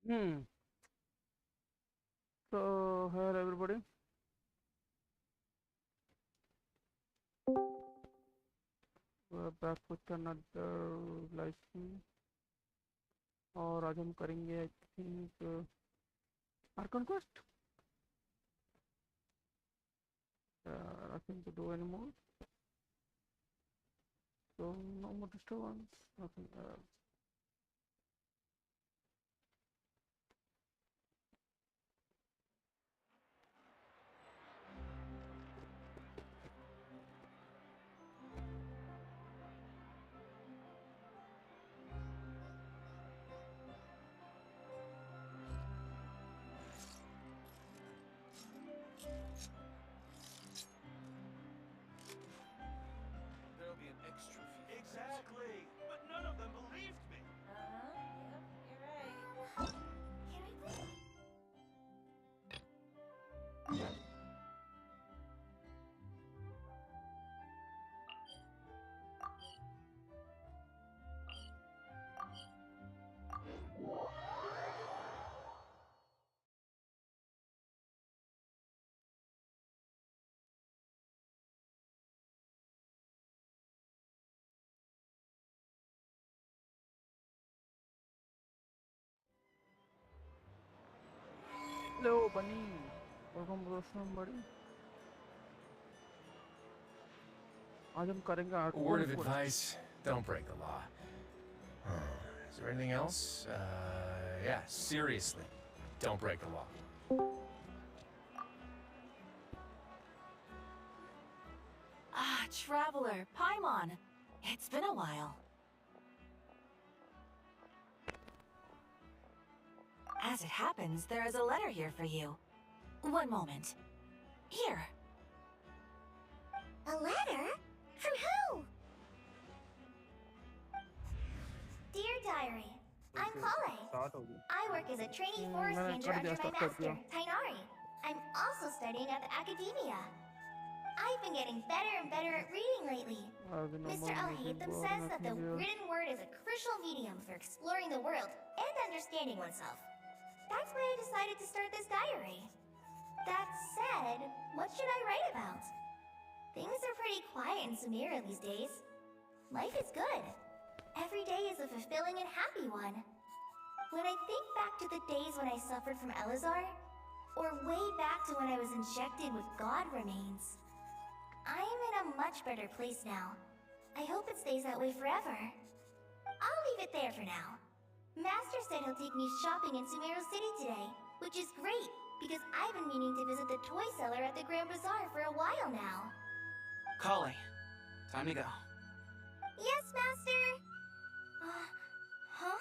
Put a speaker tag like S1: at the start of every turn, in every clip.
S1: Hmm. So, hello everybody. We're back with another live stream. और आज हम करेंगे I think Archon quest. Nothing to do anymore. So no more disturbance. Nothing.
S2: There'll be an extra fee.
S3: Exactly, but none of them believed me.
S4: Yep, you're right.
S5: Can I please?
S1: Hello Bunny. Welcome to the stream, buddy. आज हम करेंगे
S2: A
S1: Archon
S2: word of
S1: quest.
S2: advice, don't break the law. Is there anything else? Yeah, seriously, don't break the law.
S4: Ah, Traveler, Paimon. It's been a while. As it happens, there is a letter here for you. One moment. Here.
S5: A letter? From who? Dear Diary, I'm Kale.
S1: Start हो गया.
S5: I work as a trainee forest
S1: मैंने
S5: ranger
S1: कर
S5: under
S1: दिया,
S5: my
S1: start कर
S5: master,
S1: दिया.
S5: Tainari. I'm also studying at the academia. I've been getting better and better at reading lately. Mr. Alhaitham says that the written word is a crucial medium for exploring the world and understanding oneself. That's why I decided to start this diary. That said, what should I write about? Things are pretty quiet in Samira these days. Life is good. Every day is a fulfilling and happy one. When I think back to the days when I suffered from Elazar, or way back to when I was injected with God remains, I am in a much better place now. I hope it stays that way forever. I'll leave it there for now. Master said he'll take me shopping in Sumero City today, which is great, because I've been meaning to visit the toy seller at the Grand Bazaar for a while now.
S3: Kale, time to go.
S5: Yes, Master! Huh?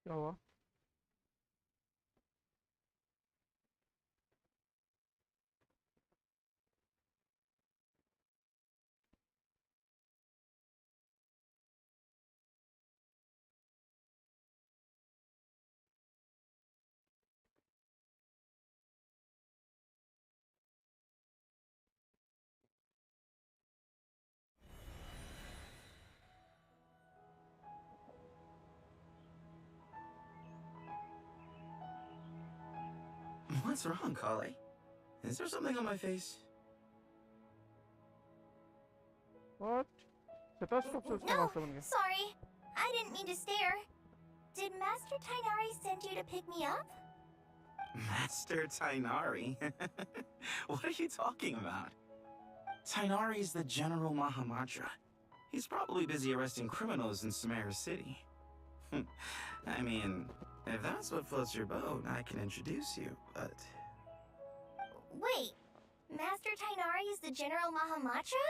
S1: क्या हुआ?
S3: What's wrong, Kale? Is there something on my face?
S1: What? Catastrophe से उसका
S5: No,
S1: master बन गया.
S5: sorry. I didn't mean to stare. Did Master Tainari send you to pick me up?
S3: Master Tainari? What are you talking about? Tainari's the General Mahamudra. He's probably busy arresting criminals in Samara City. I mean, if that's what floats your boat, I can introduce you, but...
S5: Wait, Master Tainari is the General Mahamudra?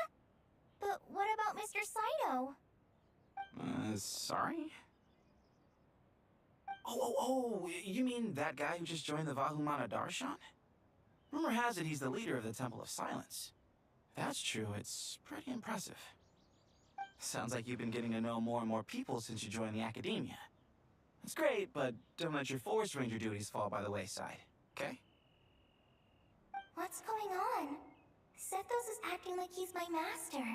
S5: But what about Mr. Saito?
S3: Sorry? Oh, you mean that guy who just joined the Vahumana Darshan? Rumor has it he's the leader of the Temple of Silence. If that's true, it's pretty impressive. Sounds like you've been getting to know more and more people since you joined the Academia. It's great, but don't let your Forest Ranger duties fall by the wayside, okay?
S5: What's going on? Sethos is acting like he's my master.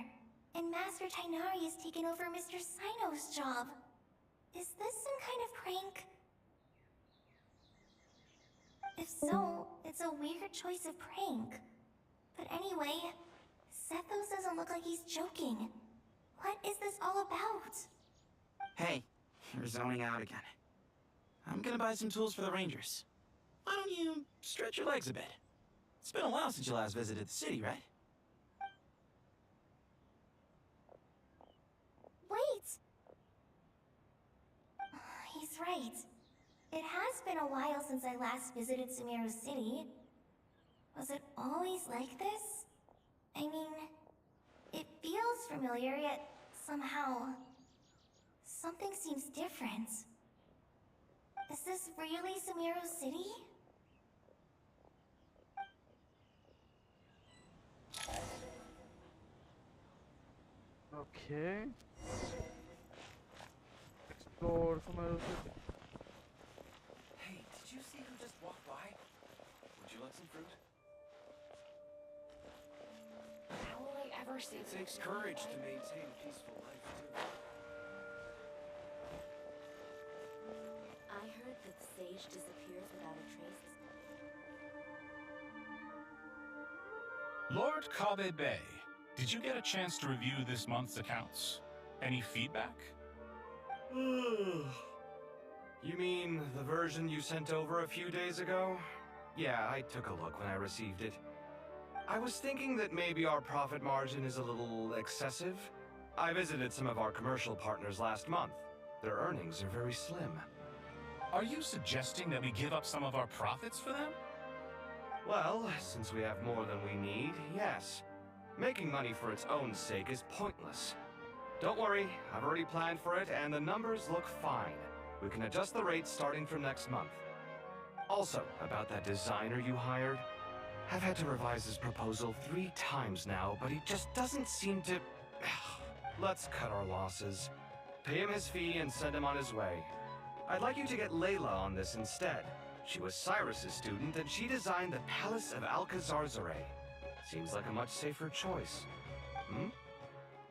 S5: and Master Tainari has taken over Mr. Sino's job. Is this some kind of prank? If so, it's a weird choice of prank. But anyway, Sethos doesn't look like he's joking. What is this all about?
S3: Hey, you're zoning out again. I'm gonna buy some tools for the Rangers. Why don't you stretch your legs a bit? It's been a while since you last visited the city, right?
S5: Wait! He's right. It has been a while since I last visited Sumeru City. Was it always like this? I mean, it feels familiar, yet somehow... something seems different. Is this really Sumeru City?
S1: Okay. Explore Sumeru City.
S2: Hey, did you see who just walked by? Would you like some fruit?
S6: How will I ever see
S2: It takes courage to maintain a peaceful life, too.
S6: I heard that the sage disappears without a trace.
S7: Lord Kabe Bay, did you get a chance to review this month's accounts? Any feedback?
S8: You mean the version you sent over a few days ago? Yeah, I took a look when I received it. I was thinking that maybe our profit margin is a little excessive. I visited some of our commercial partners last month. Their earnings are very slim.
S7: Are you suggesting that we give up some of our profits for them?
S8: Well, since we have more than we need, yes. Making money for its own sake is pointless. Don't worry, I've already planned for it, and the numbers look fine. We can adjust the rates starting from next month. Also, about that designer you hired, I've had to revise his proposal 3 times now, but he just doesn't seem to... Let's cut our losses. Pay him his fee and send him on his way. I'd like you to get Layla on this instead. She was Cyrus's student, and she designed the Palace of Alcazar-Zaray. Seems like a much safer choice. Hmm?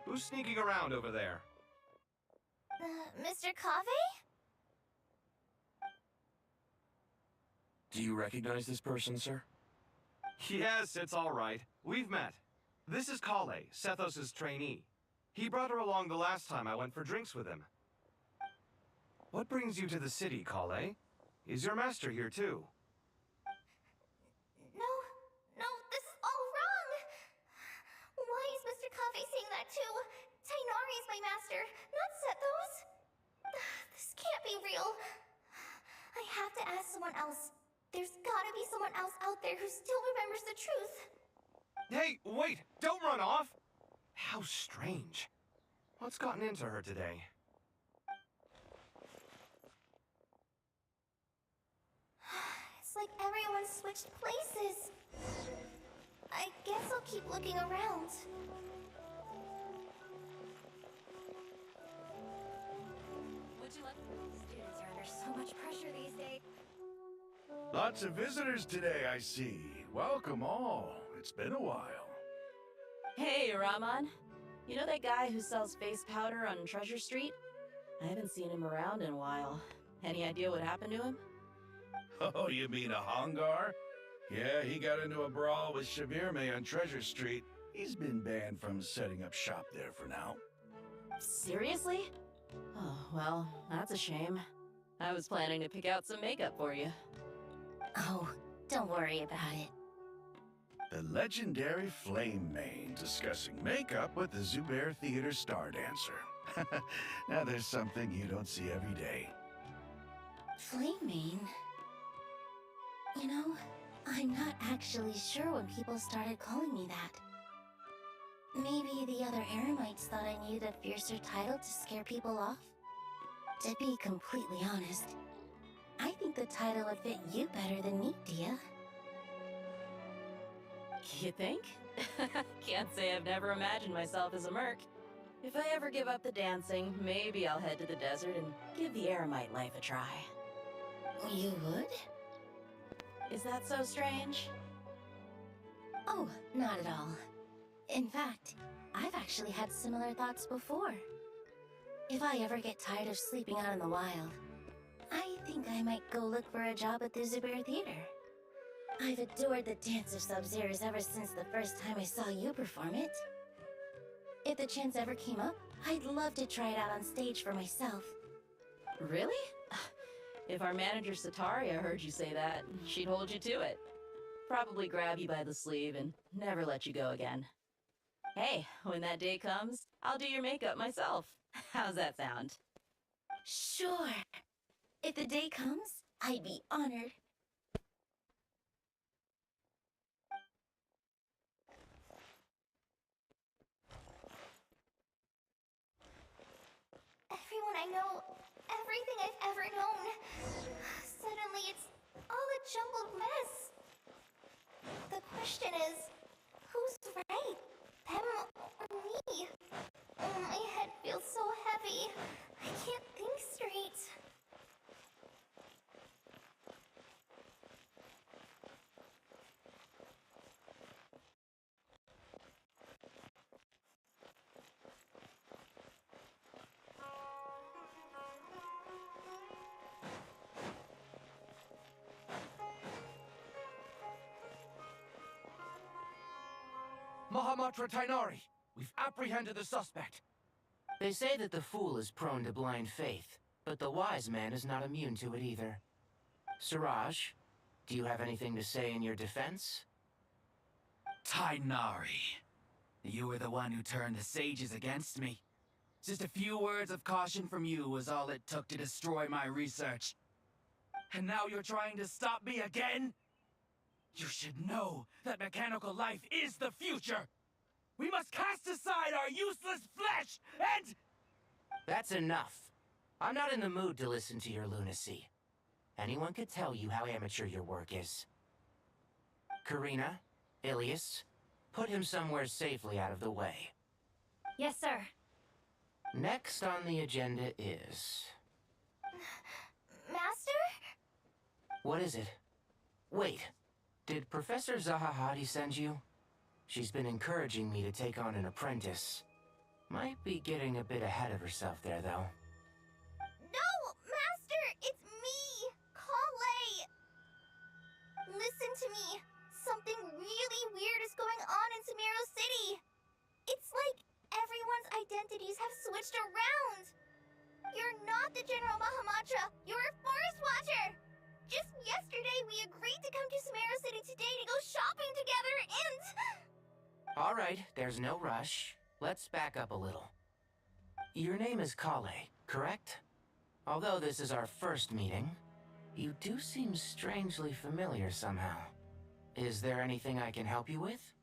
S8: Who's sneaking around over there?
S5: Mr. Kave?
S8: Do you recognize this person, sir? Yes, it's all right. We've met. This is Kale, Sethos' trainee. He brought her along the last time I went for drinks with him. What brings you to the city, Kale? Is your master here too?
S5: No, this is all wrong! Why is Mr. Kave saying that too? Tainari is my master, not Sethos! This can't be real. I have to ask someone else. There's gotta be someone else out there who still remembers the truth.
S8: Hey, wait! Don't run off! How strange. What's gotten into her today?
S5: It's like everyone switched places. I guess I'll keep looking around.
S6: Would you like... Students are under so much pressure these days.
S9: Lots of visitors today, I see. Welcome all. It's been a while.
S10: Hey, Rahman. You know that guy who sells face powder on Treasure Street? I haven't seen him around in a while. Any idea what happened to him?
S9: Oh, you mean a Hongar? Yeah, he got into a brawl with Shavirme on Treasure Street. He's been banned from setting up shop there for now.
S10: Seriously? Oh, well, that's a shame. I was planning to pick out some makeup for you.
S4: Oh, don't worry about it.
S9: The legendary Flame Mane discussing makeup with the Zubair Theater star dancer. Now there's something you don't see every day.
S4: Flame Mane? You know, I'm not actually sure when people started calling me that. Maybe the other Eremites thought I needed a fiercer title to scare people off? To be completely honest, I think the title would fit you better than me, Dia.
S10: You think? Can't say I've never imagined myself as a merc. If I ever give up the dancing, maybe I'll head to the desert and give the Eremite life a try.
S4: You would?
S10: Is that so strange?
S4: Oh, not at all. In fact, I've actually had similar thoughts before. If I ever get tired of sleeping out in the wild, I think I might go look for a job at the Zubair Theater. I've adored the Dance of Sub-Zeros ever since the first time I saw you perform it. If the chance ever came up, I'd love to try it out on stage for myself.
S10: Really? If our manager Sataria heard you say that, she'd hold you to it. Probably grab you by the sleeve and never let you go again. Hey, when that day comes, I'll do your makeup myself. How's that sound?
S4: Sure. If the day comes, I'd be honored.
S5: Everyone I know, everything I've ever known. Suddenly it's all a jumbled mess. The question is, who's right? Them or me? My head feels so heavy. I can't think straight.
S11: Mahamatra Tainari, we've apprehended the suspect.
S12: They say that the fool is prone to blind faith, but the wise man is not immune to it either. Siraj, do you have anything to say in your defense?
S3: Tainari, you were the one who turned the sages against me. Just a few words of caution from you was all it took to destroy my research. And now you're trying to stop me again? You should know that mechanical life is the future! We must cast aside our useless flesh and...
S12: That's enough. I'm not in the mood to listen to your lunacy. Anyone could tell you how amateur your work is. Karina, Ilias, put him somewhere safely out of the way.
S6: Yes, sir.
S12: Next on the agenda is...
S5: Master?
S12: What is it? Wait. Did Professor Zahahadi send you? She's been encouraging me to take on an apprentice. Might be getting a bit ahead of herself there, though.
S5: No, Master! It's me! Kale! Listen to me. Something really weird is going on in Sumeru City. It's like everyone's identities have switched around. You're not the General Mahamatra. You're a Forest Watcher. Just yesterday, we agreed to come to Sumeru City today to go shopping together and...
S12: All right, there's no rush. Let's back up a little. Your name is Kale, correct? Although this is our first meeting, you do seem strangely familiar somehow. Is there anything I can help you with?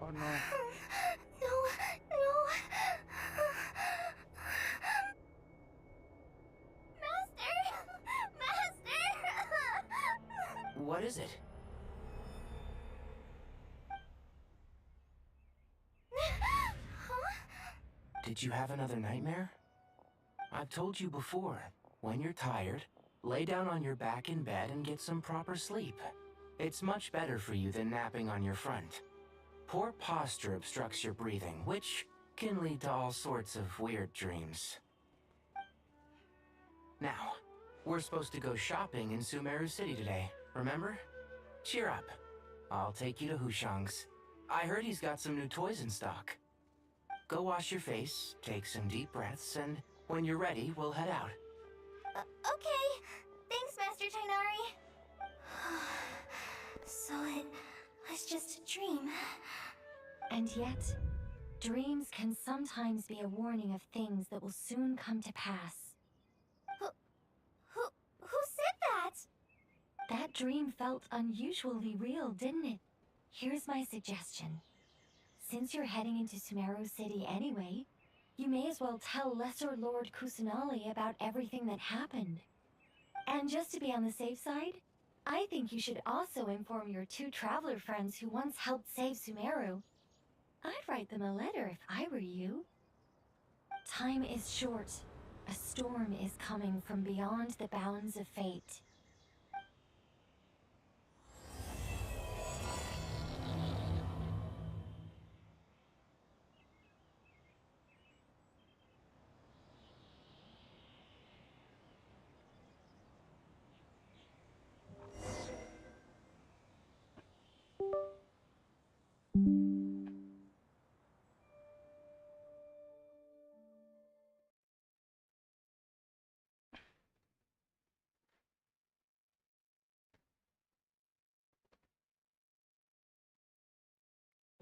S1: Oh no.
S5: No. Master!
S12: What is it? Did you have another nightmare? I've told you before, when you're tired, lay down on your back in bed and get some proper sleep. It's much better for you than napping on your front. Poor posture obstructs your breathing, which can lead to all sorts of weird dreams. Now, we're supposed to go shopping in Sumeru City today, remember? Cheer up. I'll take you to Hushang's. I heard he's got some new toys in stock. Go wash your face, take some deep breaths, and when you're ready, we'll head out.
S5: Okay. Thanks, Master Tainari. So it was just a dream.
S6: And yet, dreams can sometimes be a warning of things that will soon come to pass.
S5: Who said that?
S6: That dream felt unusually real, didn't it? Here's my suggestion. Since you're heading into Sumeru City anyway, you may as well tell Lesser Lord Kusanali about everything that happened. And just to be on the safe side, I think you should also inform your 2 traveler friends who once helped save Sumeru. I'd write them a letter if I were you. Time is short. A storm is coming from beyond the bounds of fate.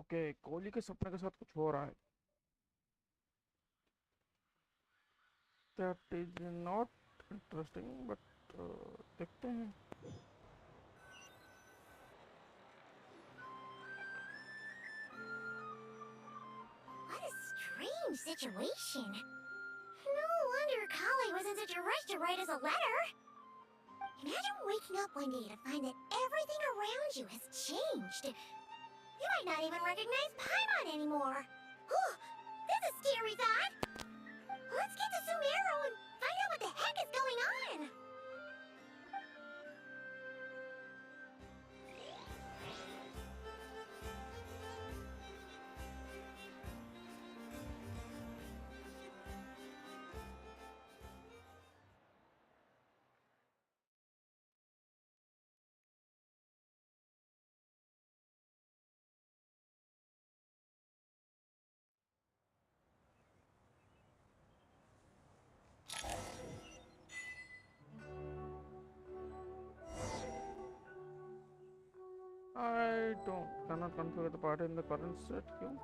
S1: Okay Kohli के सपने के साथ कुछ हो रहा है. That is not interesting, but देखते हैं.
S5: What a strange situation. No wonder Kali was in such a rush to write us a letter. Imagine waking up one day to find that everything around you has changed. You might not even recognize Paimon anymore. Oh, that's a scary thought. Let's get to Sumeru and find out what the heck is going on.
S1: I cannot configure the party in the current set queue.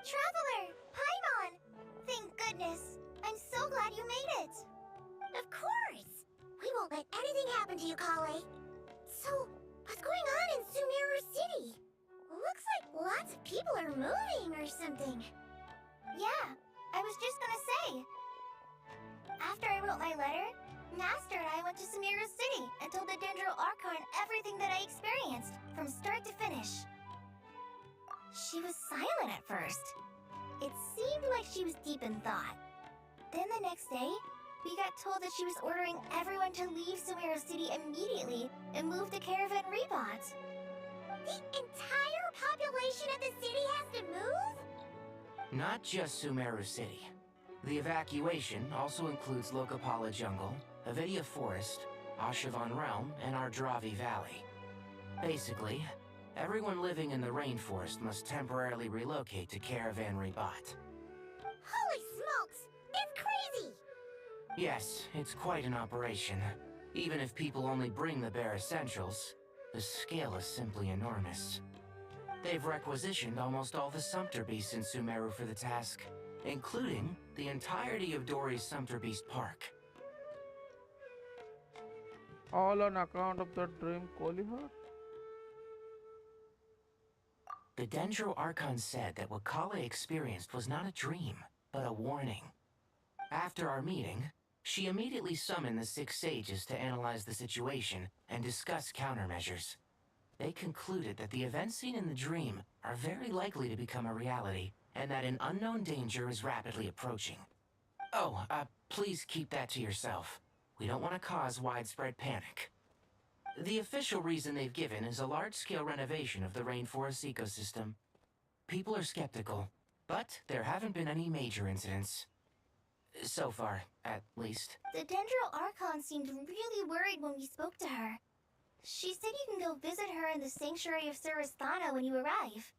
S5: Traveler! Paimon! Thank goodness. I'm so glad you made it. Of course. We won't let anything happen to you, Kale. So, what's going on in Sumeru City? Looks like lots of people are moving or something. Yeah, I was just gonna say. After I wrote my letter, Master and I went to Sumeru City and told the Dendro Archon everything that I experienced, from start to finish. She was silent at first. It seemed like she was deep in thought. Then the next day, we got told that she was ordering everyone to leave Sumeru City immediately and move to Caravan Rebot. The entire population of the city has to move?
S12: Not just Sumeru City. The evacuation also includes Lokapala Jungle, Avidia Forest, Ashavan Realm, and Ardravi Valley. Basically, everyone living in the rainforest must temporarily relocate to Caravan Rebot.
S5: Holy smokes! It's crazy!
S12: Yes, it's quite an operation. Even if people only bring the bare essentials, the scale is simply enormous. They've requisitioned almost all the Sumpter Beasts in Sumeru for the task, including the entirety of Dori's Sumpter Beast Park.
S1: All on account of the dream Kohli had?
S12: The Dendro Archon said that what Kale experienced was not a dream, but a warning. After our meeting, she immediately summoned the 6 sages to analyze the situation and discuss countermeasures. They concluded that the events seen in the dream are very likely to become a reality, and that an unknown danger is rapidly approaching. Oh, please keep that to yourself. We don't want to cause widespread panic. The official reason they've given is a large-scale renovation of the rainforest ecosystem. People are skeptical, but there haven't been any major incidents. So far, at least.
S5: The Dendro Archon seemed really worried when we spoke to her. She said you can go visit her in the Sanctuary of Surasthana when you arrive.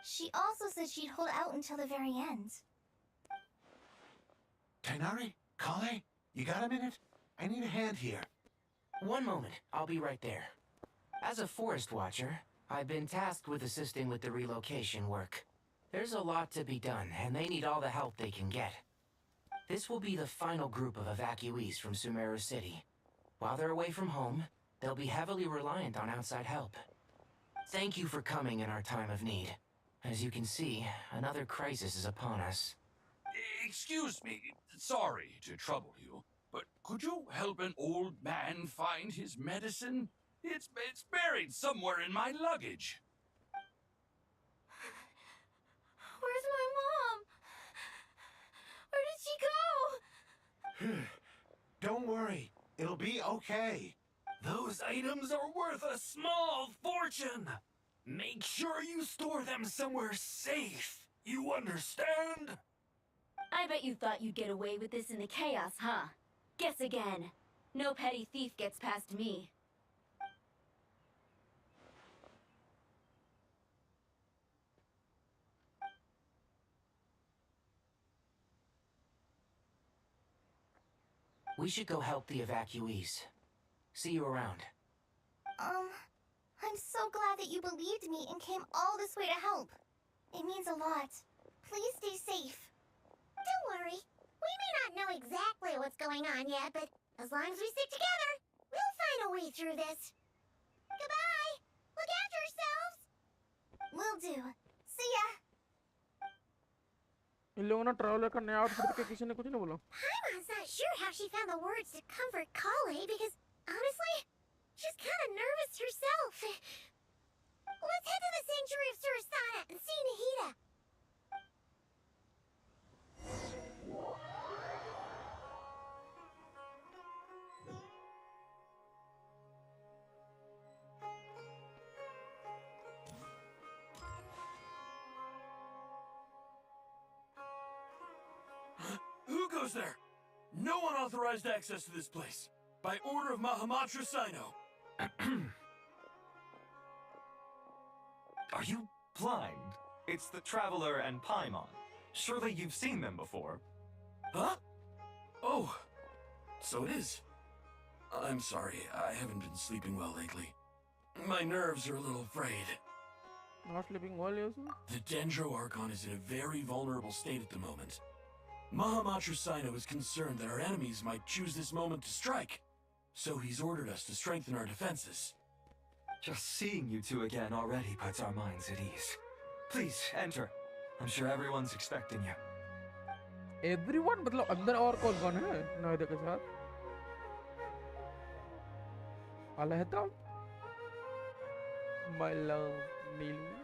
S5: She also said she'd hold out until the very end.
S9: Tainari? Kale? You got a minute? I need a hand here.
S12: One moment, I'll be right there. As a forest watcher, I've been tasked with assisting with the relocation work. There's a lot to be done, and they need all the help they can get. This will be the final group of evacuees from Sumeru City. While they're away from home, they'll be heavily reliant on outside help. Thank you for coming in our time of need. As you can see, another crisis is upon us.
S13: Excuse me, sorry to trouble you, but could you help an old man find his medicine? It's buried somewhere in my luggage.
S5: Where's my mom? Where did she go?
S9: Don't worry. It'll be okay.
S13: Those items are worth a small fortune. Make sure you store them somewhere safe. You understand?
S14: I bet you thought you'd get away with this in the chaos, huh? Guess again. No petty thief gets past me.
S12: We should go help the evacuees. See you around.
S5: I'm so glad that you believed me and came all this way to help. It means a lot. Please stay safe.
S15: Don't worry. We may not know exactly what's going on yet, but as long as we stick together, we'll find a way through this. Goodbye. Look after yourselves.
S5: Will do. See ya.
S1: इन लोगों ने traveller का नया outfit के किसी ने कुछ नहीं बोला.
S15: Paimon's not sure how she found the words to comfort Kale because, honestly, she's kind of nervous herself. Let's head to the Sanctuary of Surasana and see Nahida.
S13: Who goes there? No unauthorized access to this place. By order of Mahamatra Sino.
S16: Are you blind? It's the Traveler and Paimon. Surely you've seen them before.
S13: Huh? Oh, so it is. I'm sorry, I haven't been sleeping well lately. My nerves are a little frayed.
S1: Not sleeping well, yes?
S13: The Dendro Archon is in a very vulnerable state at the moment. Mahamatra Sino is concerned that our enemies might choose this moment to strike, so he's ordered us to strengthen our defenses.
S16: Just seeing you two again already puts our minds at ease. Please, enter. I'm sure everyone's expecting you.
S1: Everyone? मतलब अंदर और कौन है नायदा के साथ? अलहदा? My love, Neelu.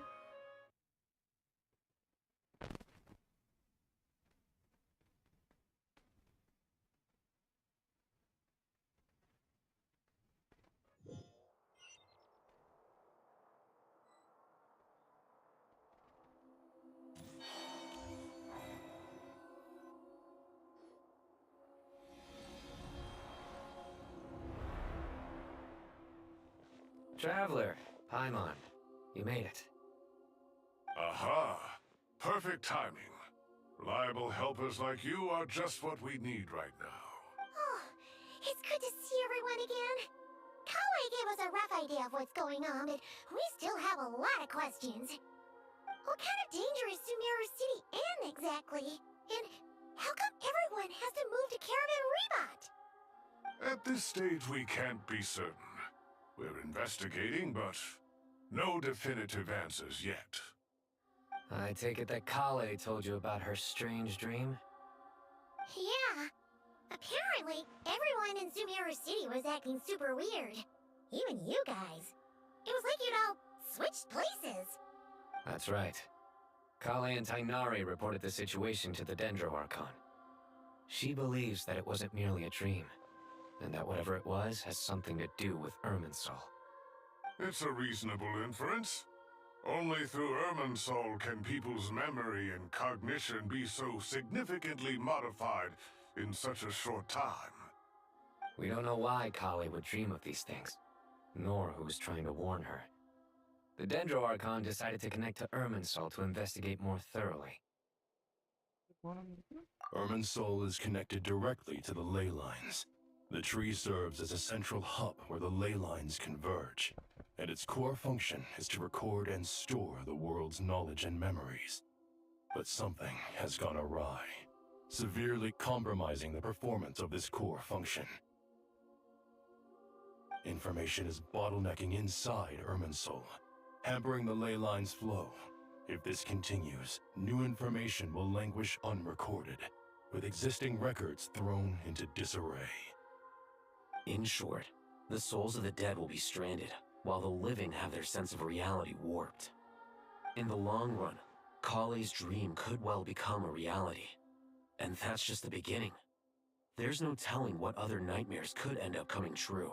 S12: Traveler, Paimon, you made it.
S17: Aha! Perfect timing. Reliable helpers like you are just what we need right now.
S15: Oh, it's good to see everyone again. Kale gave us a rough idea of what's going on, but we still have a lot of questions. What kind of danger is Sumeru City in exactly? And how come everyone has to move to Caravan Rebot?
S17: At this stage, we can't be certain. We're investigating, but no definitive answers yet.
S12: I take it that Kale told you about her strange dream?
S15: Yeah. Apparently, everyone in Sumeru City was acting super weird. Even you guys. It was like you'd all switched places.
S12: That's right. Kale and Tainari reported the situation to the Dendro Archon. She believes that it wasn't merely a dream, and that whatever it was has something to do with Irminsul.
S17: It's a reasonable inference. Only through Irminsul can people's memory and cognition be so significantly modified in such a short time.
S12: We don't know why Kale would dream of these things, nor who was trying to warn her. The Dendro Archon decided to connect to Irminsul to investigate more thoroughly.
S18: Irminsul is connected directly to the ley lines. The tree serves as a central hub where the ley lines converge, and its core function is to record and store the world's knowledge and memories. But something has gone awry, severely compromising the performance of this core function. Information is bottlenecking inside Irminsul, hampering the ley line's flow. If this continues, new information will languish unrecorded, with existing records thrown into disarray.
S12: In short, the souls of the dead will be stranded, while the living have their sense of reality warped. In the long run, Kale's dream could well become a reality. And that's just the beginning. There's no telling what other nightmares could end up coming true.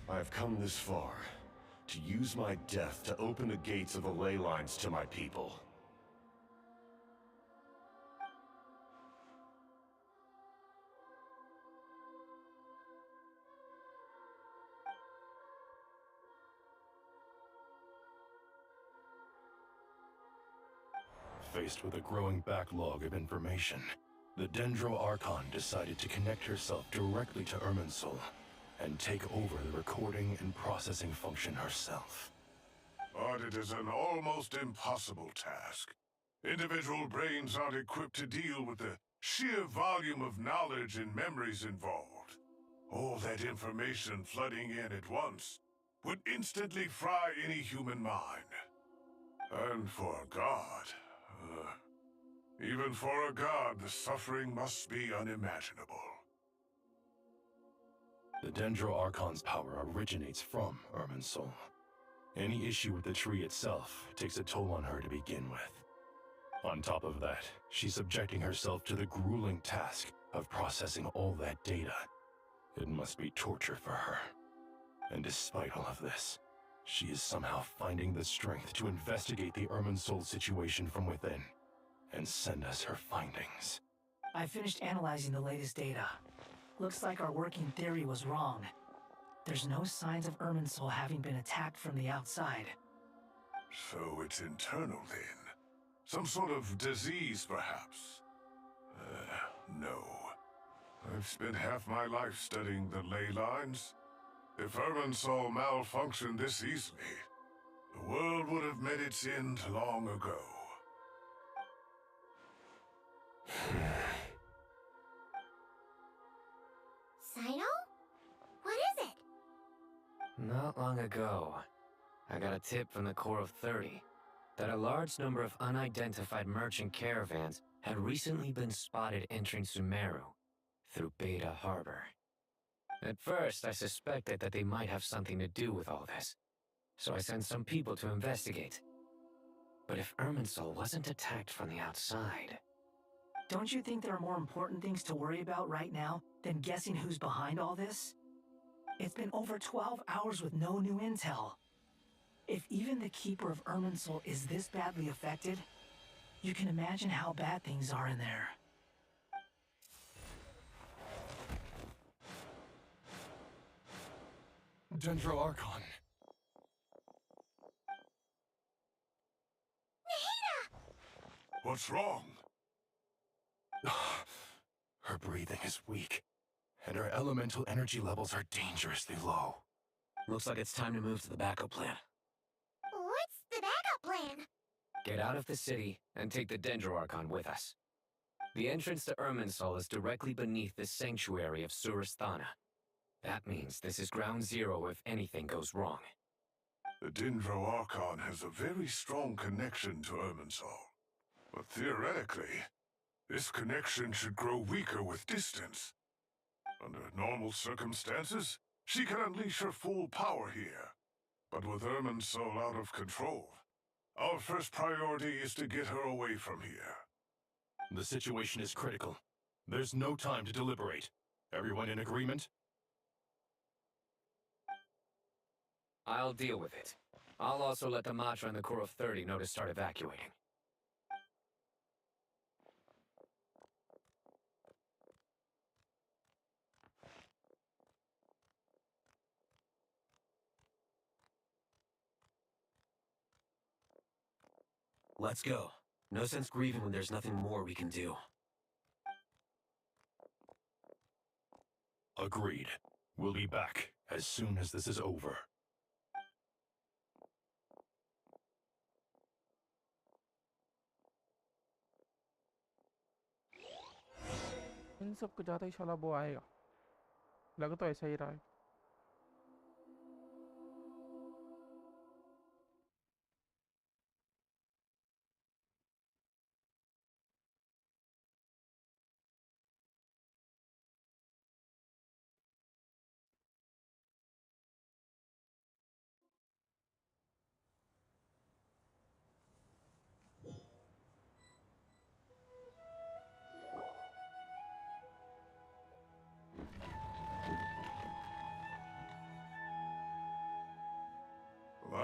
S18: I have come this far
S17: to use my death to open the gates of the ley lines to my people.
S18: Faced with a growing backlog of information, the Dendro Archon decided to connect herself directly to Irminsul and take over the recording and processing function herself.
S17: But it is an almost impossible task. Individual brains aren't equipped to deal with the sheer volume of knowledge and memories involved. All that information flooding in at once would instantly fry any human mind. And for a god, even for a god, the suffering must be unimaginable.
S18: The Dendro Archon's power originates from Irminsul. Any issue with the tree itself takes a toll on her to begin with. On top of that, she's subjecting herself to the grueling task of processing all that data. It must be torture for her. And despite all of this, she is somehow finding the strength to investigate the Irminsul situation from within and send us her findings.
S19: I finished analyzing the latest data. Looks like our working theory was wrong. There's no signs of Irminsul having been attacked from the outside.
S17: So it's internal then? Some sort of disease, perhaps? No. I've spent half my life studying the ley lines. If Irminsul malfunctioned this easily, the world would have met its end long ago.
S15: Sino? What is it?
S12: Not long ago, I got a tip from the Core of 30 that a large number of unidentified merchant caravans had recently been spotted entering Sumeru through Beta Harbor. At first, I suspected that they might have something to do with all this, so I sent some people to investigate. But if Irminsul wasn't attacked from the outside...
S19: Don't you think there are more important things to worry about right now than guessing who's behind all this? It's been over 12 hours with no new intel. If even the Keeper of Irminsul is this badly affected, you can imagine how bad things are in there.
S18: Dendro Archon.
S17: What's wrong?
S18: Her breathing is weak, and her elemental energy levels are dangerously low.
S12: Looks like it's time to move to the backup plan.
S15: What's the backup plan?
S12: Get out of the city and take the Dendro Archon with us. The entrance to Irminsul is directly beneath the sanctuary of Surasthana. That means this is ground zero if anything goes wrong.
S17: The Dendro Archon has a very strong connection to Irminsul. But theoretically, this connection should grow weaker with distance. Under normal circumstances, she can unleash her full power here. But with Irminsul out of control, our first priority is to get her away from here.
S18: The situation is critical. There's no time to deliberate. Everyone in agreement?
S12: I'll deal with it. I'll also let the Matra and the Core of 30 know to start evacuating.
S20: Let's go. No sense grieving when there's nothing more we can do.
S18: Agreed. We'll be back as soon as this is over.
S1: इन सब को जाता ही शाला वो आएगा लगा तो ऐसा ही रहा है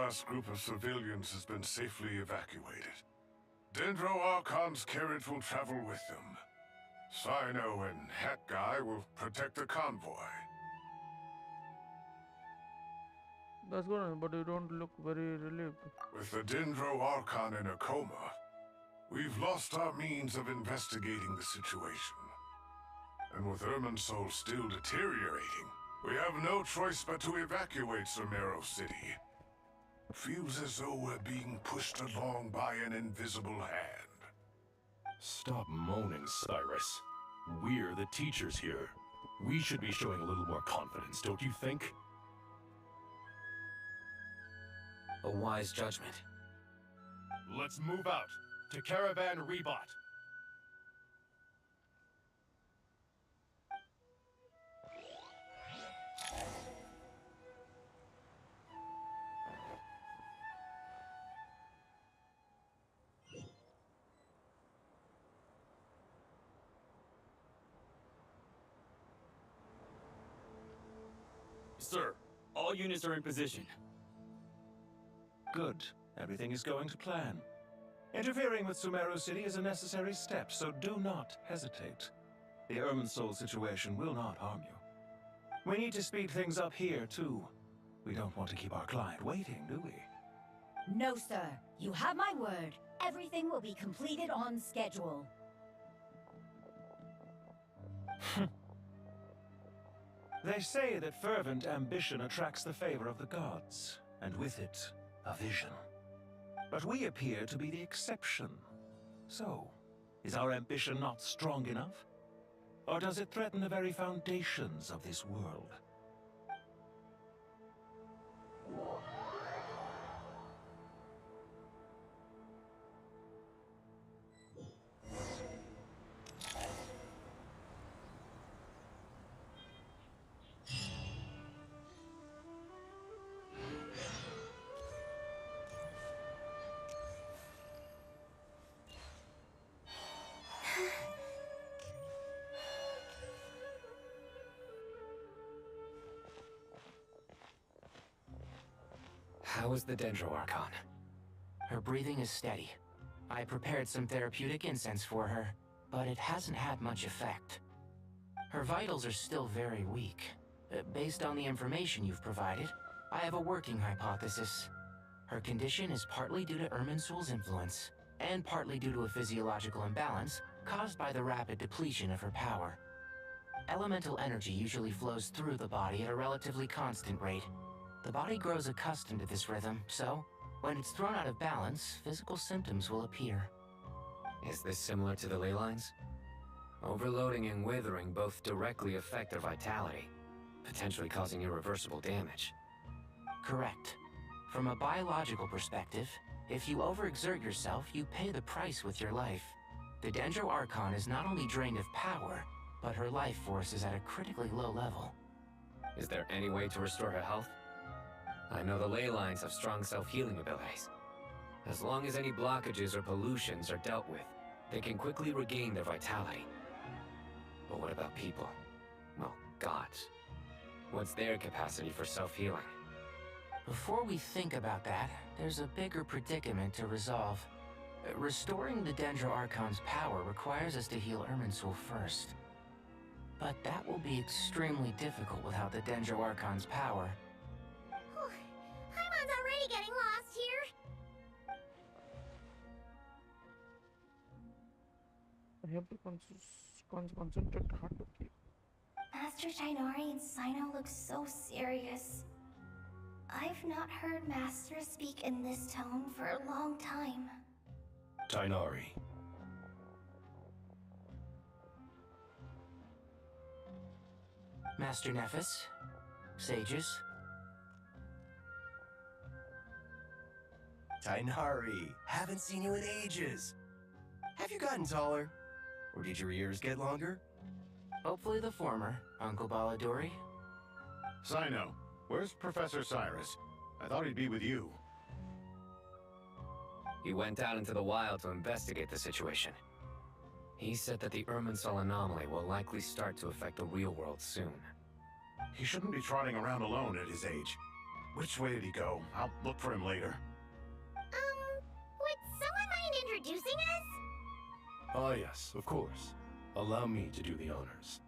S17: last group of civilians has been safely evacuated. Dendro Archon's carriage will travel with them. Sino and Hat Guy will protect the convoy.
S1: That's good, but you don't look very relieved.
S17: With the Dendro Archon in a coma, we've lost our means of investigating the situation. And with Irminsul still deteriorating, we have no choice but to evacuate Sumeru City. Feels as though we're being pushed along by an invisible hand.
S18: Stop moaning, Cyrus. We're the teachers here. We should be showing a little more confidence, don't you think?
S20: A wise judgment.
S18: Let's move out to Caravan Rebot.
S21: Sir, all units are in position.
S22: Good. Everything is going to plan. Interfering with Sumeru City is a necessary step, so do not hesitate. The Irminsul situation will not harm you. We need to speed things up here, too. We don't want to keep our client waiting, do we?
S23: No, sir. You have my word. Everything will be completed on schedule.
S22: They say that fervent ambition attracts the favor of the gods, and with it, a vision. But we appear to be the exception. So, is our ambition not strong enough? Or does it threaten the very foundations of this world?
S12: How is the Dendro Archon? Her breathing is steady. I prepared some therapeutic incense for her, but it hasn't had much effect. Her vitals are still very weak. Based on the information you've provided, I have a working hypothesis. Her condition is partly due to Irminsul's influence, and partly due to a physiological imbalance caused by the rapid depletion of her power. Elemental energy usually flows through the body at a relatively constant rate. The body grows accustomed to this rhythm, so when it's thrown out of balance, physical symptoms will appear. Is this similar to the ley lines?
S20: Overloading and withering both directly affect their vitality, potentially causing irreversible damage.
S12: Correct. From a biological perspective, if you overexert yourself, you pay the price with your life. The Dendro Archon is not only drained of power, but her life force is at a critically low level.
S20: Is there any way to restore her health? I know the ley lines have strong self-healing abilities. As long as any blockages or pollutions are dealt with, they can quickly regain their vitality. But what about people? Well, gods. What's their capacity for self-healing?
S12: Before we think about that, there's a bigger predicament to resolve. Restoring the Dendro Archon's power requires us to heal Irminsul first. But that will be extremely difficult without the Dendro Archon's power.
S15: Paimon's already getting lost here.
S1: I have to concentrate hard to keep.
S5: Master Tainari and Sino look so serious. I've not heard Master speak in this tone for a long time.
S18: Tainari.
S12: Master Nephis, sages.
S20: Tainari, haven't seen you in ages. Have you gotten taller? Or did your ears get longer?
S12: Hopefully the former, Uncle Baladori.
S24: Sino, where's Professor Cyrus? I thought he'd be with you.
S20: He went out into the wild to investigate the situation. He said that the Irminsul anomaly will likely start to affect the real world soon.
S24: He shouldn't be trotting around alone at his age.
S9: Which way did he go? I'll look for him later.
S15: Would someone mind introducing us?
S18: Ah, yes, of course. Allow me to do the honors.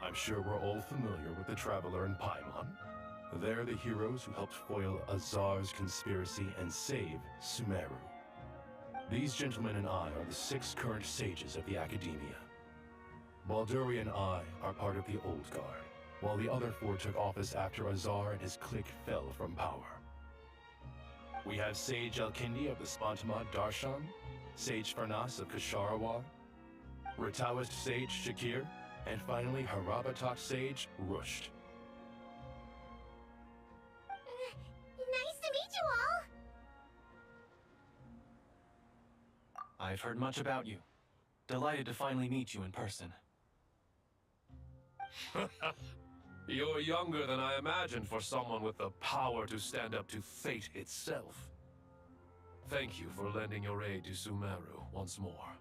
S18: I'm sure we're all familiar with the Traveler and Paimon. They're the heroes who helped foil Azar's conspiracy and save Sumeru. These gentlemen and I are the 6 current sages of the Academia. Balduri and I are part of the Old Guard, while the other 4 took office after Azar and his clique fell from power. We have Sage Elkindi of the Spantamad Darshan, Sage Farnas of Kasharawar, Rataoist Sage Shakir, and finally Harabatot Sage Rusht.
S15: Nice to meet you all!
S16: I've heard much about you. Delighted to finally meet you in person.
S2: You're younger than I imagined for someone with the power to stand up to fate itself. Thank you for lending your aid to Sumeru once more.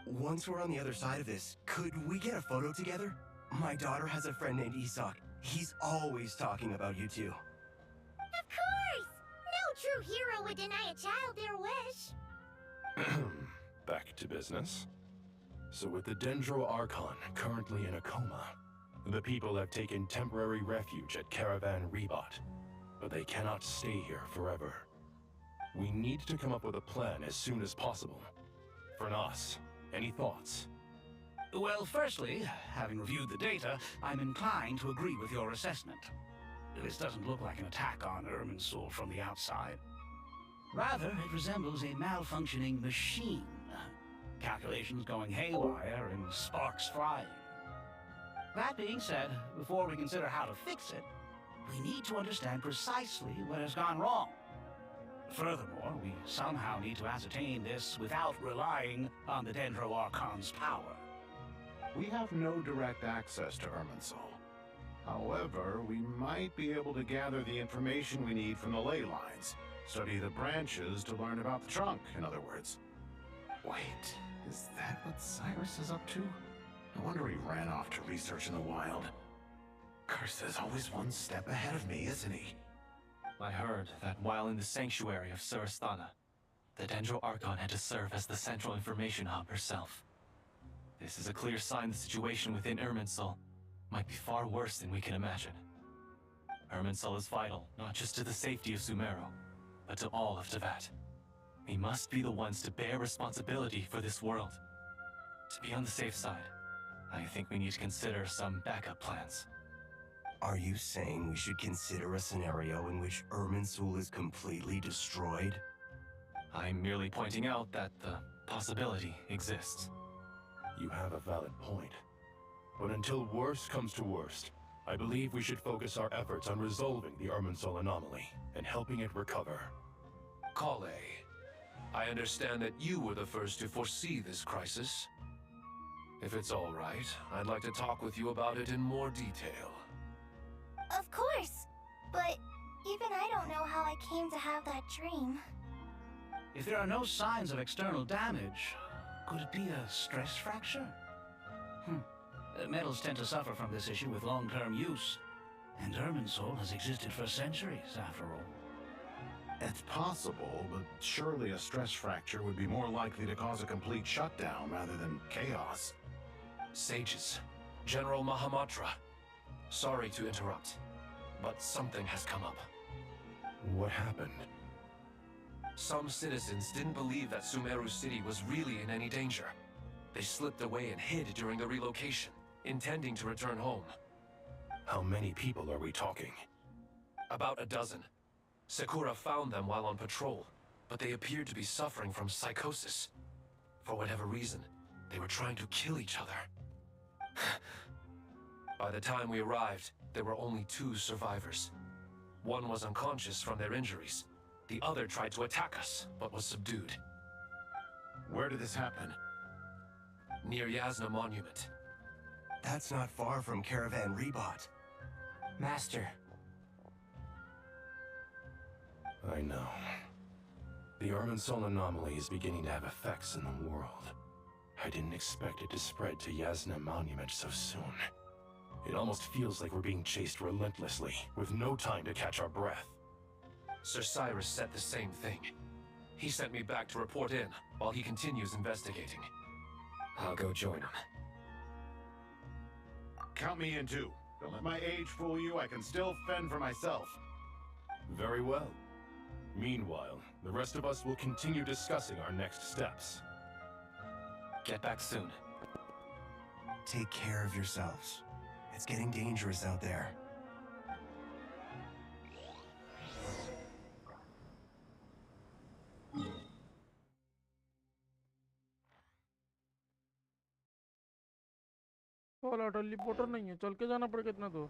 S7: Once we're on the other side of this, could we get a photo together? My daughter has a friend named Isak. He's always talking about you two.
S15: Of course! No true hero would deny a child their wish.
S18: Back to business. So with the Dendro Archon currently in a coma, the people have taken temporary refuge at Caravan Rebot, but they cannot stay here forever. We need to come up with a plan as soon as possible. Farnas, any thoughts?
S8: Well, firstly, having reviewed the data, I'm inclined to agree with your assessment. This doesn't look like an attack on Irminsul from the outside. Rather, it resembles a malfunctioning machine. Calculations going haywire and sparks flying. That being said, before we consider how to fix it, we need to understand precisely what has gone wrong. Furthermore, we somehow need to ascertain this without relying on the Dendro Archon's power.
S24: We have no direct access to Irminsul. However, we might be able to gather the information we need from the ley lines. Study the branches to learn about the trunk, in other words. Wait, is that what Cyrus is up to? No wonder he ran off to research in the wild. Curse is always one step ahead of me, isn't he?
S16: I heard that while in the sanctuary of Surasthana, the Dendro Archon had to serve as the central information hub herself. This is a clear sign the situation within Irminsul might be far worse than we can imagine. Irminsul is vital, not just to the safety of Sumeru, but to all of Teyvat. We must be the ones to bear responsibility for this world. To be on the safe side, I think we need to consider some backup plans.
S7: Are you saying we should consider a scenario in which Irminsul is completely destroyed?
S16: I'm merely pointing out that the possibility exists.
S18: You have a valid point. But until worst comes to worst, I believe we should focus our efforts on resolving the Irminsul anomaly and helping it recover.
S2: Kale, I understand that you were the first to foresee this crisis. If it's all right, I'd like to talk with you about it in more detail.
S5: Of course! But even I don't know how I came to have that dream.
S8: If there are no signs of external damage, could it be a stress fracture? Metals tend to suffer from this issue with long-term use, and Irminsul has existed for centuries, after all.
S24: It's possible, but surely a stress fracture would be more likely to cause a complete shutdown rather than chaos.
S2: Sages, General Mahamatra. Sorry to interrupt, but something has come up.
S18: What happened?
S2: Some citizens didn't believe that Sumeru City was really in any danger. They slipped away and hid during the relocation, intending to return home.
S18: How many people are we talking?
S2: About a dozen. Sakura found them while on patrol, but they appeared to be suffering from psychosis. For whatever reason, they were trying to kill each other. By the time we arrived, there were only 2 survivors. One was unconscious from their injuries. The other tried to attack us, but was subdued.
S24: Where did this happen?
S2: Near Yasna Monument.
S7: That's not far from Caravan Rebot.
S12: Master.
S18: I know. The Irminsul anomaly is beginning to have effects in the world. I didn't expect it to spread to Yasna Monument so soon. It almost feels like we're being chased relentlessly, with no time to catch our breath.
S2: Sir Cyrus said the same thing. He sent me back to report in, while he continues investigating.
S20: I'll go join him.
S24: Count me in too. Don't let my age fool you, I can still fend for myself.
S18: Very well. Meanwhile, the rest of us will continue discussing our next steps.
S16: Get back soon.
S7: Take care of yourselves. It's getting dangerous out there.
S1: बोला teleporter नहीं है, चल के जाना पड़ेगा इतना तो।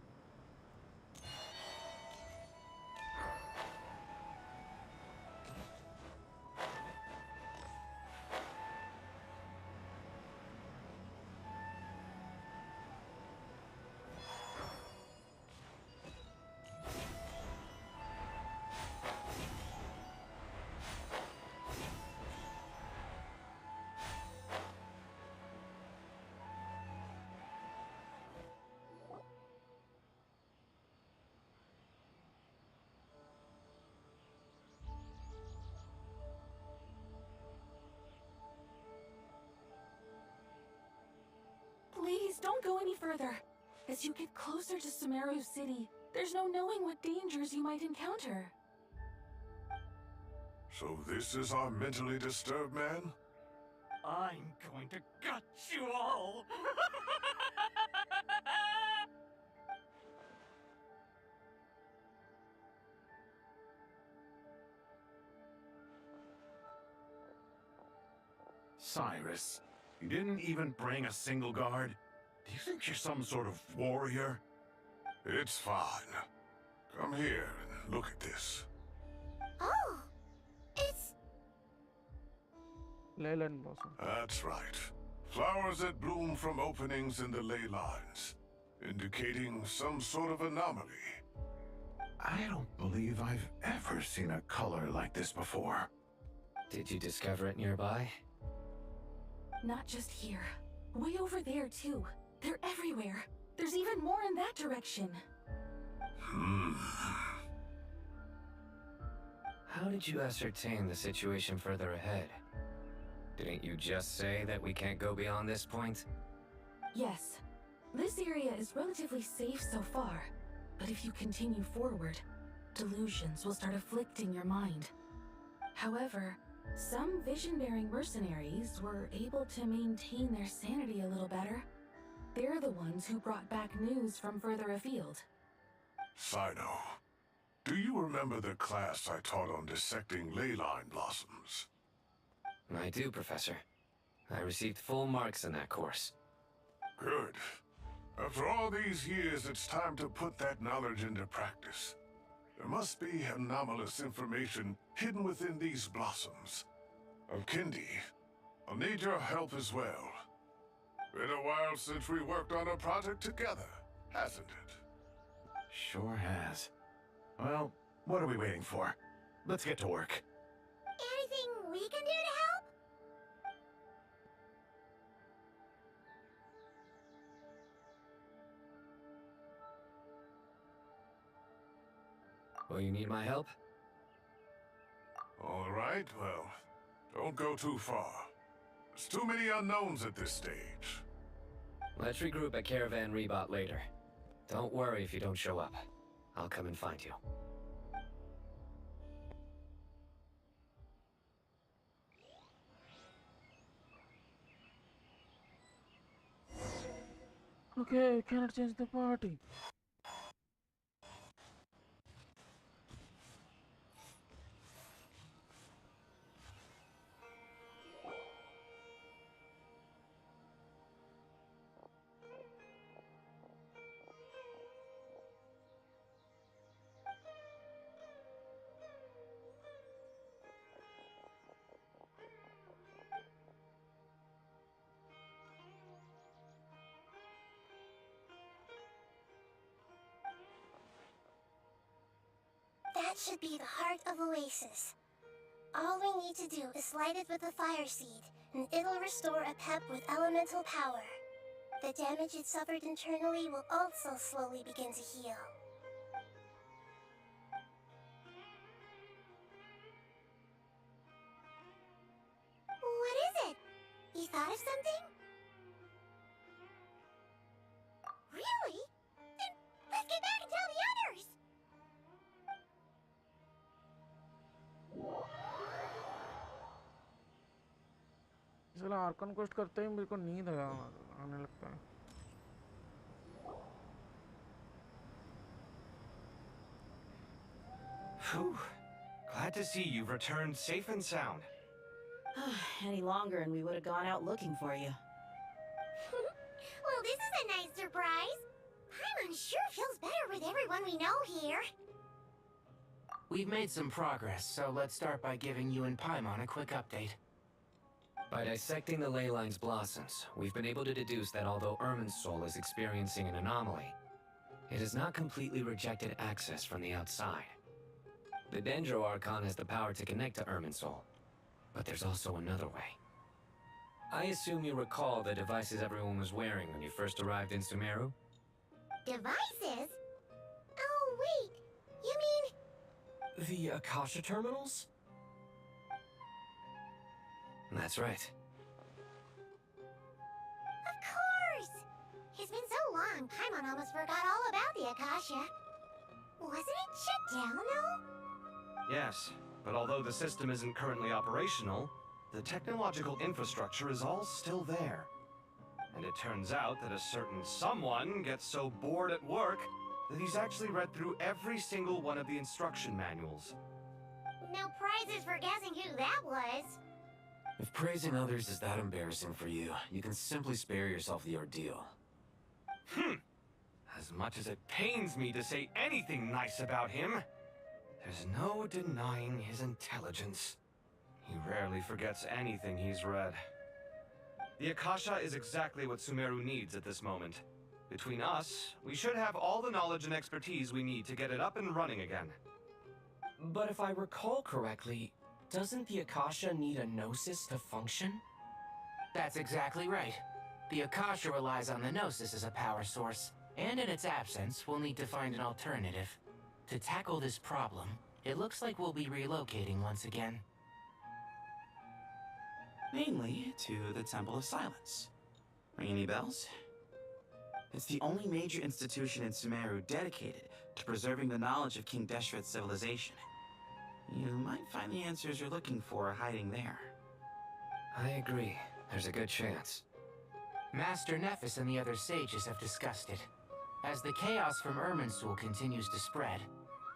S3: Please, don't go any further. As you get closer to Sumeru City, there's no knowing what dangers you might encounter.
S17: So this is our mentally disturbed man?
S8: I'm going to gut you all!
S24: Cyrus, you didn't even bring a single guard? Do you think you're some sort of warrior?
S17: It's fine. Come here and look at this.
S15: Oh! It's...
S1: Leyland blossom.
S17: That's right. Flowers that bloom from openings in the ley lines, indicating some sort of anomaly.
S24: I don't believe I've ever seen a color like this before.
S20: Did you discover it nearby?
S3: Not just here. Way over there, too. They're everywhere. There's even more in that direction.
S20: How did you ascertain the situation further ahead? Didn't you just say that we can't go beyond this point?
S3: Yes. This area is relatively safe so far. But if you continue forward, delusions will start afflicting your mind. However, some vision-bearing mercenaries were able to maintain their sanity a little better. They're the ones who brought back news from further afield.
S17: Sino, do you remember the class I taught on dissecting ley line blossoms?
S20: I do, Professor. I received full marks in that course.
S17: Good. After all these years, it's time to put that knowledge into practice. There must be anomalous information hidden within these blossoms. Kindi, I'll need your help as well. Been a while since we worked on a project together, hasn't it?
S24: Sure has. Well, what are we waiting for? Let's get to work.
S15: Anything we can do to help?
S20: Will you need my help?
S17: All right, well, don't go too far. There's too many unknowns at this stage.
S20: Let's regroup at Caravan Rebot later. Don't worry if you don't show up. I'll come and find you.
S1: Okay, we cannot change the party.
S15: That should be the heart of Oasis. All we need to do is light it with the fire seed, and it'll restore a pep with elemental power. The damage it suffered internally will also slowly begin to heal. What is it? You thought of something? Really? Then let's get back and tell the others!
S1: इसलिए Arkan quest करते ही मेरे को नींद आने लगता है।
S4: Phew. Glad to see you've returned safe and sound.
S6: Any longer and we would have gone out looking for you.
S15: Well, this is a nice surprise. Paimon sure feels better with everyone we know here.
S12: We've made some progress, so let's start by giving you and Paimon a quick update.
S20: By dissecting the ley line's blossoms, we've been able to deduce that although Irminsul is experiencing an anomaly, it has not completely rejected access from the outside. The Dendro Archon has the power to connect to Irminsul, but there's also another way. I assume you recall the devices everyone was wearing when you first arrived in Sumeru?
S15: Devices? Oh, wait. You mean...
S4: The Akasha terminals?
S20: That's right.
S15: Of course! It's been so long, Paimon almost forgot all about the Akasha. Wasn't it shut down, though?
S4: Yes, but although the system isn't currently operational, the technological infrastructure is all still there. And it turns out that a certain someone gets so bored at work that he's actually read through every single one of the instruction manuals.
S15: No prizes for guessing who that was.
S20: If praising others is that embarrassing for you, you can simply spare yourself the ordeal.
S4: As much as it pains me to say anything nice about him, there's no denying his intelligence. He rarely forgets anything he's read. The Akasha is exactly what Sumeru needs at this moment. Between us, we should have all the knowledge and expertise we need to get it up and running again.
S12: But if I recall correctly, doesn't the Akasha need a Gnosis to function? That's exactly right. The Akasha relies on the Gnosis as a power source, and in its absence, we'll need to find an alternative. To tackle this problem, it looks like we'll be relocating once again.
S10: Mainly to the Temple of Silence. Ring any bells? It's the only major institution in Sumeru dedicated to preserving the knowledge of King Deshret's civilization. You might find the answers you're looking for hiding there.
S20: I agree. There's a good chance.
S12: Master Nephis and the other sages have discussed it. As the chaos from Irminsul continues to spread,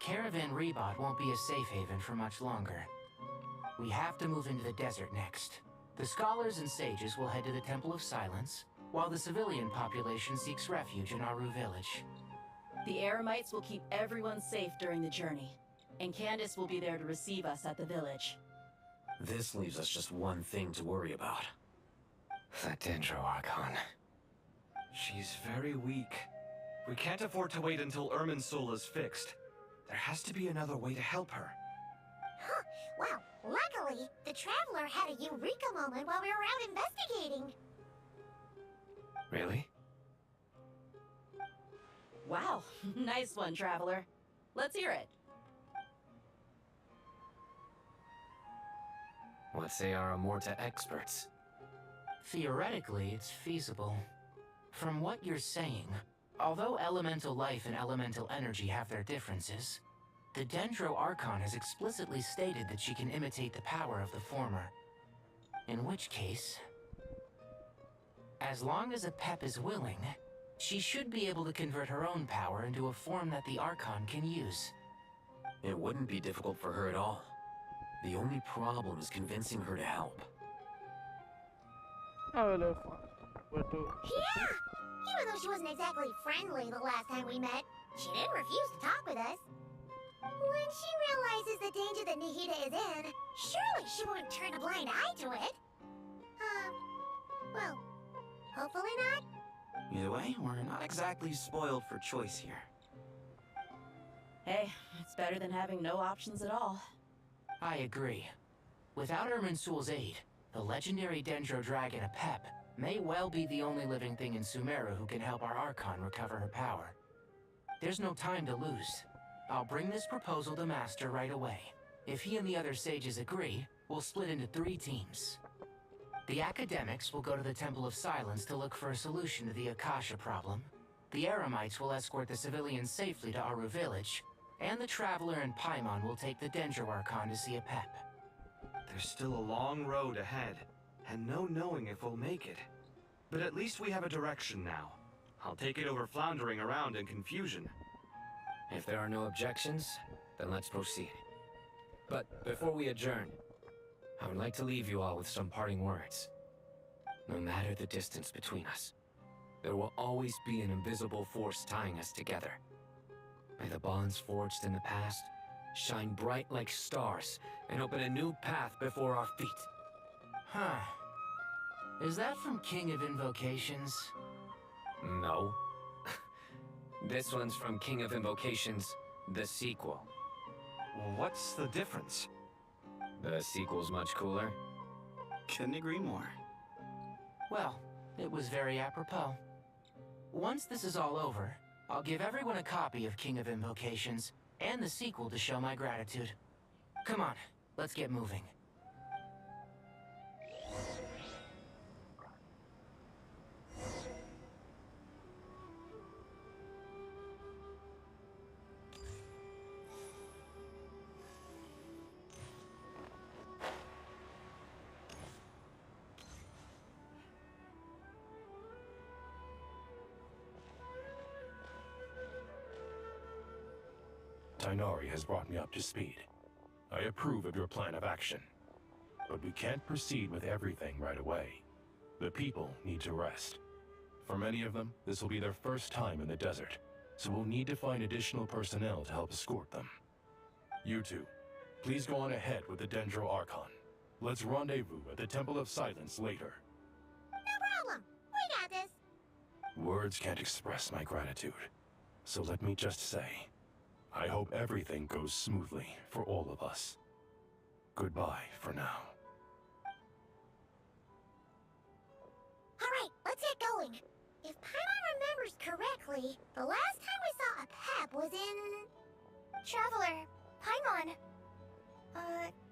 S12: Caravan Rebot won't be a safe haven for much longer. We have to move into the desert next. The scholars and sages will head to the Temple of Silence, while the civilian population seeks refuge in Aru village.
S6: The Eremites will keep everyone safe during the journey, and Candace will be there to receive us at the village.
S20: This leaves us just one thing to worry about. That Dendro Archon.
S4: She's very weak. We can't afford to wait until Irminsul is fixed. There has to be another way to help her.
S15: Huh. Well, luckily, the Traveler had a eureka moment while we were out investigating.
S20: Really?
S6: Wow, nice one, Traveler. Let's hear it.
S20: What say our Amorta experts?
S12: Theoretically, it's feasible. From what you're saying, although elemental life and elemental energy have their differences, the Dendro Archon has explicitly stated that she can imitate the power of the former. In which case, as long as a Pep is willing, she should be able to convert her own power into a form that the Archon can use.
S20: It wouldn't be difficult for her at all. The only problem is convincing her to help.
S15: Yeah! Even though she wasn't exactly friendly the last time we met, she didn't refuse to talk with us. When she realizes the danger that Nahida is in, surely she won't turn a blind eye to it. Well, hopefully not.
S10: Either way, we're not exactly spoiled for choice here.
S6: Hey, it's better than having no options at all.
S12: I agree. Without Irminsul's aid, the legendary Dendro Dragon Apep may well be the only living thing in Sumeru who can help our Archon recover her power. There's no time to lose. I'll bring this proposal to Master right away. If he and the other sages agree, we'll split into 3 teams. The academics will go to the Temple of Silence to look for a solution to the Akasha problem. The Eremites will escort the civilians safely to Aru Village, and the Traveler and Paimon will take the Dendro Archon to see a pep.
S4: There's still a long road ahead, and no knowing if we'll make it. But at least we have a direction now. I'll take it over floundering around in confusion.
S20: If there are no objections, then let's proceed. But before we adjourn, I would like to leave you all with some parting words. No matter the distance between us, there will always be an invisible force tying us together. May the bonds forged in the past shine bright like stars and open a new path before our feet.
S12: Huh. Is that from King of Invocations?
S20: No. This one's from King of Invocations, the sequel.
S4: What's the difference?
S20: The sequel's much cooler.
S10: Couldn't agree more.
S12: Well, it was very apropos. Once this is all over, I'll give everyone a copy of King of Invocations and the sequel to show my gratitude. Come on, let's get moving.
S18: Tighnari has brought me up to speed. I approve of your plan of action. But we can't proceed with everything right away. The people need to rest. For many of them, this will be their first time in the desert, so we'll need to find additional personnel to help escort them. You two, please go on ahead with the Dendro Archon. Let's rendezvous at the Temple of Silence later.
S15: No problem. We got this.
S18: Words can't express my gratitude. So let me just say, I hope everything goes smoothly for all of us. Goodbye for now.
S15: Alright, let's get going. If Paimon remembers correctly, the last time we saw a pep was in...
S5: Traveler, Paimon.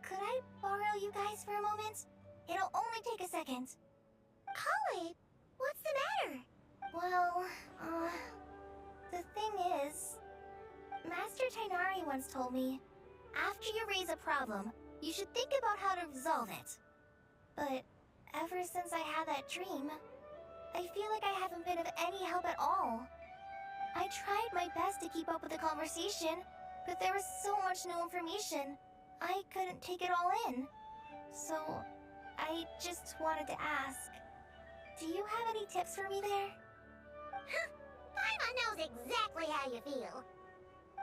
S5: Could I borrow you guys for a moment? It'll only take a second.
S15: Kale, what's the matter?
S5: Well, the thing is... Master Tighnari once told me, after you raise a problem, you should think about how to resolve it. But ever since I had that dream, I feel like I haven't been of any help at all. I tried my best to keep up with the conversation, but there was so much new information, I couldn't take it all in. So, I just wanted to ask, do you have any tips for me there?
S15: Paimon knows exactly how you feel.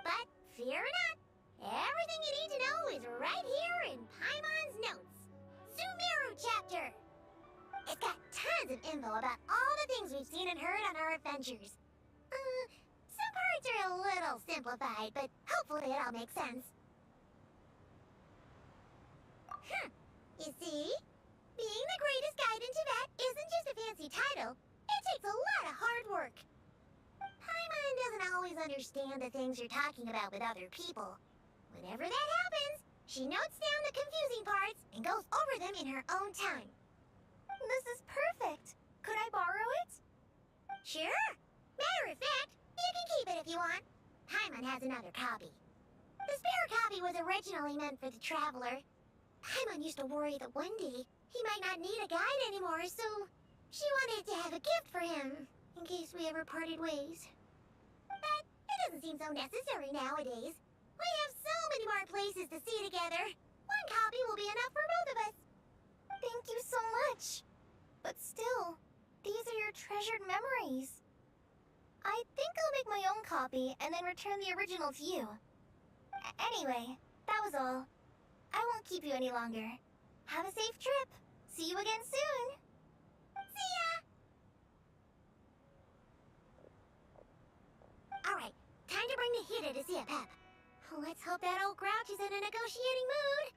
S15: But fear not, everything you need to know is right here in Paimon's notes. Sumeru chapter! It's got tons of info about all the things we've seen and heard on our adventures. Some parts are a little simplified, but hopefully it all makes sense. You see? Being the greatest guide in Tibet isn't just a fancy title. It takes a lot of hard work. Paimon doesn't always understand the things you're talking about with other people. Whenever that happens, she notes down the confusing parts and goes over them in her own time.
S5: This is perfect. Could I borrow it?
S15: Sure. Matter of fact, you can keep it if you want. Paimon has another copy. The spare copy was originally meant for the Traveler. Paimon used to worry that one day he might not need a guide anymore, so she wanted to have a gift for him, in case we ever parted ways. But it doesn't seem so necessary nowadays. We have so many more places to see together. One copy will be enough for both of us.
S5: Thank you so much. But still, these are your treasured memories. I think I'll make my own copy and then return the original to you. Anyway, that was all. I won't keep you any longer. Have a safe trip. See you again soon.
S15: See ya! Alright, time to bring the Hida to see a pep. Let's hope that old grouch is in a negotiating mood.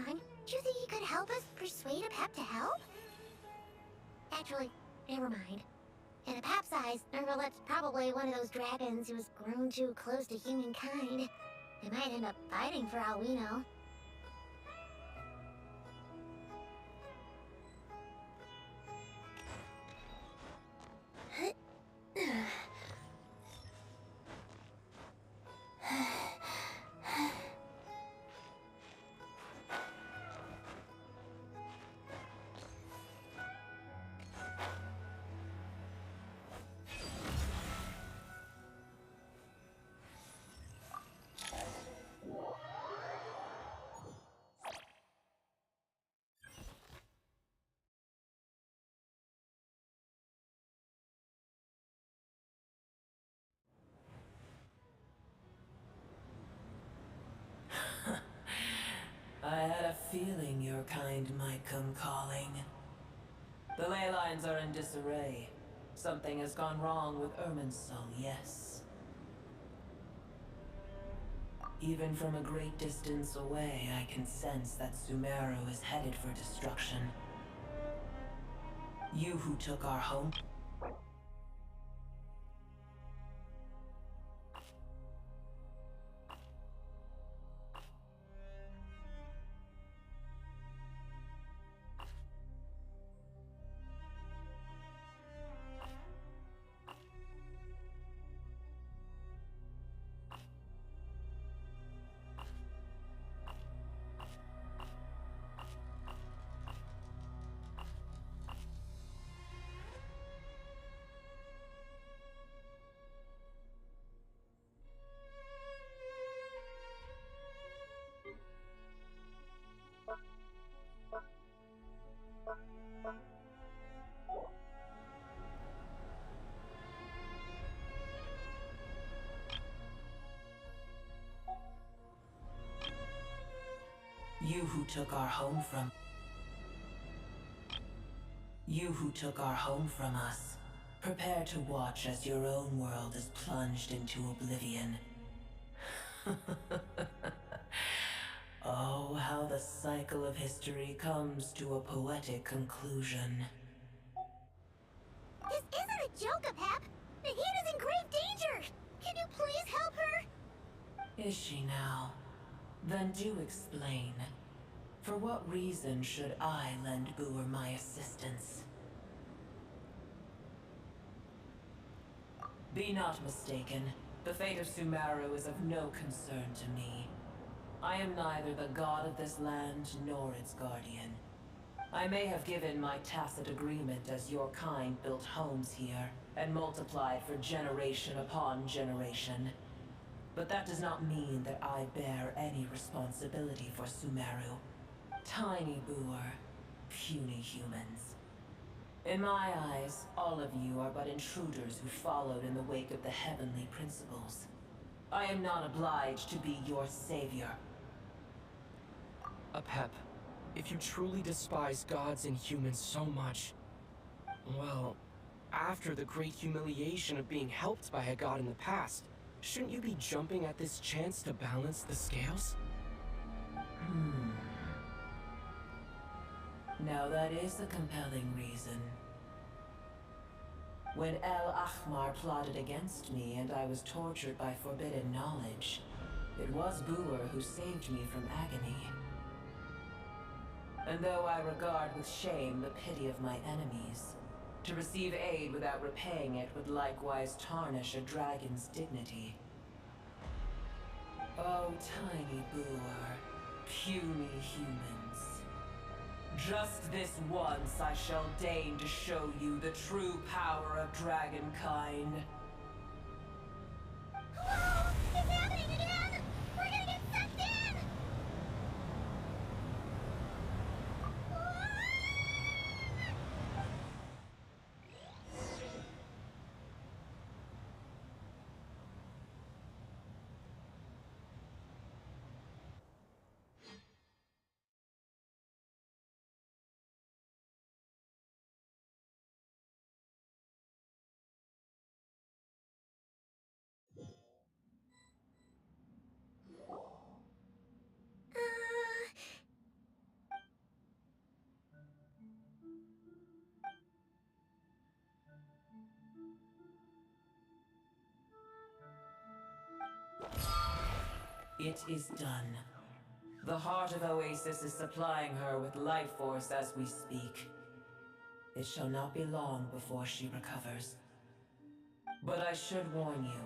S15: on. Do you think he could help us persuade Apep to help? Actually, never mind. In Apep's eyes, Nergalet's probably one of those dragons who has grown too close to humankind. They might end up fighting for all we know.
S11: I had a feeling your kind might come calling. The ley lines are in disarray. Something has gone wrong with Irminsul, yes. Even from a great distance away, I can sense that Sumeru is headed for destruction. You who took our home... You who took our home from... You who took our home from us, prepare to watch as your own world is plunged into oblivion. Oh, how the cycle of history comes to a poetic conclusion.
S15: This isn't a joke, Apep! Nahina's in grave danger! Can you please help her?
S11: Is she now? Then do explain. For what reason should I lend Booer my assistance? Be not mistaken. The fate of Sumeru is of no concern to me. I am neither the god of this land nor its guardian. I may have given my tacit agreement as your kind built homes here and multiplied for generation upon generation. But that does not mean that I bear any responsibility for Sumeru. Tiny Booer, puny humans. In my eyes, all of you are but intruders who followed in the wake of the heavenly principles. I am not obliged to be your savior.
S12: Apep, if you truly despise gods and humans so much, well, after the great humiliation of being helped by a god in the past, shouldn't you be jumping at this chance to balance the scales?
S11: Now that is a compelling reason. When El Ahmar plotted against me and I was tortured by forbidden knowledge, it was Booer who saved me from agony. And though I regard with shame the pity of my enemies, to receive aid without repaying it would likewise tarnish a dragon's dignity. Oh, tiny Booer, puny humans. Just this once I shall deign to show you the true power of dragonkind.
S15: Whoa! It's happening again! We're gonna get sucked in!
S11: It is done. The heart of Oasis is supplying her with life force as we speak. It shall not be long before she recovers. But I should warn you.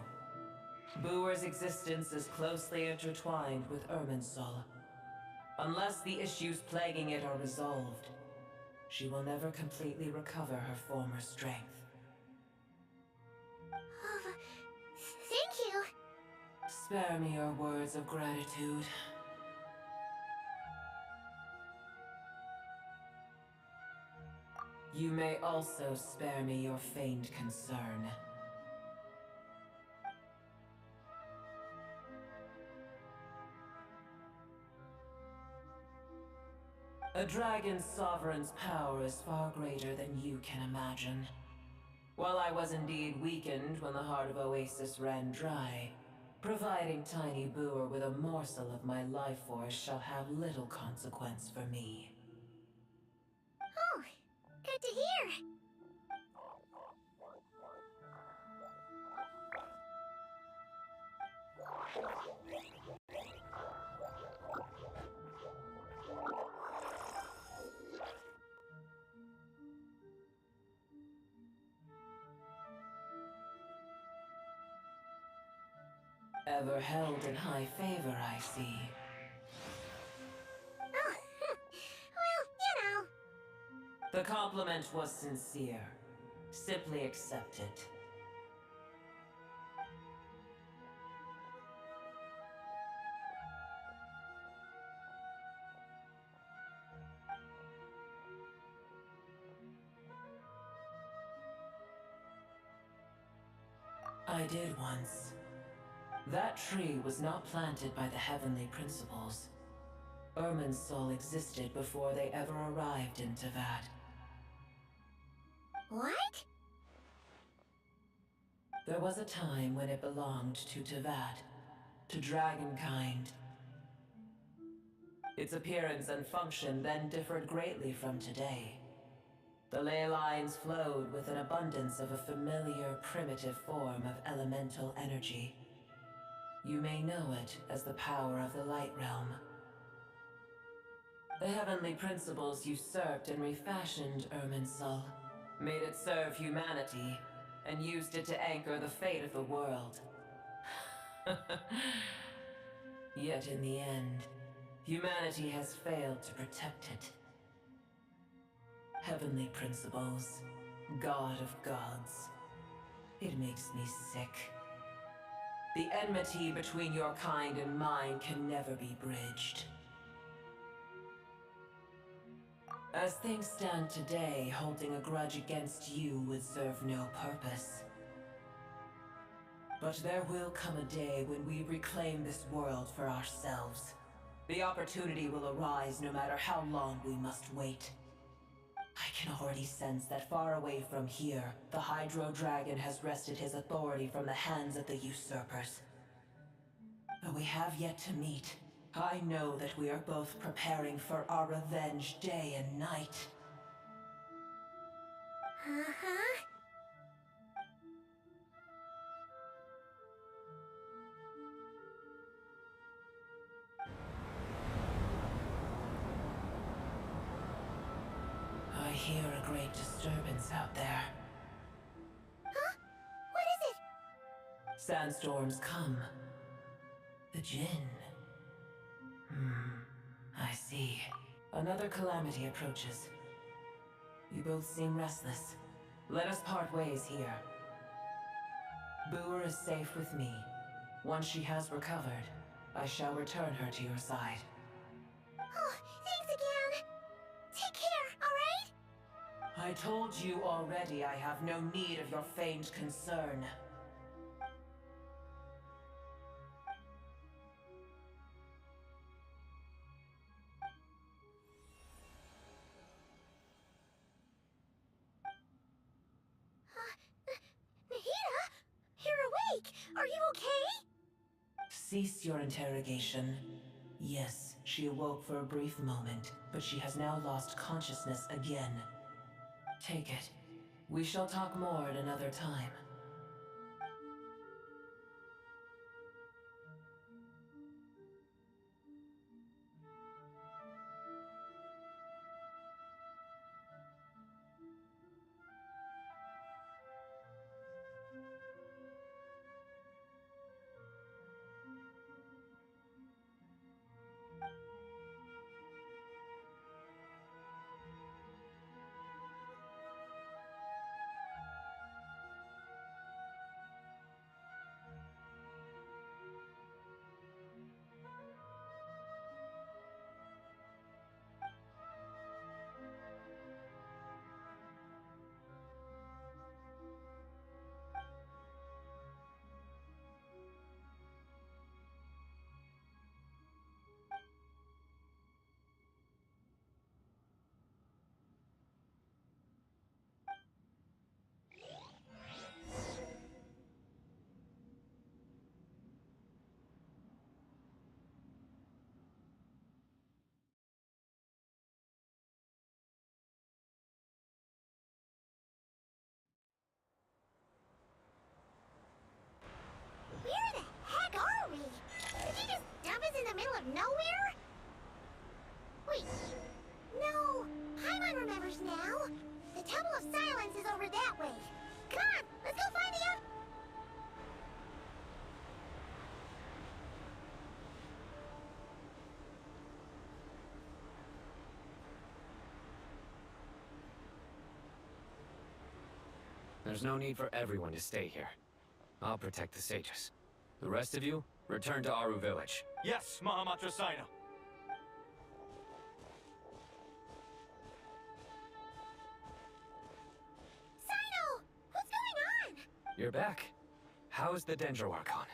S11: Booer's existence is closely intertwined with Irminsul. Unless the issues plaguing it are resolved, she will never completely recover her former strength.
S15: Thank you.
S11: Spare me your words of gratitude. You may also spare me your feigned concern. A dragon's sovereign's power is far greater than you can imagine. While I was indeed weakened when the heart of Oasis ran dry, providing Tiny Booer with a morsel of my life force shall have little consequence for me.
S15: Oh, good to hear.
S11: Ever held in high favor, I see.
S15: Oh, well, you know.
S11: The compliment was sincere. Simply accept it. I did once. That tree was not planted by the heavenly principles. Irminsul existed before they ever arrived in Tavad.
S15: What?
S11: There was a time when it belonged to Tavad, to dragonkind. Its appearance and function then differed greatly from today. The ley lines flowed with an abundance of a familiar, primitive form of elemental energy. You may know it as the power of the Light Realm. The heavenly principles usurped and refashioned Irminsul, made it serve humanity, and used it to anchor the fate of the world. Yet in the end, humanity has failed to protect it. Heavenly principles, God of gods. It makes me sick. The enmity between your kind and mine can never be bridged. As things stand today, holding a grudge against you would serve no purpose. But there will come a day when we reclaim this world for ourselves. The opportunity will arise no matter how long we must wait. I can already sense that far away from here, the Hydro Dragon has wrested his authority from the hands of the usurpers. But we have yet to meet. I know that we are both preparing for our revenge day and night.
S15: Uh-huh.
S11: I hear a great disturbance out there.
S15: Huh? What is it?
S11: Sandstorms come. The Jinn. I see. Another calamity approaches. You both seem restless. Let us part ways here. Booer is safe with me. Once she has recovered, I shall return her to your side.
S15: Oh, thanks again. Take care, alright?
S11: I told you already I have no need of your feigned concern.
S15: Are you okay?
S11: Cease your interrogation. Yes, she awoke for a brief moment, but she has now lost consciousness again. Take it. We shall talk more at another time.
S15: members now. The Temple of Silence is over that way. Come on, let's go find the
S20: There's no need for everyone to stay here. I'll protect the sages. The rest of you, return to Aru village.
S13: Yes, Mahamatra Sino.
S15: Sino! What's going on?
S20: You're back. How's the Dendro Archon?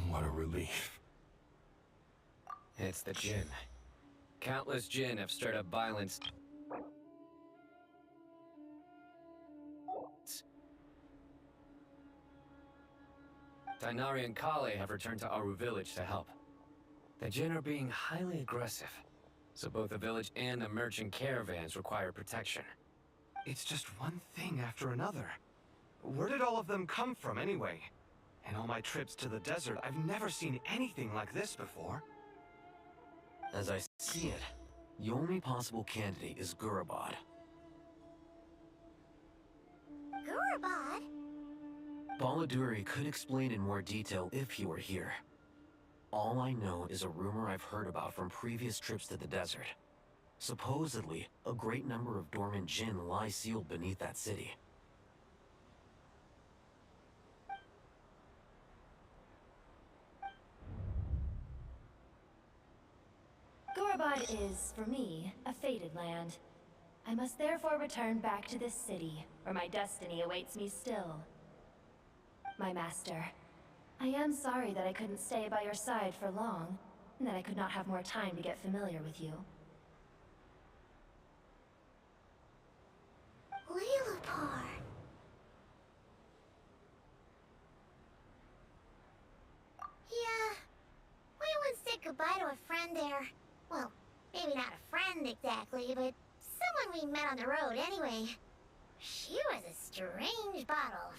S18: What a relief.
S20: It's the Jinn. Countless Jinn have stirred up violence. Tainari and Kale have returned to Aru village to help. The Jinn are being highly aggressive, so both the village and the merchant caravans require protection.
S4: It's just one thing after another. Where did all of them come from anyway? In all my trips to the desert, I've never seen anything like this before.
S14: As I see it, the only possible candidate is Gurabad.
S15: Gurabad?
S14: Baladuri could explain in more detail if he were here. All I know is a rumor I've heard about from previous trips to the desert. Supposedly, a great number of dormant Jinn lie sealed beneath that city.
S19: Gurabad is, for me, a fated land. I must therefore return back to this city, where my destiny awaits me still. My master, I am sorry that I couldn't stay by your side for long, and that I could not have more time to get familiar with you.
S15: Lilipar. Yeah, we once said goodbye to a friend there. Well, maybe not a friend exactly, but someone we met on the road anyway. She was a strange bottle.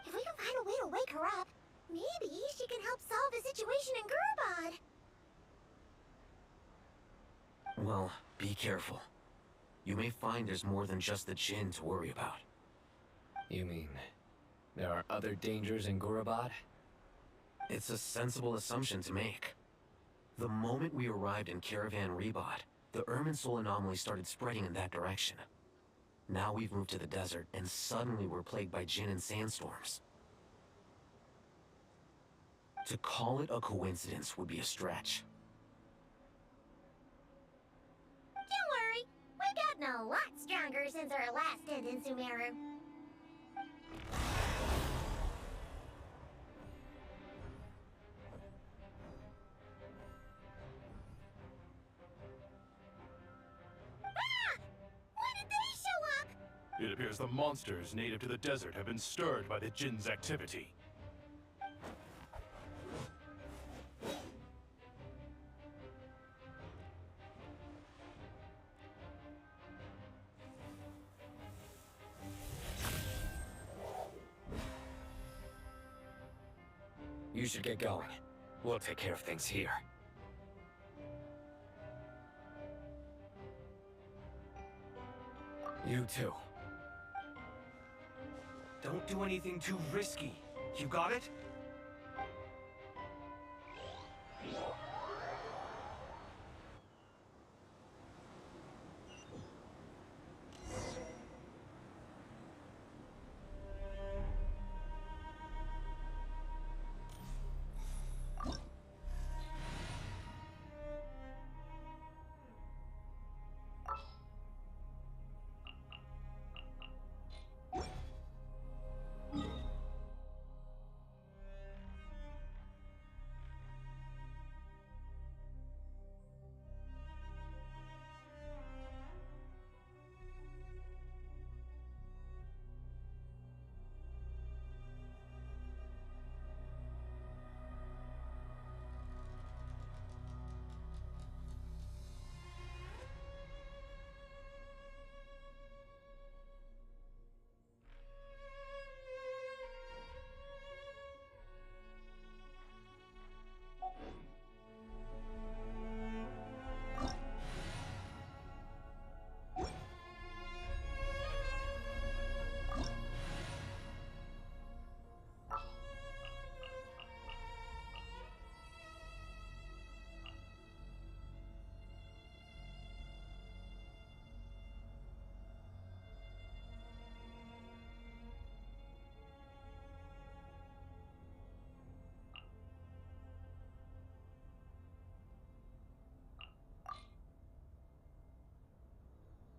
S15: If we can find a way to wake her up, maybe she can help solve the situation in Gurabad.
S14: Well, be careful. You may find there's more than just the Jinn to worry about.
S20: You mean, there are other dangers in Gurabad?
S14: It's a sensible assumption to make. The moment we arrived in Caravan Rebad, the Irminsul anomaly started spreading in that direction. Now we've moved to the desert, and suddenly we're plagued by Jinn and sandstorms. To call it a coincidence would be a stretch.
S15: Don't worry, we've gotten a lot stronger since our last stint in Sumeru.
S18: It appears the monsters native to the desert have been stirred by the Jinn's activity.
S20: You should get going. We'll take care of things here. You too.
S4: Don't do anything too risky. You got it?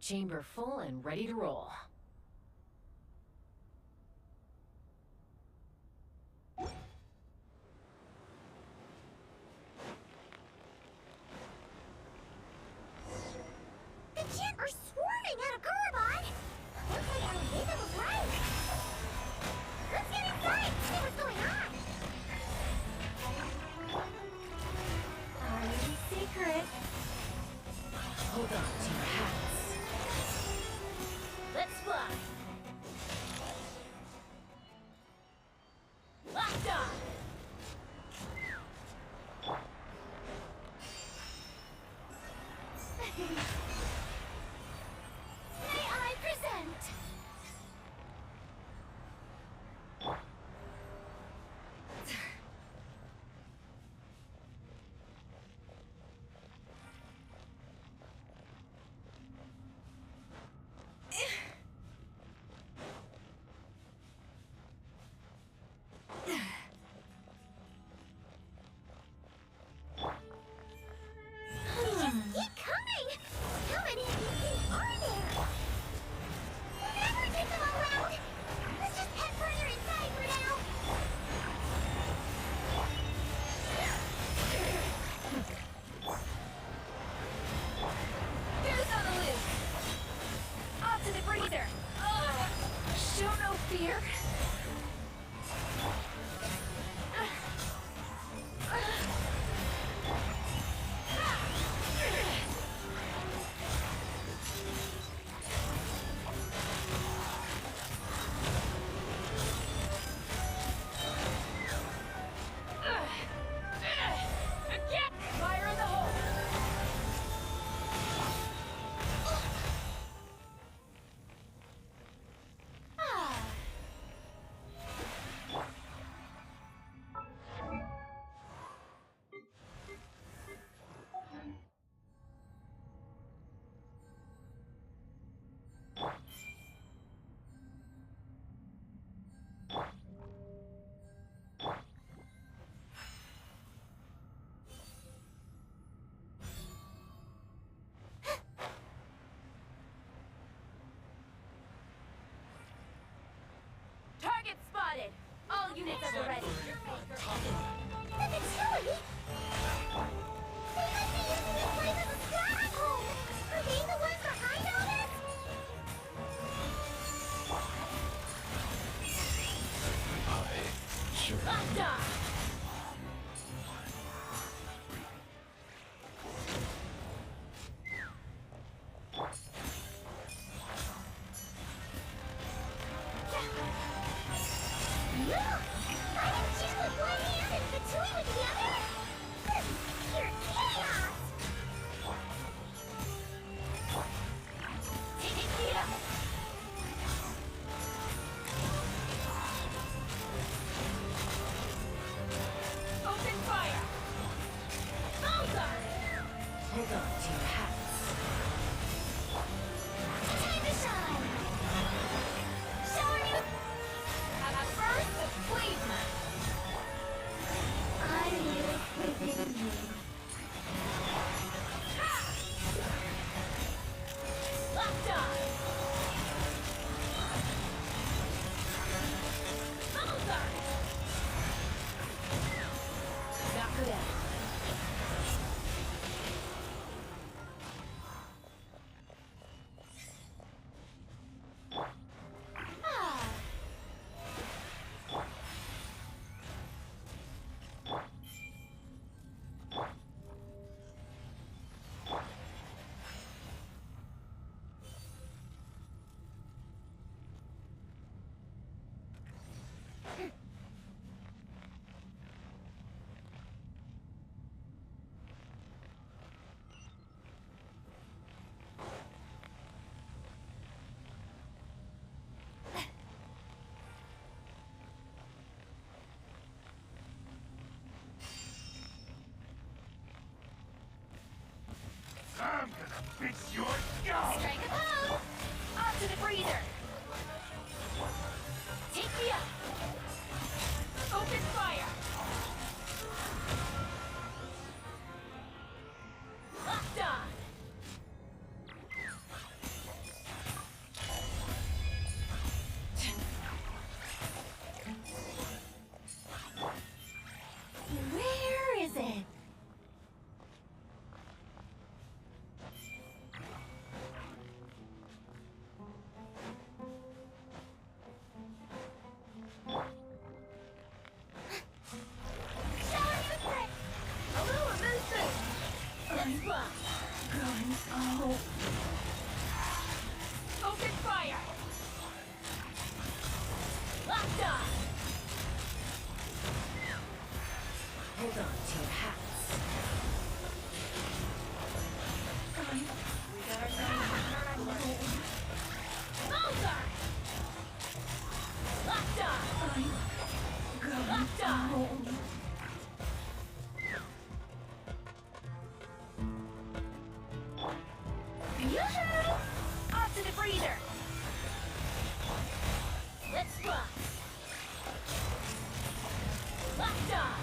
S6: chamber full and ready to roll.
S15: The Jinn are swarming out of Gorobod! Looks like our Nathan was right! Let's get inside and see what's going on!
S19: Our secret.
S6: Hold on to your hats. Let's fly! Locked on!
S15: May I present? Keep coming! How many of these things are there? We'll never take them all out! Let's just head further inside for now!
S19: Goose on the loose. Off to the freezer. Show no fear.
S6: Fire in the hole! Target spotted! All units at the ready.
S15: The facility? They must be using this place as a stronghold! Are they the ones behind all this?
S6: Locked on!
S15: Look! Fighting Jinn with one hand and Katui with the other? This is pure chaos!
S6: Take me up! Open fire! Bullseye! Hold on to your hats.
S15: Time to shine! Shower you!
S6: Have a burst of fleetman!
S15: I live within you.
S6: Locked on! Bullseye! Gakuya!
S9: I'm gonna fix your skull!
S19: Strike a pose. Off to the freezer.
S6: Take me up! Open fire! Locked on! Open fire! Locked on! Hold on to your hats. We got ourselves Moltar! Locked on! Locked on! Yoo-hoo! Off to the freezer! Let's fly! Locked on!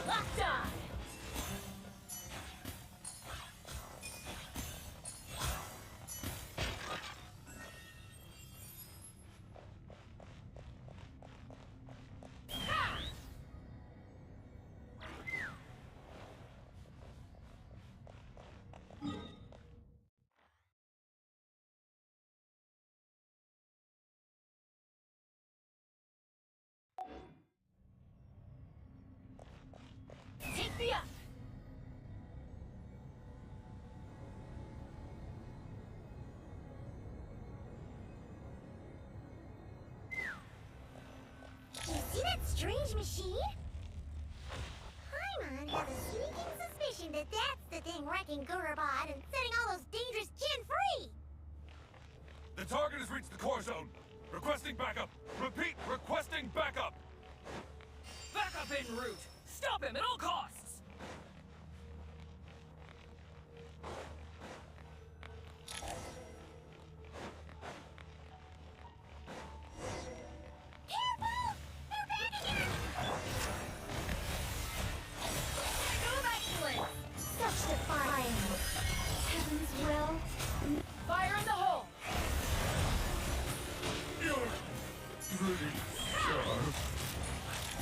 S6: Locked on! Take me up!
S15: You see that strange machine? Paimon has a sneaking suspicion that that's the thing wrecking Gurabot and setting all those dangerous Jinn free!
S2: The target has reached the core zone. Requesting backup. Repeat, requesting backup.
S11: Backup en route! Stop him at all costs!
S15: Careful! They're back again!
S6: Move excellent!
S19: Such defiance. Heaven's will.
S6: Fire in the hole!
S17: You're pretty sharp.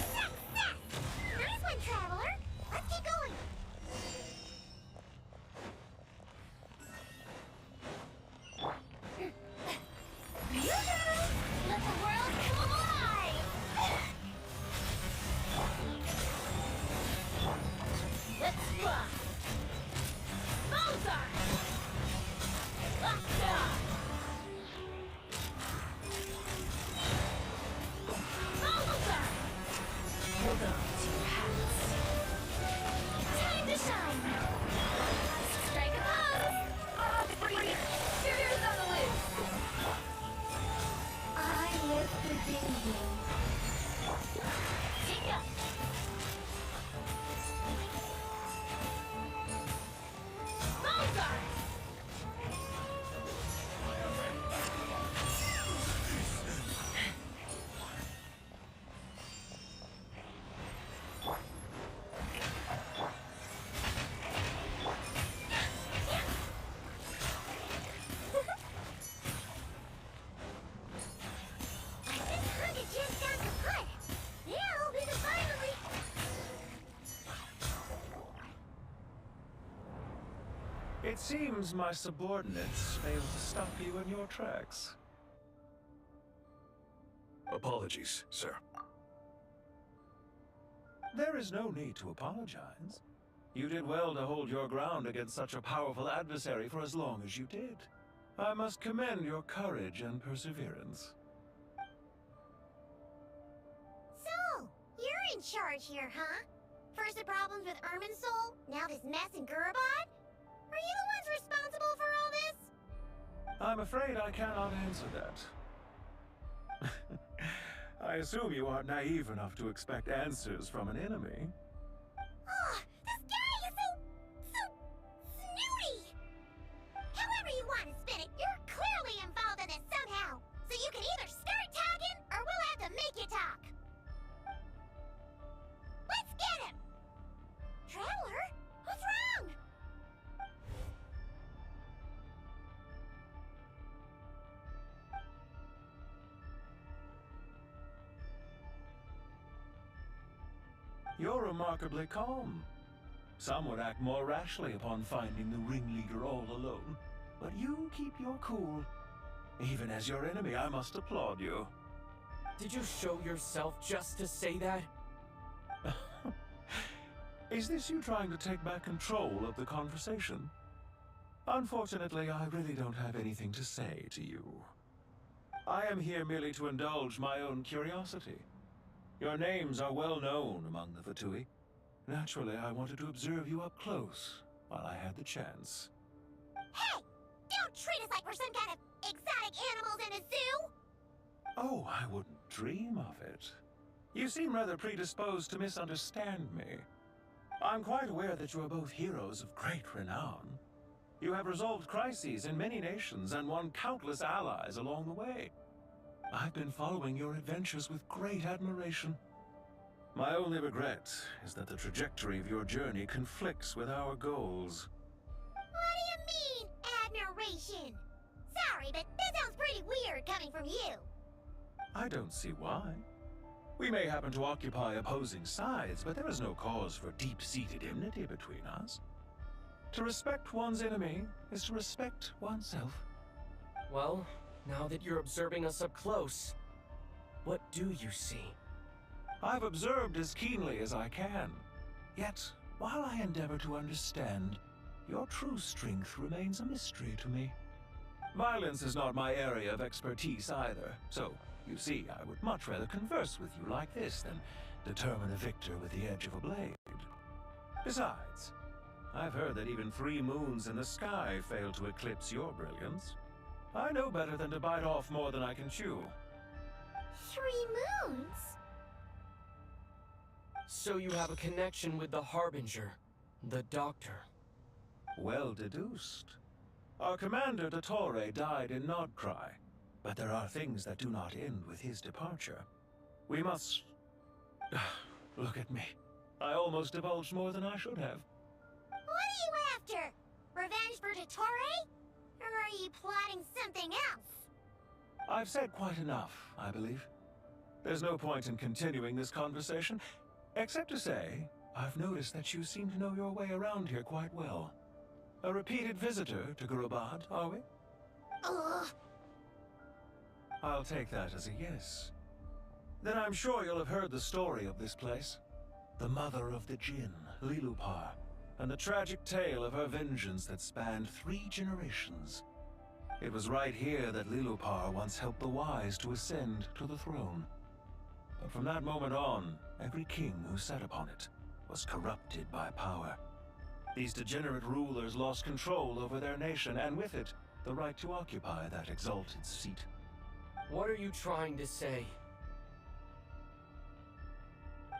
S15: Success! Nice one, Traveler! Let's keep going!
S6: Yoo-hoo! Let the world come alive! Let's fly! Mozart! Locked on! Mozart! Hold on to your hats. Time to shine! Strike a pose! Cheers on the loose!
S19: I live the danger.
S6: Take up! Mozart!
S15: This 100 Jinn's got kaput! Now we can finally...
S13: It seems my subordinates failed to stop you in your tracks.
S18: Apologies, sir.
S13: There is no need to apologize. You did well to hold your ground against such a powerful adversary for as long as you did. I must commend your courage and perseverance.
S15: So, you're in charge here, huh? First the problems with Irminsul, now this mess in Gurabot? Are you the ones responsible for all this?
S13: I'm afraid I cannot answer that. I assume you aren't naive enough to expect answers from an enemy.
S15: Oh, this guy is so snooty! However you want to spin it, you're clearly involved in this somehow. So you can either start talking, or we'll have to make you talk. Let's get him! Traveler? What's wrong?
S13: You're remarkably calm. Some would act more rashly upon finding the ringleader all alone. But you keep your cool. Even as your enemy, I must applaud you.
S12: Did you show yourself just to say that?
S13: Is this you trying to take back control of the conversation? Unfortunately, I really don't have anything to say to you. I am here merely to indulge my own curiosity. Your names are well known among the Fatui. Naturally, I wanted to observe you up close while I had the chance.
S15: Hey! Don't treat us like we're some kind of exotic animals in a zoo!
S13: Oh, I wouldn't dream of it. You seem rather predisposed to misunderstand me. I'm quite aware that you are both heroes of great renown. You have resolved crises in many nations and won countless allies along the way. I've been following your adventures with great admiration. My only regret is that the trajectory of your journey conflicts with our goals.
S15: What do you mean, admiration? Sorry, but that sounds pretty weird coming from you.
S13: I don't see why. We may happen to occupy opposing sides, but there is no cause for deep-seated enmity between us. To respect one's enemy is to respect oneself.
S12: Well, now that you're observing us up close, what do you see?
S13: I've observed as keenly as I can. Yet, while I endeavor to understand, your true strength remains a mystery to me. Violence is not my area of expertise either, so, you see, I would much rather converse with you like this than determine a victor with the edge of a blade. Besides, I've heard that even 3 moons in the sky fail to eclipse your brilliance. I know better than to bite off more than I can chew.
S15: 3 moons?
S12: So you have a connection with the Harbinger, the Doctor.
S13: Well deduced. Our commander, Dottore, died in Nodcry, but there are things that do not end with his departure. We must... Look at me. I almost divulged more than I should have.
S15: What are you after? Revenge for Dottore? Or are you plotting something else?
S13: I've said quite enough, I believe. There's no point in continuing this conversation, except to say, I've noticed that you seem to know your way around here quite well. A repeated visitor to Gurubad, are we?
S15: Ugh.
S13: I'll take that as a yes. Then I'm sure you'll have heard the story of this place. The mother of the Jinn, Lilupar, and the tragic tale of her vengeance that spanned 3 generations. It was right here that Lilupar once helped the wise to ascend to the throne. But from that moment on, every king who sat upon it was corrupted by power. These degenerate rulers lost control over their nation, and with it, the right to occupy that exalted seat.
S12: What are you trying to say?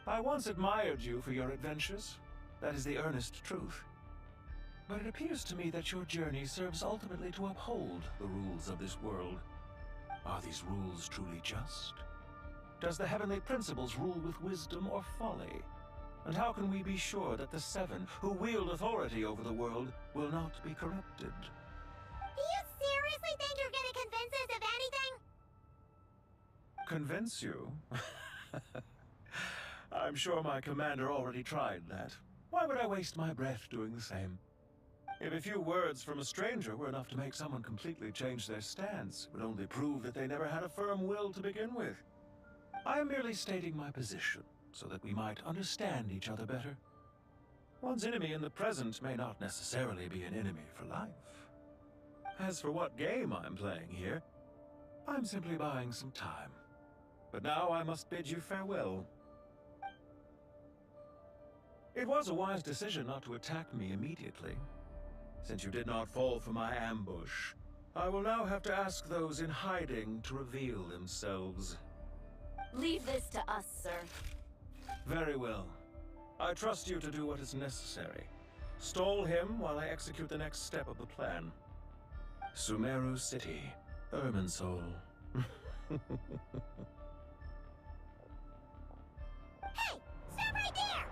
S13: I once admired you for your adventures. That is the earnest truth. But it appears to me that your journey serves ultimately to uphold the rules of this world. Are these rules truly just? Does the heavenly principles rule with wisdom or folly? And how can we be sure that the 7 who wield authority over the world will not be corrupted?
S15: Do you seriously think you're gonna convince us of anything?
S13: Convince you? I'm sure my commander already tried that. Why would I waste my breath doing the same? If a few words from a stranger were enough to make someone completely change their stance, it would only prove that they never had a firm will to begin with. I am merely stating my position, so that we might understand each other better. One's enemy in the present may not necessarily be an enemy for life. As for what game I'm playing here, I'm simply buying some time. But now I must bid you farewell. It was a wise decision not to attack me immediately. Since you did not fall for my ambush, I will now have to ask those in hiding to reveal themselves.
S6: Leave this to us, sir.
S13: Very well. I trust you to do what is necessary. Stall him while I execute the next step of the plan. Sumeru City, Irminsul.
S15: Hey! Stop right there!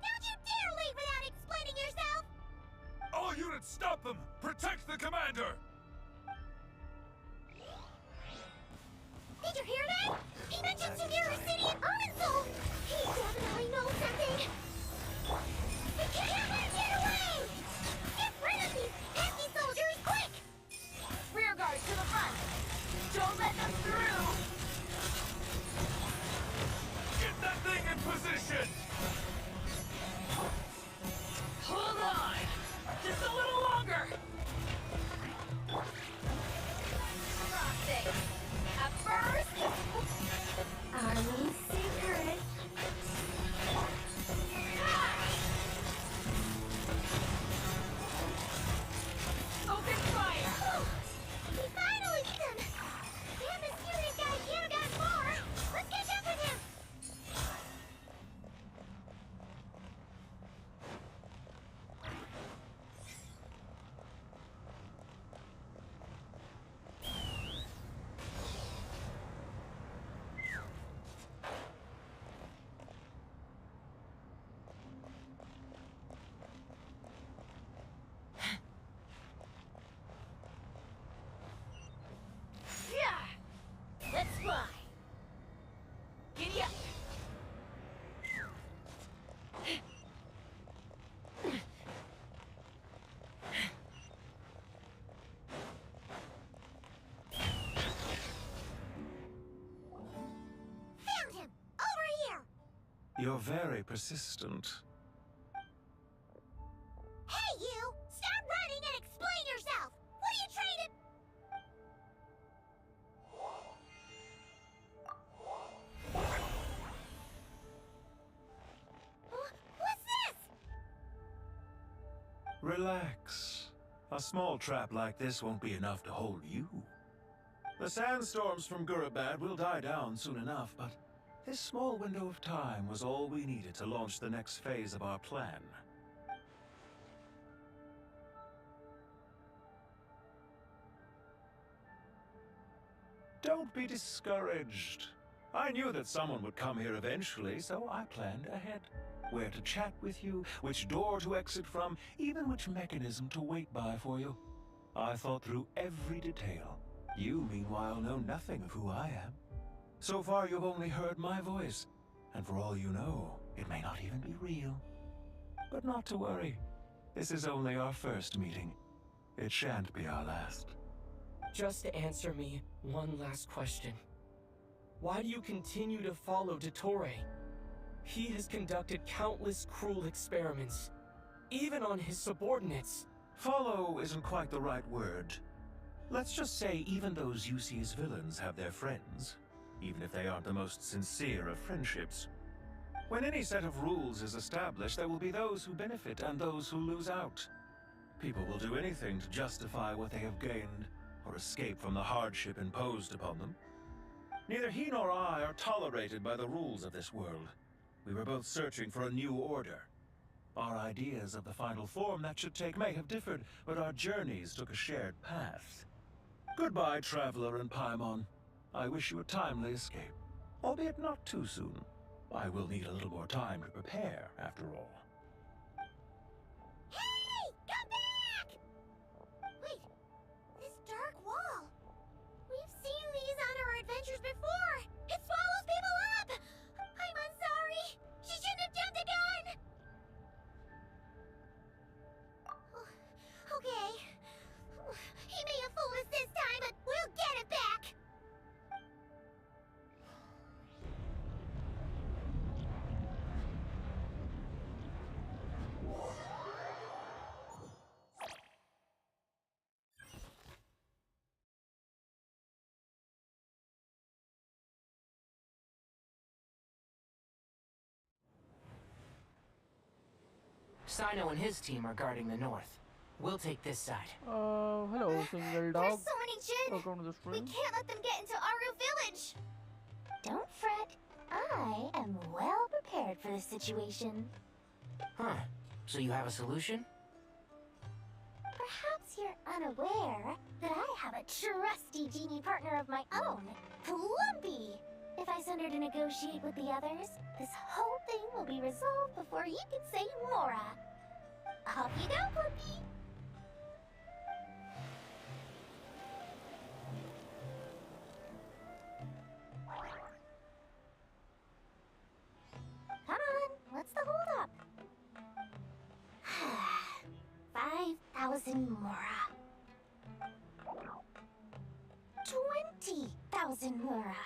S15: Don't you dare leave without explaining yourself!
S2: All units, stop them! Protect the commander!
S15: Did you hear that? He mentioned Sumeru City and Irminsul! He definitely knows something! We can't let him get away! Get rid of these pesky soldiers, quick!
S6: Rear guard to the front! Don't let them through!
S2: Get that thing in position!
S13: You're very persistent.
S15: Hey, you! Stop running and explain yourself! What are you trying to... What's this?
S13: Relax. A small trap like this won't be enough to hold you. The sandstorms from Gurabad will die down soon enough, but this small window of time was all we needed to launch the next phase of our plan. Don't be discouraged. I knew that someone would come here eventually, so I planned ahead. Where to chat with you, which door to exit from, even which mechanism to wait by for you. I thought through every detail. You, meanwhile, know nothing of who I am. So far, you've only heard my voice, and for all you know, it may not even be real. But not to worry. This is only our first meeting. It shan't be our last.
S12: Just answer me one last question. Why do you continue to follow Dottore? He has conducted countless cruel experiments, even on his subordinates.
S13: Follow isn't quite the right word. Let's just say even those you see as villains have their friends, even if they aren't the most sincere of friendships. When any set of rules is established, there will be those who benefit and those who lose out. People will do anything to justify what they have gained, or escape from the hardship imposed upon them. Neither he nor I are tolerated by the rules of this world. We were both searching for a new order. Our ideas of the final form that should take may have differed, but our journeys took a shared path. Goodbye, Traveler and Paimon. I wish you a timely escape, albeit not too soon. I will need a little more time to prepare, after all.
S15: Hey! Come back! Wait, this dark wall. We've seen these on our adventures before. It swallows people up! I'm sorry. She shouldn't have jumped the gun! Okay. He may have fooled us this time, but we'll get it back!
S12: Sino and his team are guarding the north. We'll take this side.
S1: Hello, single dog.
S15: There's so many Jin!
S1: Welcome to the
S15: We
S1: stream.
S15: can't let them get into Aru Village! Don't fret. I am well prepared for this situation.
S12: Huh. So you have a solution?
S15: Perhaps you're unaware that I have a trusty genie partner of my own, Plumpy. If I send her to negotiate with the others, this whole thing will be resolved before you can say Mora. Off you go, Plumpy. Come on, what's the holdup? 5,000 Mora. 20,000 Mora.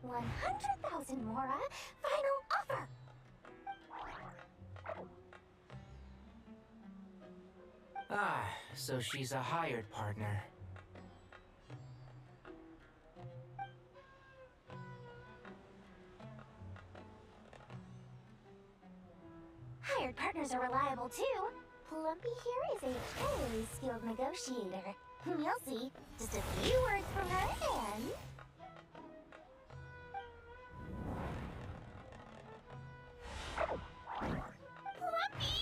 S15: 100,000 Mora. Final offer.
S12: Ah, so she's a hired partner.
S15: Hired partners are reliable too. Plumpy here is a very skilled negotiator. You'll see. Just a few words from her and... Plumpy!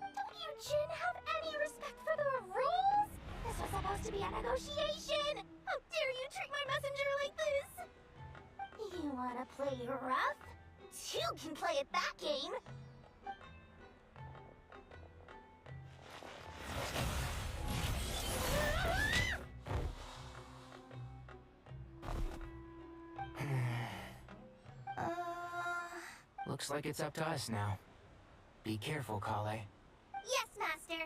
S15: Don't you Jin have any respect for the rules? This was supposed to be a negotiation! How dare you treat my messenger like this? You wanna play rough? Two can play at that game!
S12: Looks like it's up to us now. Be careful, Kale.
S15: Yes, Master!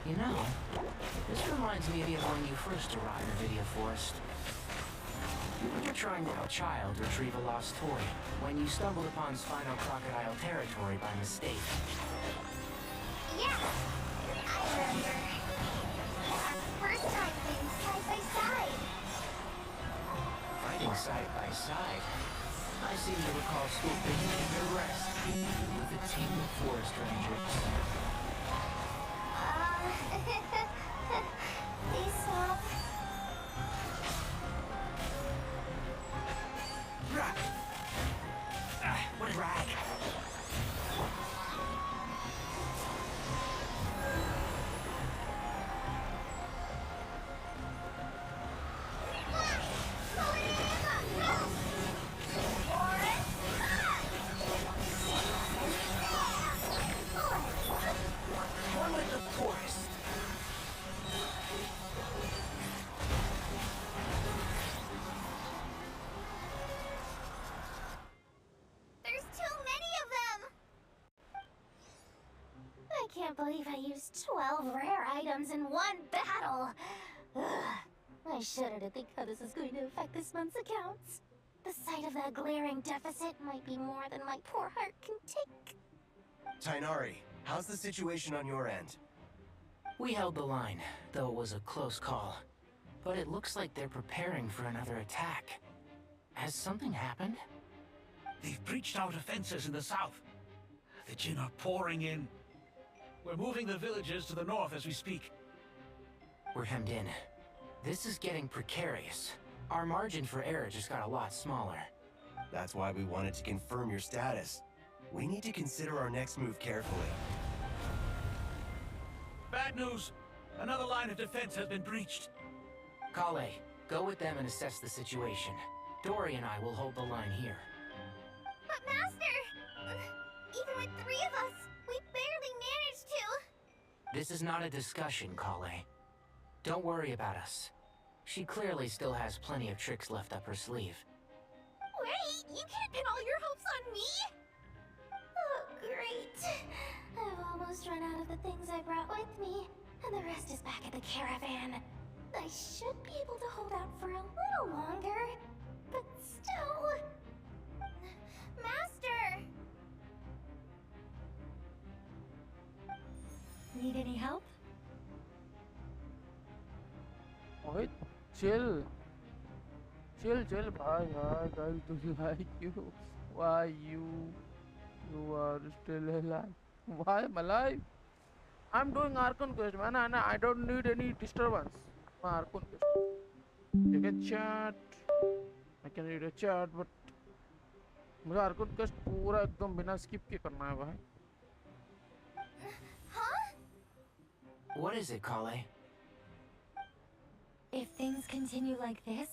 S12: You know, this reminds me of when you first arrived in Vidia Forest. You were trying to help a child retrieve a lost toy when you stumbled upon Spino Crocodile territory by mistake.
S5: Yeah, I remember. Our first time fighting side by side.
S12: Fighting side by side? I seem to recall swooping in your rest with a team of forest rangers.
S5: Please stop.
S8: Rag! What rag? One with the forest.
S5: There's too many of them! I can't believe I used 12 rare items in one battle! Ugh. I shudder to think how this is going to affect this month's accounts. The sight of that glaring deficit might be more than my poor heart can take.
S7: Tainari, how's the situation on your end?
S12: We held the line, though it was a close call. But it looks like they're preparing for another attack. Has something happened?
S8: They've breached our defenses in the south. The Jinn are pouring in. We're moving the villagers to the north as we speak.
S12: We're hemmed in. This is getting precarious. Our margin for error just got a lot smaller.
S7: That's why we wanted to confirm your status. We need to consider our next move carefully.
S8: Bad news! Another line of defense has been breached.
S12: Kale, go with them and assess the situation. Dory and I will hold the line here.
S5: But Master! Even with 3 of us, we barely managed to!
S12: This is not a discussion, Kale. Don't worry about us. She clearly still has plenty of tricks left up her sleeve.
S5: Wait, you can't pin all your hopes on me? Oh, great. I've almost run out of the things I brought with me, and the rest is back at the caravan. I should be able to hold out for a little longer, but still... Master!
S19: Need any help?
S1: Wait, chill. Chill, bhai, guys, do you like you? Why you are still alive? Why I'm alive? I'm doing Archon quest, man, and I don't need any disturbance. My Archon quest. You can chat. I can read a chat, but मुझे Archon quest पूरा एकदम बिना skip के करना है भाई.
S12: What is it, Kale?
S19: If things continue like this,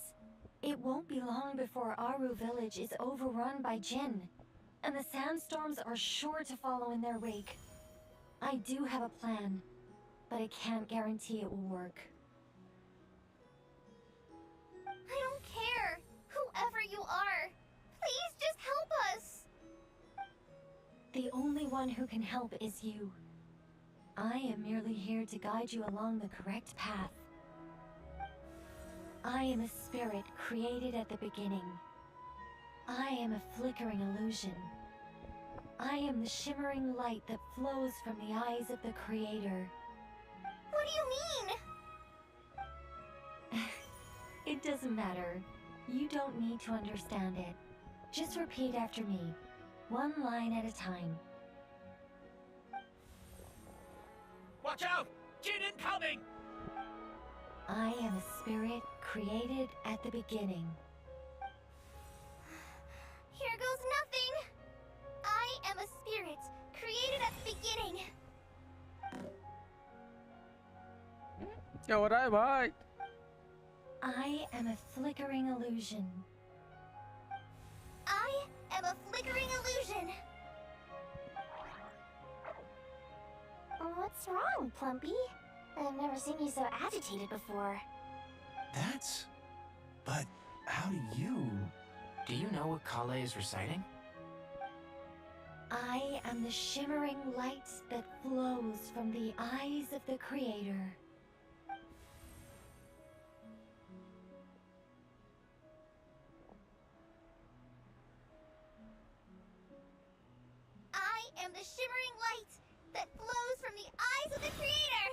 S19: it won't be long before Aru village is overrun by Jinn, and the sandstorms are sure to follow in their wake. I do have a plan, but I can't guarantee it will work.
S5: I don't care! Whoever you are! Please just help us!
S19: The only one who can help is you. I am merely here to guide you along the correct path. I am a spirit created at the beginning. I am a flickering illusion. I am the shimmering light that flows from the eyes of the Creator.
S5: What do you mean?
S19: It doesn't matter. You don't need to understand it. Just repeat after me, one line at a time.
S8: Watch out! Jinn incoming!
S19: I am a spirit created at the beginning.
S5: Here goes nothing! I am a spirit, created at the beginning.
S1: क्या हो रहा है भाई?
S19: I am a flickering illusion.
S5: I am a flickering illusion. What's wrong, Plumpy? I've never seen you so agitated before.
S7: That's... But how do you...
S12: Do you know what Kale is reciting?
S19: I am the shimmering light that flows from the eyes of the Creator.
S5: I am the shimmering light that flows from the eyes of the Creator!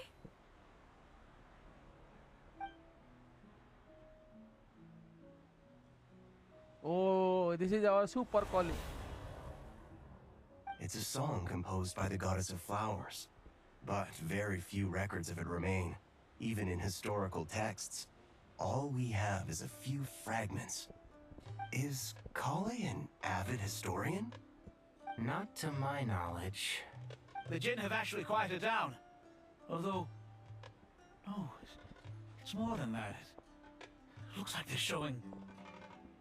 S1: Oh, this is our super calling.
S7: It's a song composed by the goddess of flowers, but very few records of it remain, even in historical texts. All we have is a few fragments. Is Kale an avid historian?
S12: Not to my knowledge.
S8: The Jinn have actually quieted down. Although, no, it's more than that. It looks like they're showing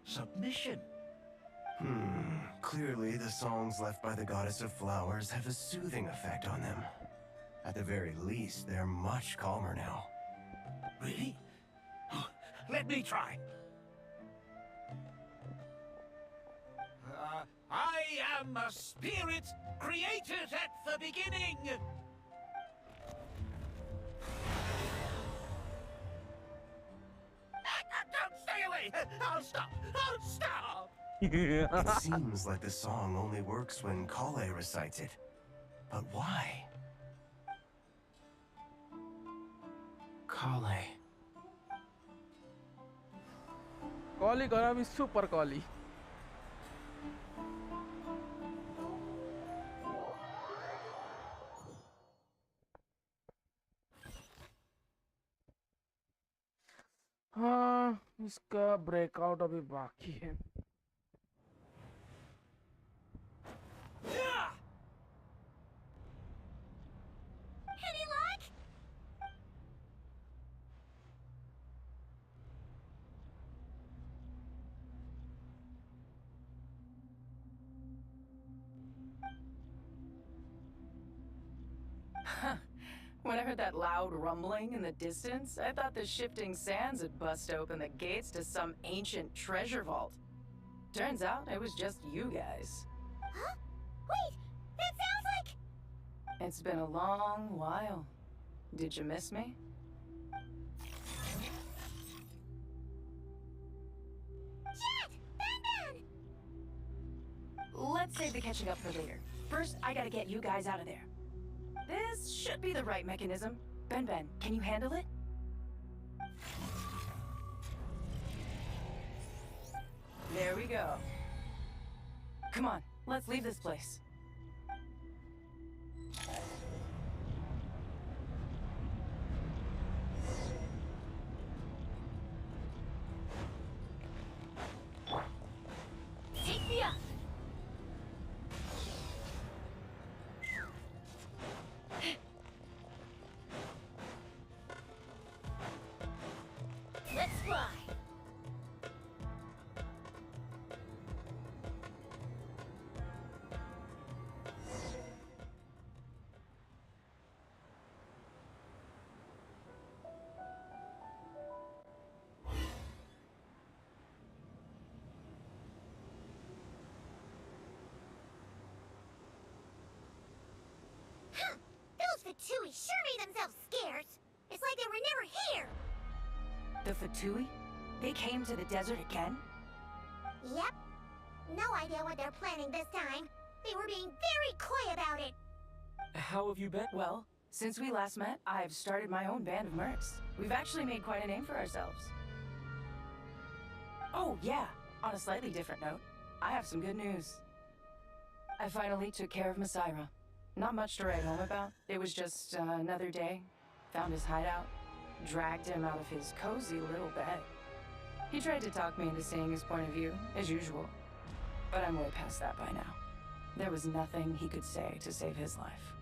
S8: submission.
S7: Clearly the songs left by the goddess of flowers have a soothing effect on them. At the very least, they're much calmer now.
S8: Really? Let me try. I am a spirit created at the beginning. Don't stay away! I'll stop! I'll stop!
S7: It seems like the song only works when Kale recites it. But why?
S12: Kale.
S1: Kali gonna be super Kali. हाँ, इसका breakout अभी बाकी है.
S15: Any luck?
S6: When I heard that loud rumbling in the distance, I thought the shifting sands had bust open the gates to some ancient treasure vault. Turns out it was just you guys.
S15: Huh? Wait, that sounds like...
S6: It's been a long while. Did you miss me?
S15: Jet! Ben!
S6: Let's save the catching up for later. First, I gotta get you guys out of there. This should be the right mechanism. Ben, can you handle it? There we go. Come on, let's leave this place.
S15: Take me up! Let's fly! Those Fatui sure made themselves scarce. It's like they were never here.
S6: The Fatui? They came to the desert again?
S15: Yep. No idea what they're planning this time. They were being very coy about it.
S20: How have you been?
S6: Well, since we last met, I've started my own band of mercs. We've actually made quite a name for ourselves. Oh, yeah. On a slightly different note, I have some good news. I finally took care of Masaira. Not much to write home about. It was just another day. Found his hideout. Dragged him out of his cozy little bed. He tried to talk me into seeing his point of view, as usual. But I'm way past that by now. There was nothing he could say to save his life.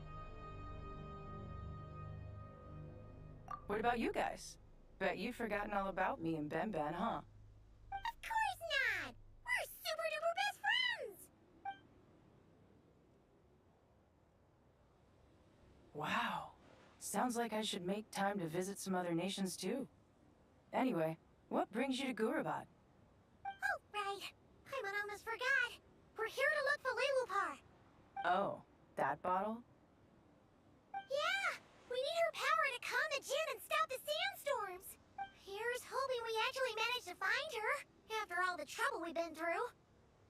S6: What about you guys? Bet you've forgotten all about me and Ben, huh?
S15: Of course not! We're super duper best friends!
S6: Wow. Sounds like I should make time to visit some other nations too. Anyway, what brings you to Gurabat?
S15: Oh, right. I almost forgot. We're here to look for Lilupar.
S6: Oh, that bottle?
S15: Yeah! We need her power to calm the Jinn and stop the sandstorms! Here's hoping we actually manage to find her, after all the trouble we've been through.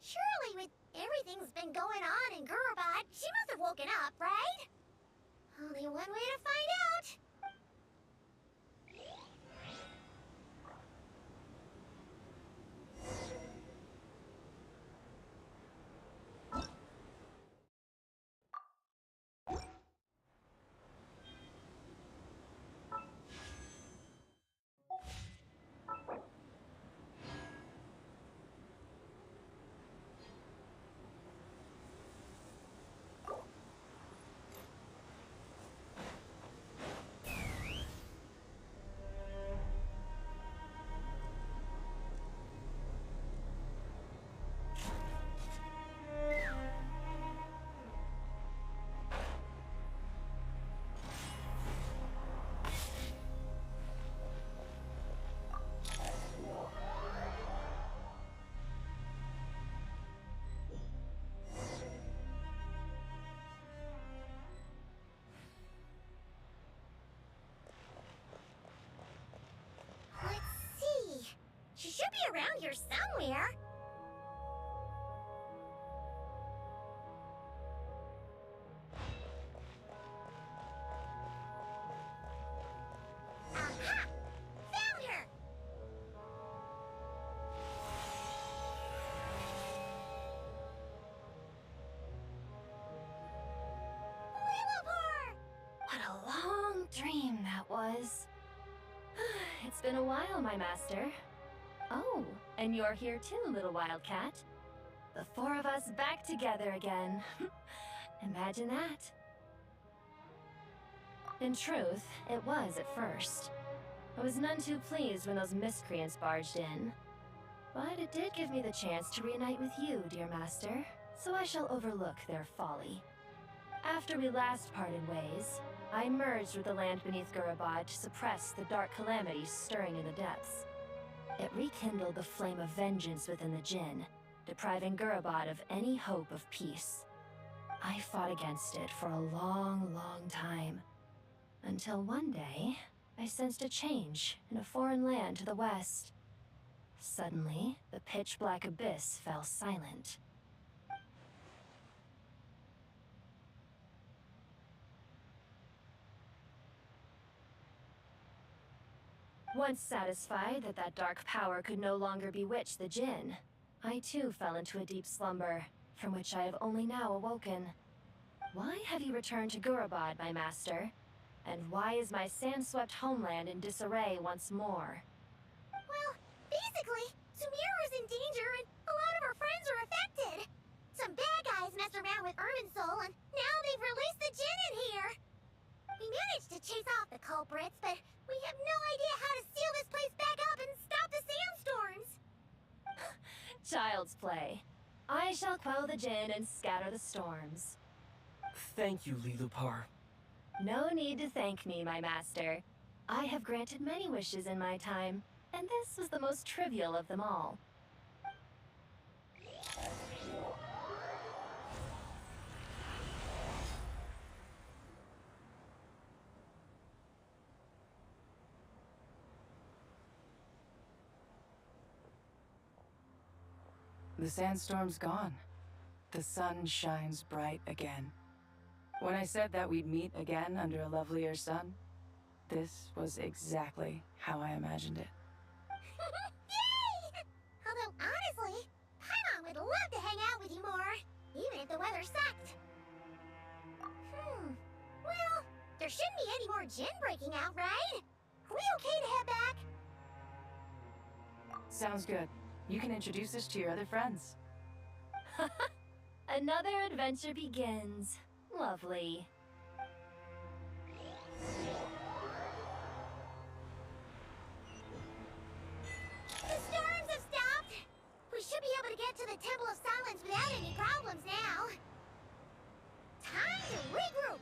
S15: Surely with everything's been going on in Gurubad, she must have woken up, right? Only one way to find out. She should be around here somewhere. Aha! Found her! Lillipore!
S19: What a long dream that was. It's been a while, my master. Oh, and you're here too, little wildcat. The four of us back together again. Imagine that. In truth, it was at first. I was none too pleased when those miscreants barged in. But it did give me the chance to reunite with you, dear master, so I shall overlook their folly. After we last parted ways, I merged with the land beneath Gurubad to suppress the dark calamities stirring in the depths. It rekindled the flame of vengeance within the Jinn, depriving Gurubad of any hope of peace. I fought against it for a long, long time, until one day, I sensed a change in a foreign land to the west. Suddenly, the pitch-black abyss fell silent. Once satisfied that that dark power could no longer bewitch the Jinn, I too fell into a deep slumber, from which I have only now awoken. Why have you returned to Gurubad, my master? And why is my sand-swept homeland in disarray once more?
S15: Well, basically, Sumeru's in danger and a lot of her friends are affected. Some bad guys messed around with Irminsul and now they've released the Jinn in here. We managed to chase off the culprits, but we have no idea how to seal this place back up and stop the sandstorms.
S19: Child's play. I shall quell the Jinn and scatter the storms.
S12: Thank you, Lilupar.
S19: No need to thank me, my master. I have granted many wishes in my time, and this was the most trivial of them all.
S6: The sandstorm's gone. The sun shines bright again. When I said that we'd meet again under a lovelier sun, this was exactly how I imagined it.
S15: Yay! Although honestly, Paimon would love to hang out with you more, even if the weather sucked. Well, there shouldn't be any more Jinn breaking out, right? Are we okay to head back?
S6: Sounds good. You can introduce us to your other friends.
S19: Another adventure begins. Lovely.
S15: The storms have stopped. We should be able to get to the Temple of Silence without any problems now. Time to regroup.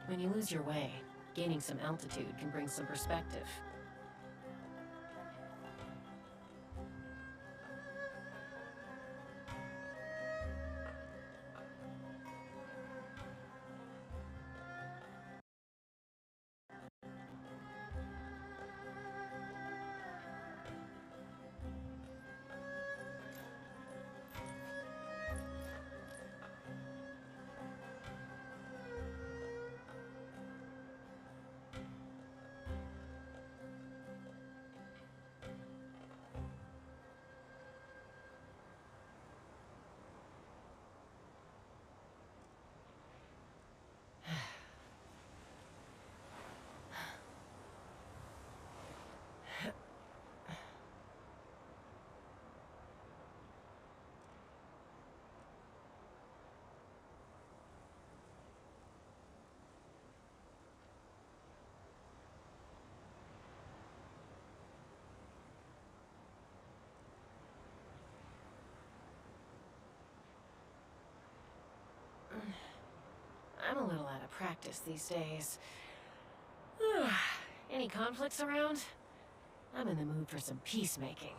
S11: When you lose your way, gaining some altitude can bring some perspective. I'm a little out of practice these days. Any conflicts around? I'm in the mood for some peacemaking.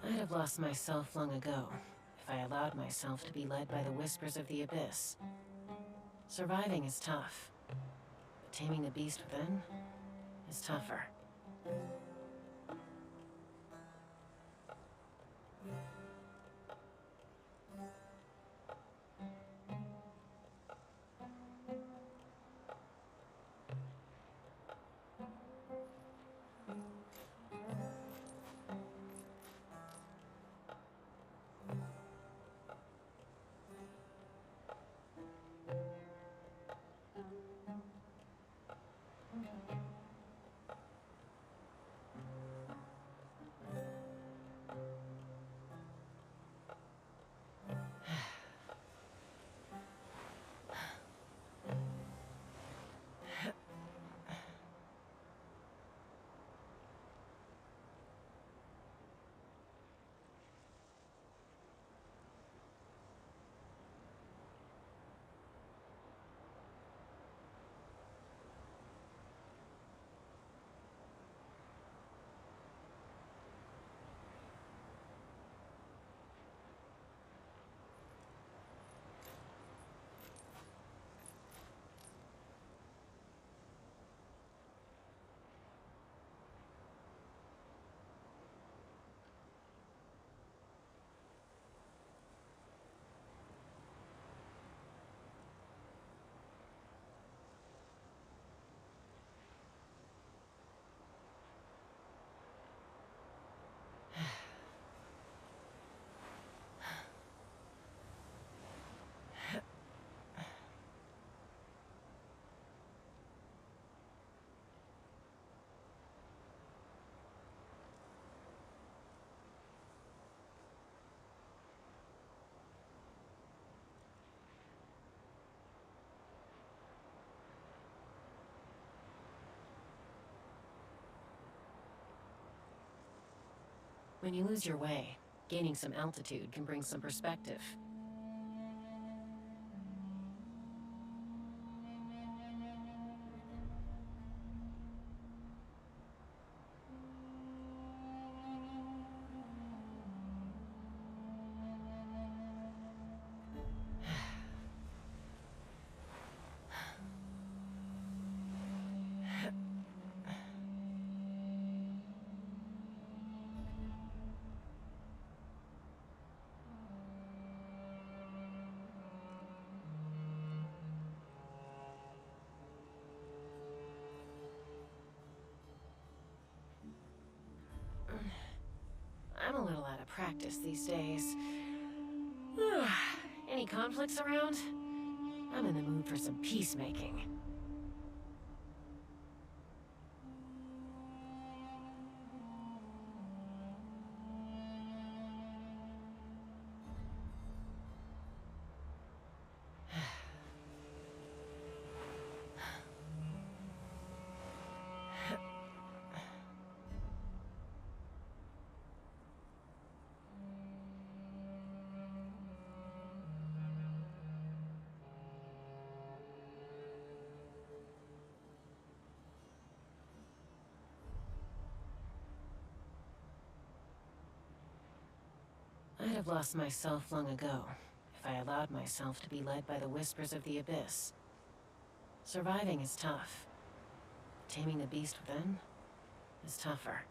S11: I'd have lost myself long ago if I allowed myself to be led by the whispers of the abyss. Surviving is tough, but taming the beast within is tougher. When you lose your way, gaining some altitude can bring some perspective. practice these days. Any conflicts around? I'm in the mood for some peacemaking. I'd have lost myself long ago if I allowed myself to be led by the whispers of the abyss. Surviving is tough. Taming the beast within is tougher.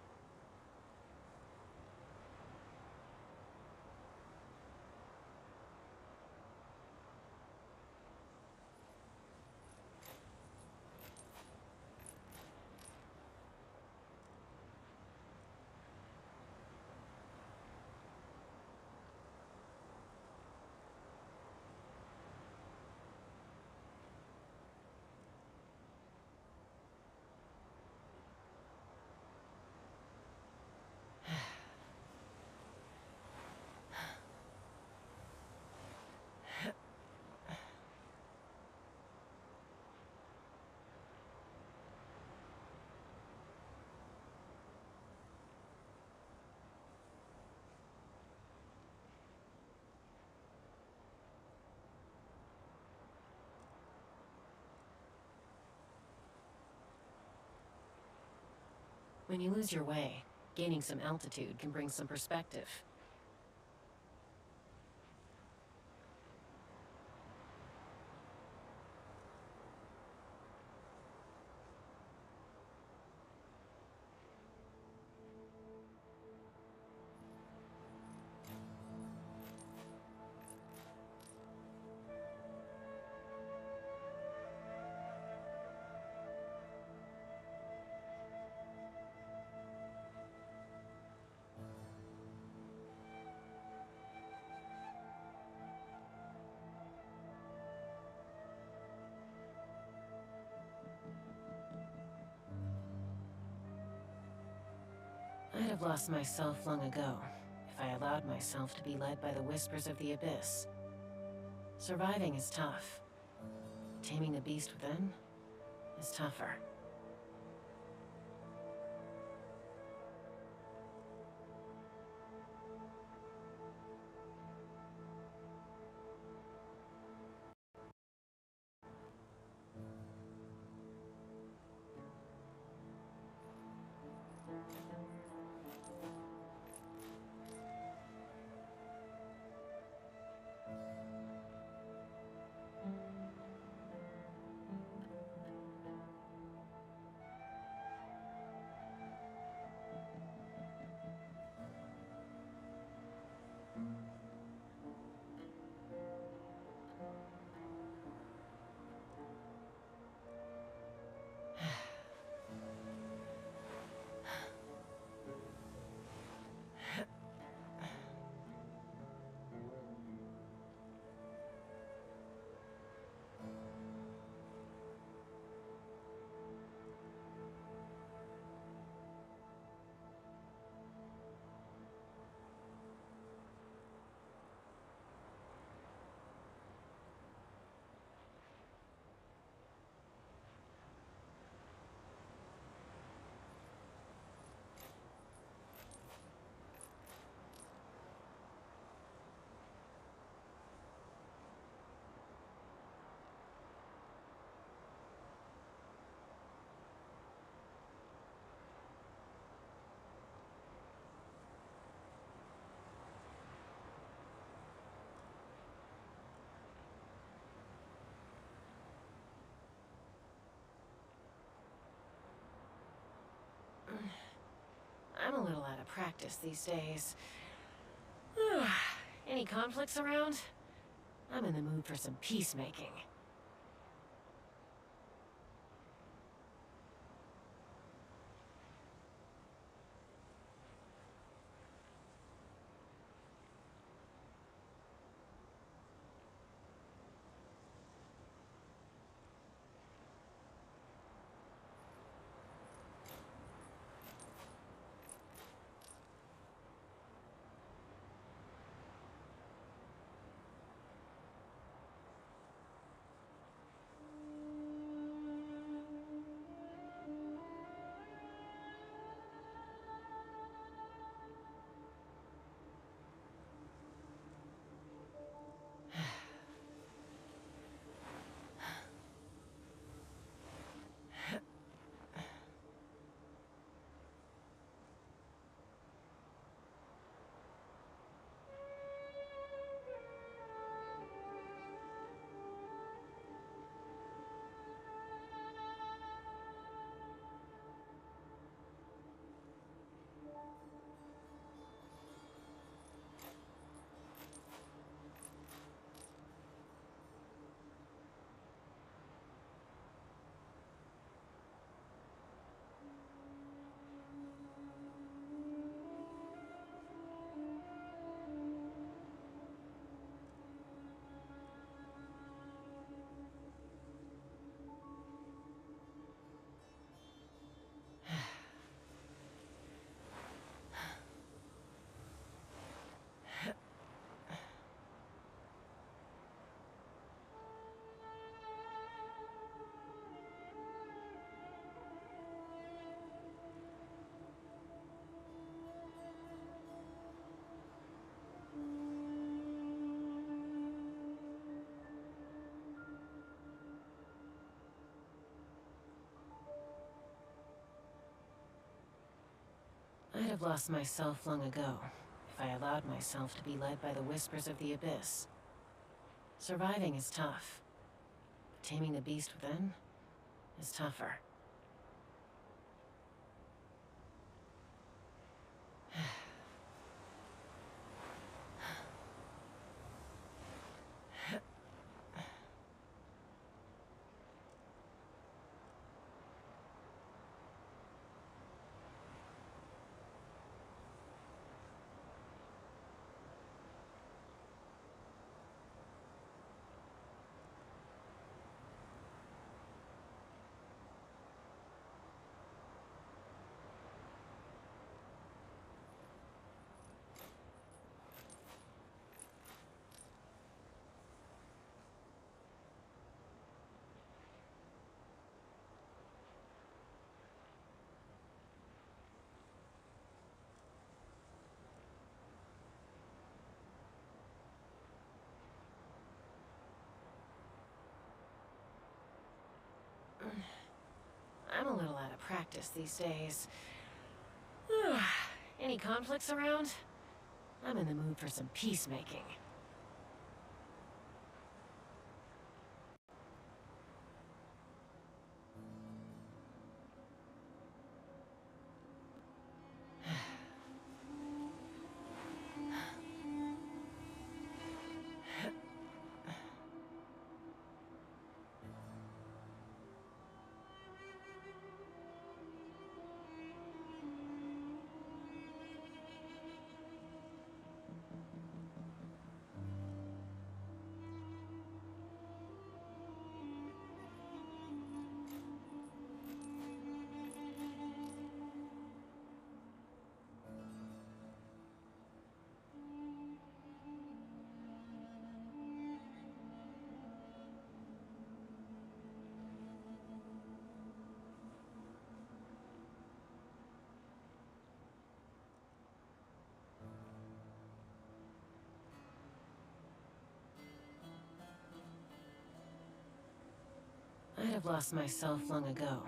S11: When you lose your way, gaining some altitude can bring some perspective. I'd have lost myself long ago if I allowed myself to be led by the whispers of the abyss. Surviving is tough. Taming the beast within is tougher. I'm a little out of practice these days. Any conflicts around? I'm in the mood for some peacemaking. I'd have lost myself long ago if I allowed myself to be led by the whispers of the abyss. Surviving is tough. Taming the beast within is tougher. I'm a little out of practice these days. Any conflicts around? I'm in the mood for some peacemaking. I'd have lost myself long ago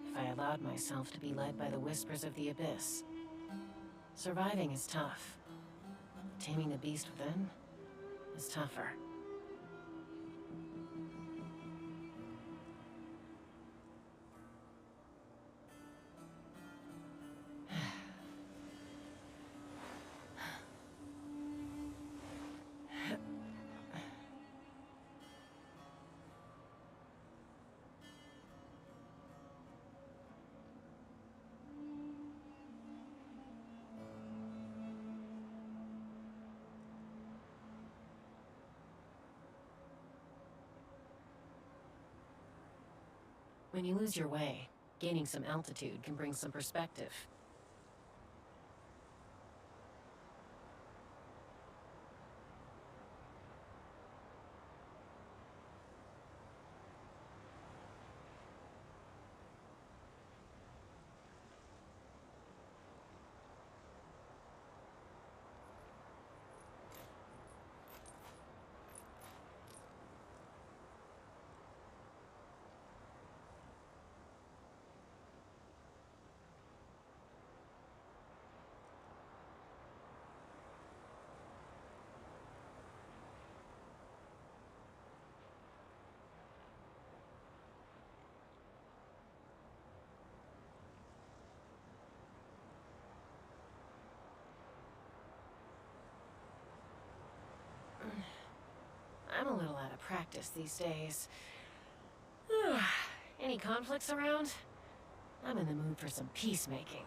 S11: if I allowed myself to be led by the whispers of the abyss. Surviving is tough. Taming the beast within is tougher. When you lose your way, gaining some altitude can bring some perspective. I'm a little out of practice these days. Any conflicts around? I'm in the mood for some peacemaking.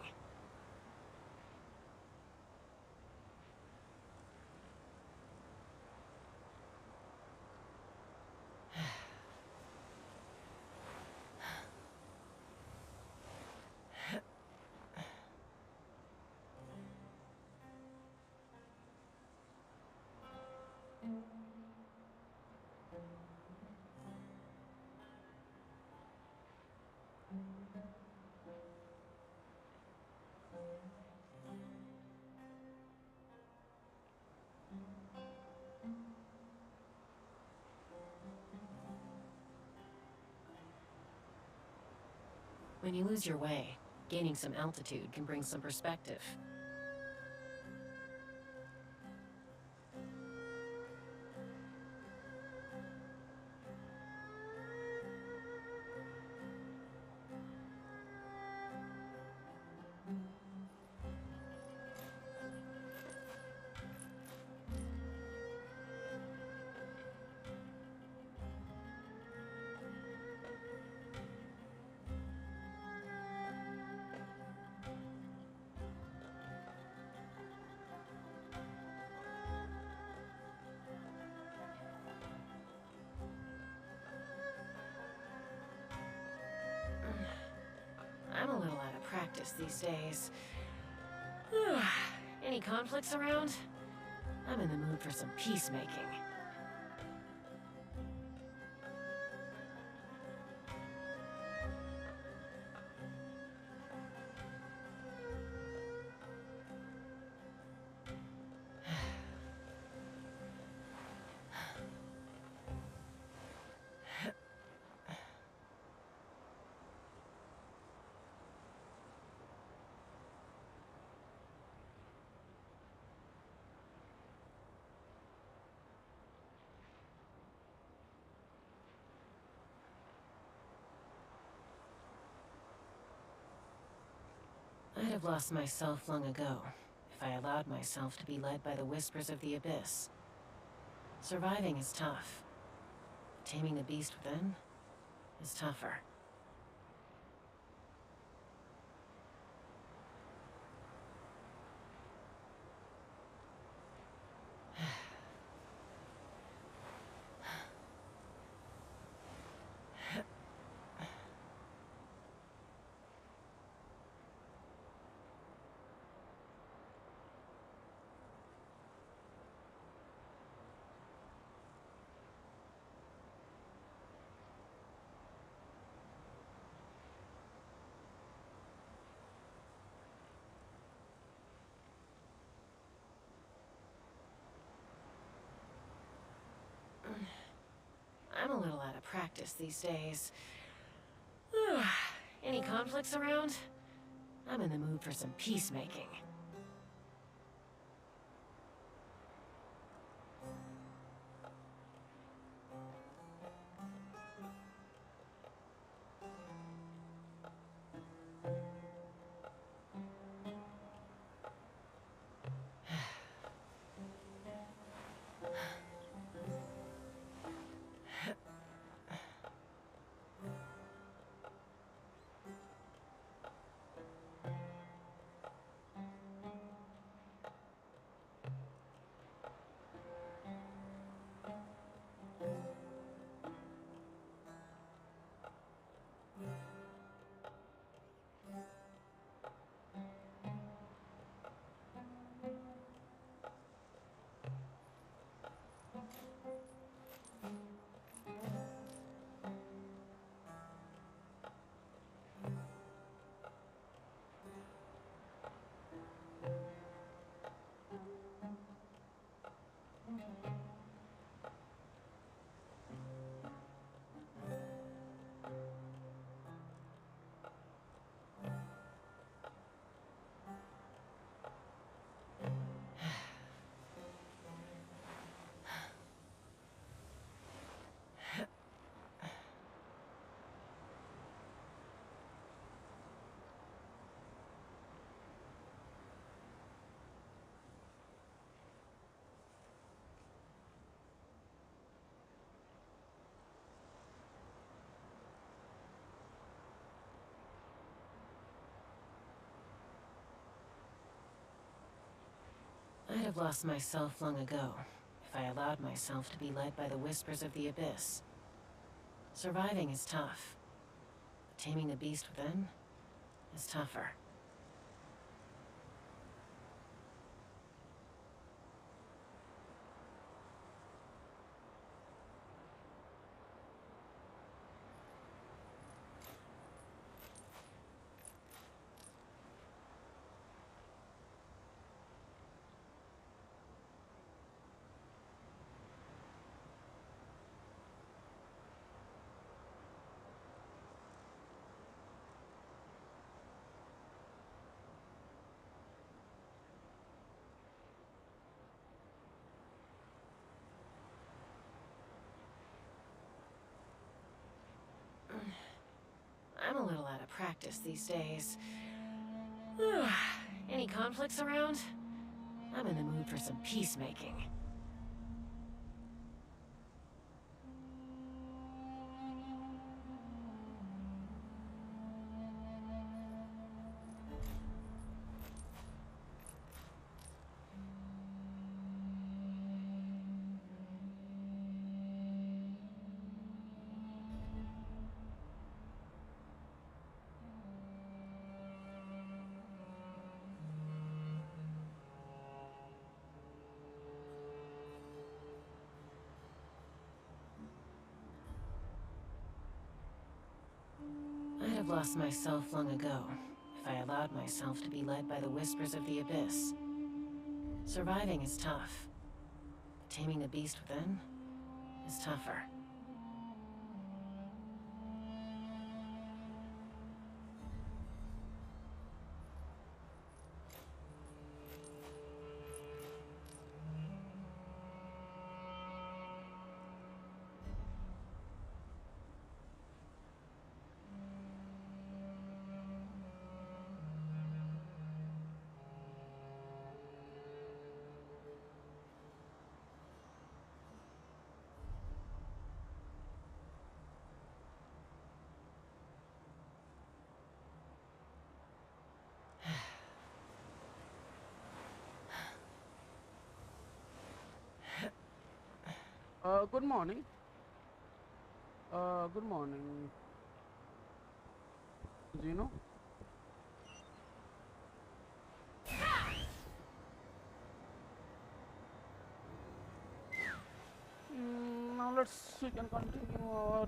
S11: When you lose your way, gaining some altitude can bring some perspective. practice these days. Any conflicts around? I'm in the mood for some peacemaking. I'd have lost myself long ago if I allowed myself to be led by the whispers of the abyss. Surviving is tough. Taming the beast within is tougher. I'm a little out of practice these days. Any conflicts around? I'm in the mood for some peacemaking. I'd have lost myself long ago if I allowed myself to be led by the whispers of the abyss. Surviving is tough. Taming the beast within is tougher. I'm a little out of practice these days. Any conflicts around? I'm in the mood for some peacemaking. have lost myself long ago if I allowed myself to be led by the whispers of the abyss. Surviving is tough. Taming the beast within is tougher.
S1: Good morning. Good morning. Zeno? Now we can continue our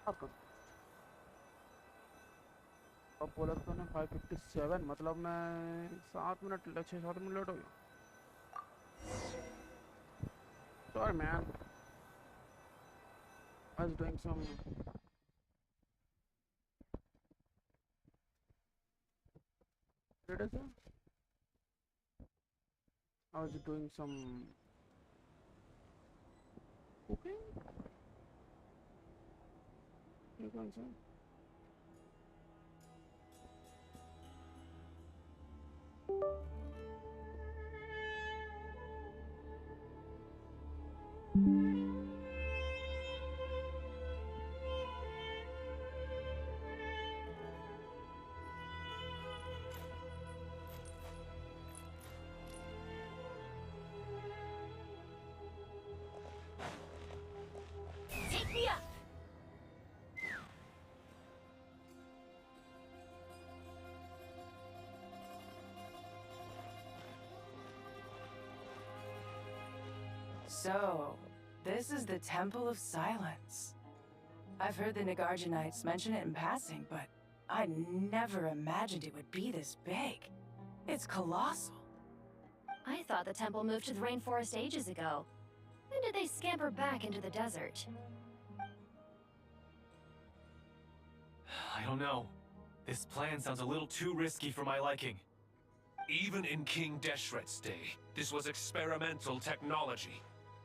S1: Archon. अब बोला तो ने 5:57 मतलब मैं 7 minute 6-7 minute late हो गया. Sorry man. I was doing some I was doing some cooking. You can say.
S15: Take me up!
S6: So, this is the Temple of Silence. I've heard the Nagarjanites mention it in passing, but I never imagined it would be this big. It's colossal.
S19: I thought the temple moved to the rainforest ages ago. When did they scamper back into the desert?
S16: I don't know. This plan sounds a little too risky for my liking.
S2: Even in King Deshret's day, this was experimental technology.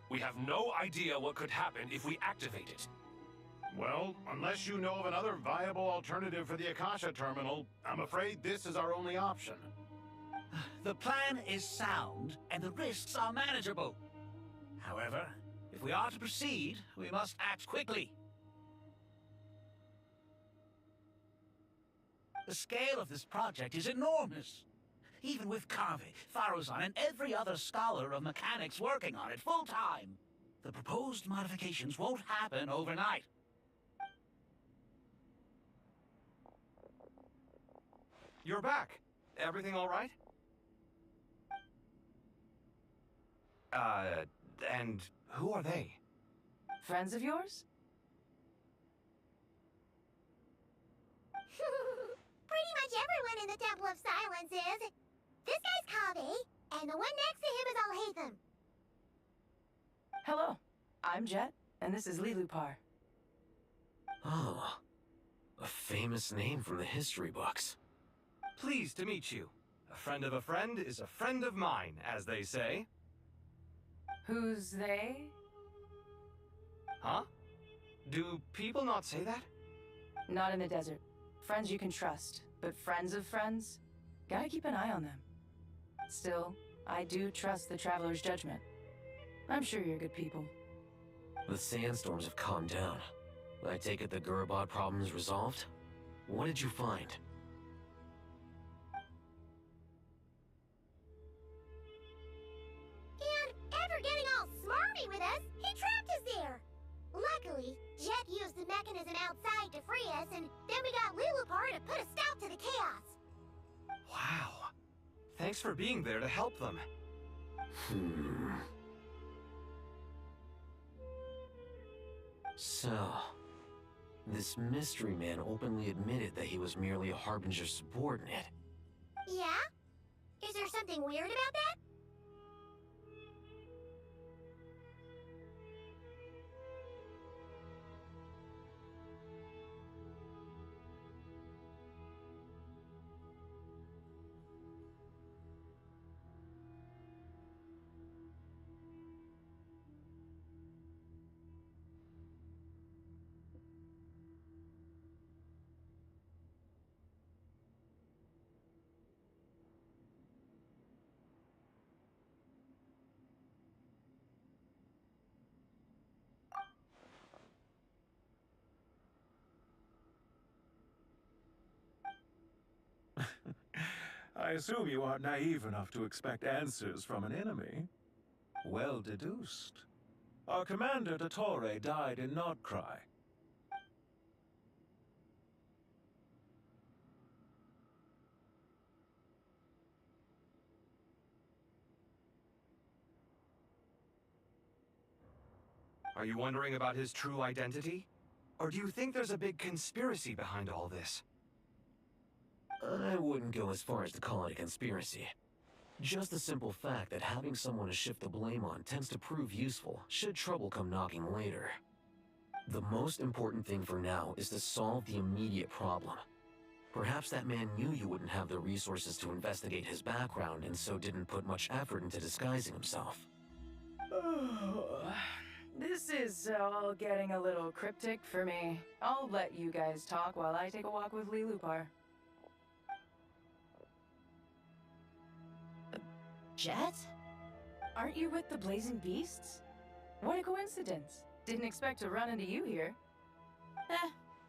S2: We have no idea what could happen if we activate it.
S24: Well, unless you know of another viable alternative for the Akasha terminal, I'm afraid this is our only option.
S8: The plan is sound, and the risks are manageable. However, if we are to proceed, we must act quickly. The scale of this project is enormous. Even with Kave, Faruzan, and every other scholar of mechanics working on it full-time, the proposed modifications won't happen overnight.
S16: You're back. Everything all right? And who are they?
S6: Friends of yours?
S15: Pretty much everyone in the Temple of Silence is. This guy's Kave, and the one next to him is Alhaitham.
S6: Hello, I'm Jet, and this is Lilupar.
S14: Oh, a famous name from the history books.
S16: Pleased to meet you. A friend of a friend is a friend of mine, as they say.
S6: Who's they?
S16: Huh? Do people not say that?
S6: Not in the desert. Friends you can trust, but friends of friends? Gotta keep an eye on them. Still, I do trust the Traveler's judgment. I'm sure you're good people.
S14: The sandstorms have calmed down. I take it the Gurabad problem is resolved? What did you find?
S15: And after getting all smarmy with us, he trapped us there. Luckily, Jet used the mechanism outside to free us, and then we got Lilupar to put a stop to the chaos.
S16: Wow. Thanks for being there to help them.
S14: So, This mystery man openly admitted that he was merely a Harbinger's subordinate.
S15: Yeah? Is there something weird about that?
S13: I assume you aren't naive enough to expect answers from an enemy. Well deduced. Our commander, Dottore, died in Nordcry.
S4: Are you wondering about his true identity? Or do you think there's a big conspiracy behind all this?
S14: I wouldn't go as far as to call it a conspiracy. Just the simple fact that having someone to shift the blame on tends to prove useful, should trouble come knocking later. The most important thing for now is to solve the immediate problem. Perhaps that man knew you wouldn't have the resources to investigate his background and so didn't put much effort into disguising himself.
S6: This is all getting a little cryptic for me. I'll let you guys talk while I take a walk with Lilupar.
S3: Jet?
S6: Aren't you with the Blazing Beasts? What a coincidence. Didn't expect to run into you here.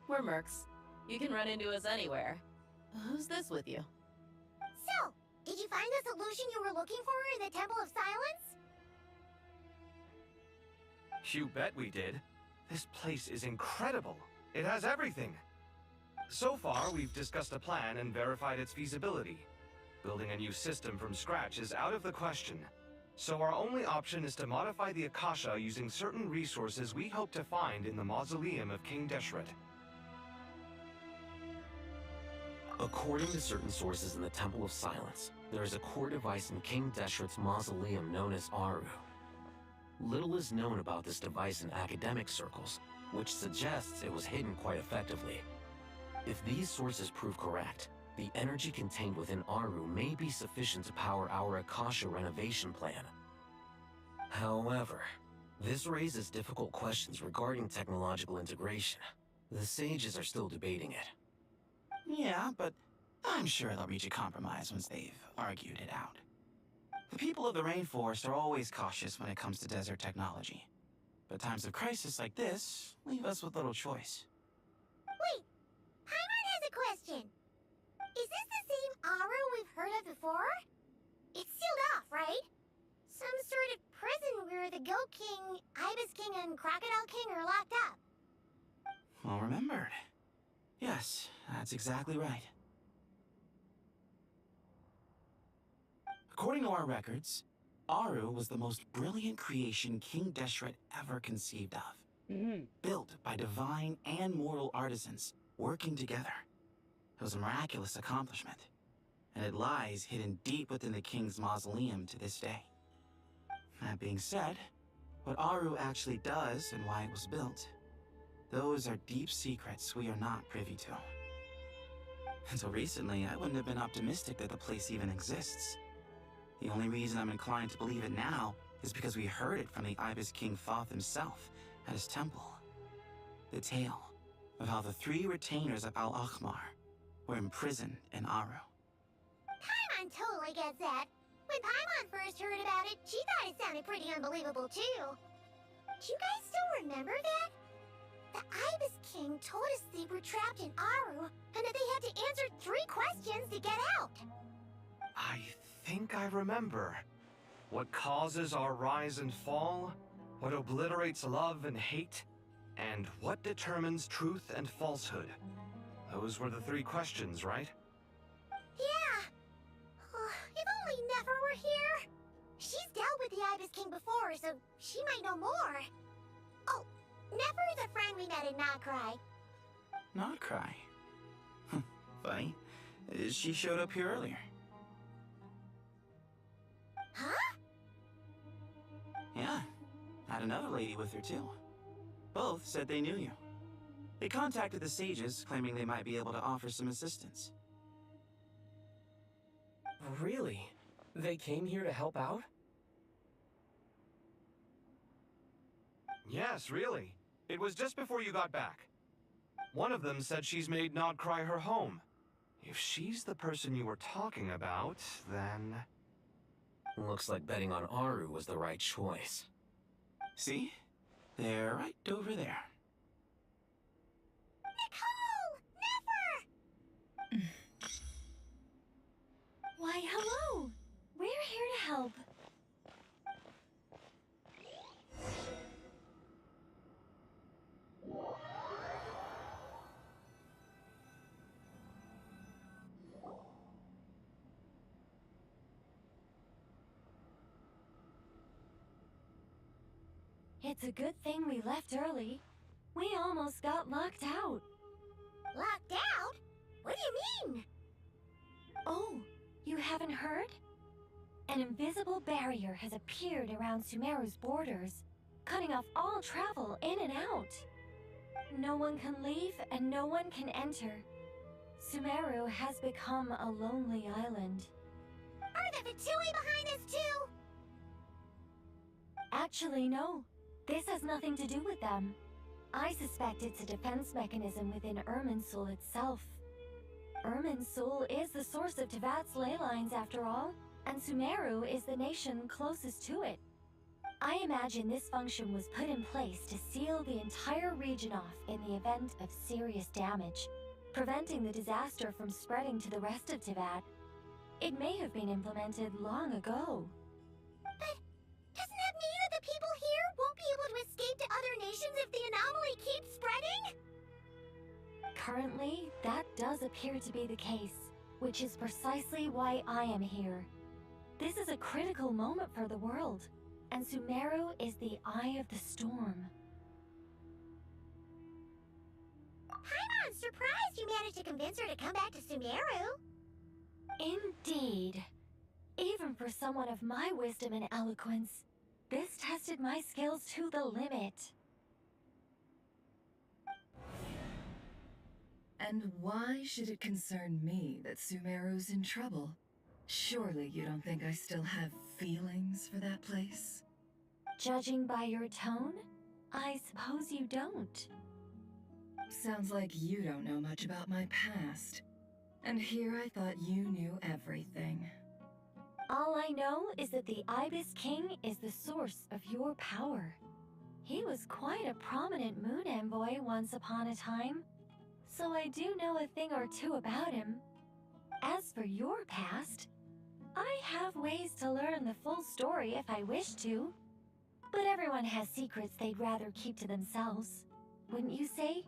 S3: We're mercs. You can run into us anywhere. Who's this with you?
S15: So, did you find the solution you were looking for in the Temple of Silence?
S4: You bet we did. This place is incredible. It has everything. So far, we've discussed a plan and verified its feasibility. Building a new system from scratch is out of the question. So our only option is to modify the Akasha using certain resources we hope to find in the mausoleum of King Deshret.
S14: According to certain sources in the Temple of Silence, there is a core device in King Deshret's mausoleum known as Aru. Little is known about this device in academic circles, which suggests it was hidden quite effectively. If these sources prove correct, the energy contained within Aru may be sufficient to power our Akasha renovation plan. However, this raises difficult questions regarding technological integration. The sages are still debating it.
S10: Yeah, but I'm sure they'll reach a compromise once they've argued it out. The people of the rainforest are always cautious when it comes to desert technology. But times of crisis like this leave us with little choice.
S15: Wait, Paimon has a question. Is this the same Aru we've heard of before? It's sealed off, right? Some sort of prison where the Goat King, Ibis King, and Crocodile King are locked up.
S10: Well remembered. Yes, that's exactly right. According to our records, Aru was the most brilliant creation King Deshret ever conceived of. Built by divine and mortal artisans working together. It was a miraculous accomplishment, and it lies hidden deep within the king's mausoleum to this day. That being said, what Aru actually does and why it was built, those are deep secrets we are not privy to. Until recently, I wouldn't have been optimistic that the place even exists. The only reason I'm inclined to believe it now is because we heard it from the Ibis King Thoth himself at his temple. The tale of how the 3 retainers of Al-Akhmar were imprisoned in Aru.
S15: Paimon totally gets that. When Paimon first heard about it, she thought it sounded pretty unbelievable too. Do you guys still remember that? The Ibis King told us they were trapped in Aru, and that they had to answer 3 questions to get out.
S4: I think I remember. What causes our rise and fall? What obliterates love and hate? And what determines truth and falsehood? Those were the 3 questions, right?
S15: Yeah. If only Nefer were here. She's dealt with the Ibis King before, so she might know more. Oh, Nefer is a friend we met in Nokrai.
S10: Not cry. Funny. She showed up here earlier.
S15: Huh?
S10: Yeah. Had another lady with her, too. Both said they knew you. They contacted the sages, claiming they might be able to offer some assistance.
S12: Really? They came here to help out?
S4: Yes, really. It was just before you got back. One of them said she's made Nod Cry her home. If she's the person you were talking about, then...
S14: Looks like betting on Aru was the right choice.
S10: See? They're right over there.
S15: Nicole! Never!
S19: Why, hello! We're here to help. It's a good thing we left early. We almost got locked out.
S15: Locked out? What do you mean?
S19: Oh, you haven't heard? An invisible barrier has appeared around Sumeru's borders, cutting off all travel in and out. No one can leave and no one can enter. Sumeru has become a lonely island.
S15: Are the Fatui behind this too?
S19: Actually, no. This has nothing to do with them. I suspect it's a defense mechanism within Irminsul itself. Irminsul is the source of Tevat's ley lines after all, and Sumeru is the nation closest to it. I imagine this function was put in place to seal the entire region off in the event of serious damage, preventing the disaster from spreading to the rest of Tevat. It may have been implemented long ago.
S15: But doesn't that mean that the people here won't be able to escape to other nations if the anomaly keeps spreading?
S19: Currently, that does appear to be the case, which is precisely why I am here. This is a critical moment for the world, and Sumeru is the eye of the storm.
S15: I'm surprised you managed to convince her to come back to Sumeru.
S19: Indeed. Even for someone of my wisdom and eloquence, this tested my skills to the limit.
S9: And why should it concern me that Sumeru's in trouble? Surely you don't think I still have feelings for that place?
S19: Judging by your tone, I suppose you don't.
S9: Sounds like you don't know much about my past. And here I thought you knew everything.
S19: All I know is that the Ibis King is the source of your power. He was quite a prominent moon envoy once upon a time, so I do know a thing or two about him. As for your past, I have ways to learn the full story if I wish to. But everyone has secrets they'd rather keep to themselves, wouldn't you say?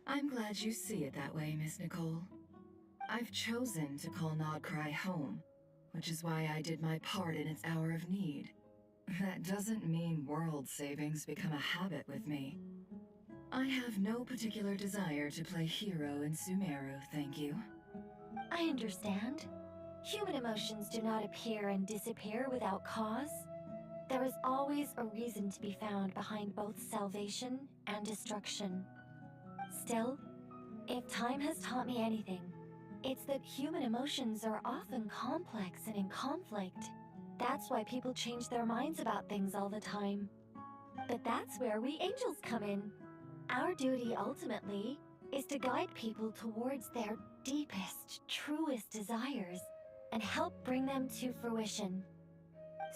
S9: I'm glad you see it that way, Miss Nicole. I've chosen to call Nodcry home, which is why I did my part in its hour of need. That doesn't mean world savings become a habit with me. I have no particular desire to play hero in Sumeru, thank you.
S19: I understand. Human emotions do not appear and disappear without cause. There is always a reason to be found behind both salvation and destruction. Still, if time has taught me anything, it's that human emotions are often complex and in conflict. That's why people change their minds about things all the time. But that's where we angels come in. Our duty, ultimately, is to guide people towards their deepest, truest desires and help bring them to fruition.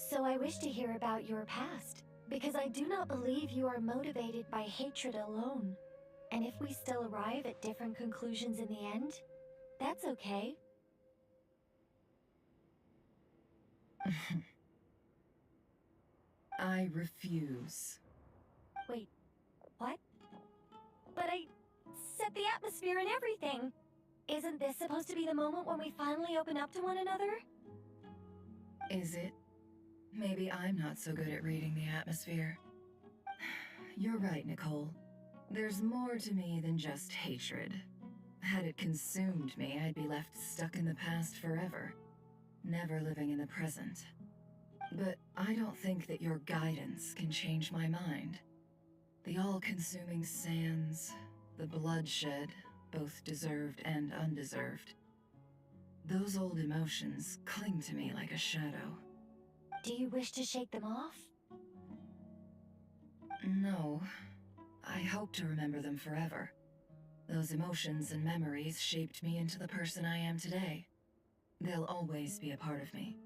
S19: So I wish to hear about your past, because I do not believe you are motivated by hatred alone. And if we still arrive at different conclusions in the end, that's okay.
S9: I refuse.
S19: Wait, what? But I set the atmosphere and everything. Isn't this supposed to be the moment when we finally open up to one another?
S9: Is it? Maybe I'm not so good at reading the atmosphere. You're right, Nicole. There's more to me than just hatred. Had it consumed me, I'd be left stuck in the past forever, never living in the present. But I don't think that your guidance can change my mind. The all-consuming sands, the bloodshed, both deserved and undeserved. Those old emotions cling to me like a shadow.
S19: Do you wish to shake them off?
S9: No. I hope to remember them forever. Those emotions and memories shaped me into the person I am today. They'll always be a part of me.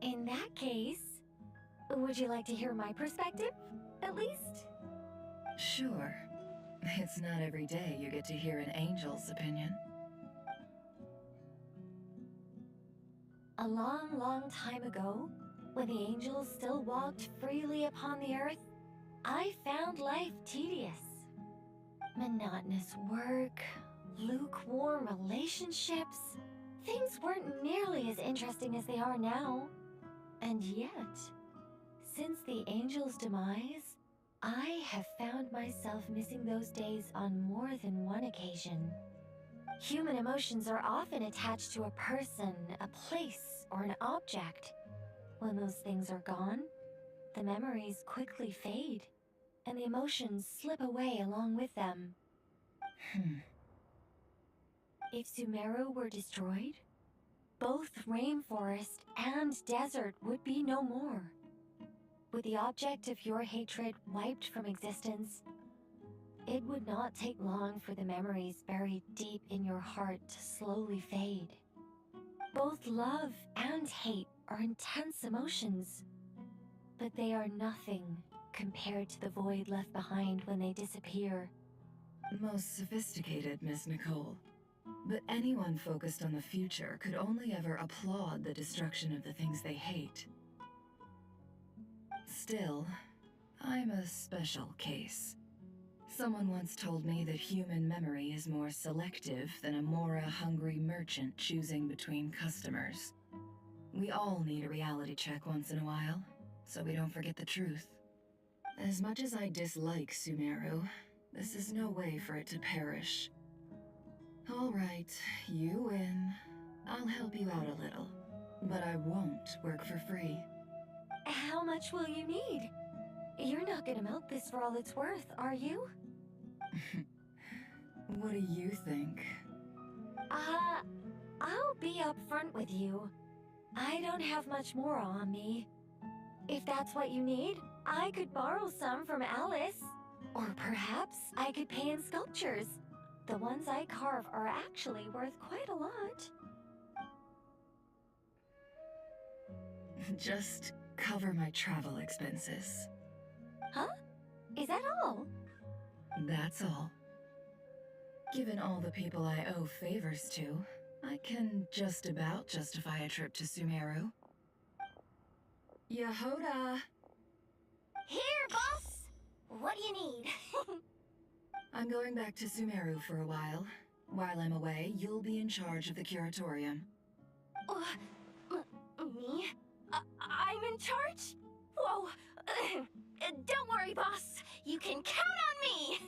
S19: In that case, would you like to hear my perspective, at least?
S9: Sure. It's not every day you get to hear an angel's opinion.
S19: A long, long time ago, when the angels still walked freely upon the earth, I found life tedious. Monotonous work, lukewarm relationships. Things weren't nearly as interesting as they are now. And yet, since the angels' demise, I have found myself missing those days on more than one occasion. Human emotions are often attached to a person, a place, or an object. When those things are gone, the memories quickly fade, and the emotions slip away along with them. If Sumeru were destroyed, both rainforest and desert would be no more. With the object of your hatred wiped from existence, it would not take long for the memories buried deep in your heart to slowly fade. Both love and hate are intense emotions, but they are nothing compared to the void left behind when they disappear.
S9: Most sophisticated, Miss Nicole. But anyone focused on the future could only ever applaud the destruction of the things they hate. Still, I'm a special case. Someone once told me that human memory is more selective than a Mora-hungry merchant choosing between customers. We all need a reality check once in a while, so we don't forget the truth. As much as I dislike Sumeru, this is no way for it to perish. All right, you win. I'll help you out a little, but I won't work for free.
S19: How much will you need? You're not gonna milk this for all it's worth, are you?
S9: What do you think?
S19: I'll be upfront with you. I don't have much more on me. If that's what you need, I could borrow some from Alice. Or perhaps I could pay in sculptures. The ones I carve are actually worth quite a lot.
S9: Just cover my travel expenses.
S19: Huh? Is that all?
S9: That's all. Given all the people I owe favors to, I can just about justify a trip to Sumeru. Yehoda!
S15: Here, boss! What do you need?
S9: I'm going back to Sumeru for a while. While I'm away, you'll be in charge of the curatorium.
S19: Me? I'm in charge? Whoa! Don't worry, boss. You can count on me!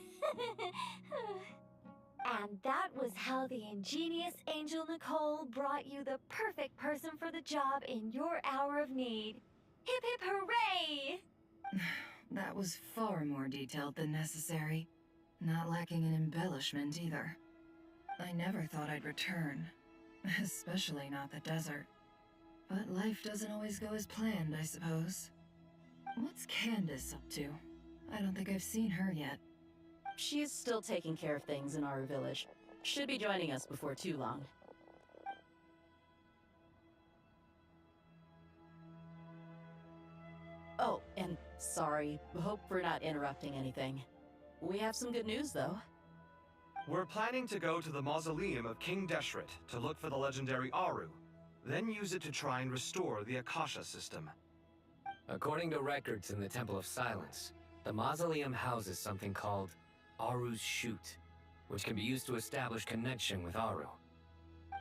S19: And that was how the ingenious Angel Nicole brought you the perfect person for the job in your hour of need. Hip hip hooray!
S9: That was far more detailed than necessary. Not lacking in embellishment either. I never thought I'd return. Especially not the desert. But life doesn't always go as planned, I suppose. What's Candace up to? I don't think I've seen her yet.
S3: She's still taking care of things in our village. Should be joining us before too long. Oh, and sorry. Hope we're not interrupting anything. We have some good news, though.
S4: We're planning to go to the mausoleum of King Deshret to look for the legendary Aru, then use it to try and restore the Akasha system.
S20: According to records in the Temple of Silence, the mausoleum houses something called Aru's Chute, which can be used to establish connection with Aru.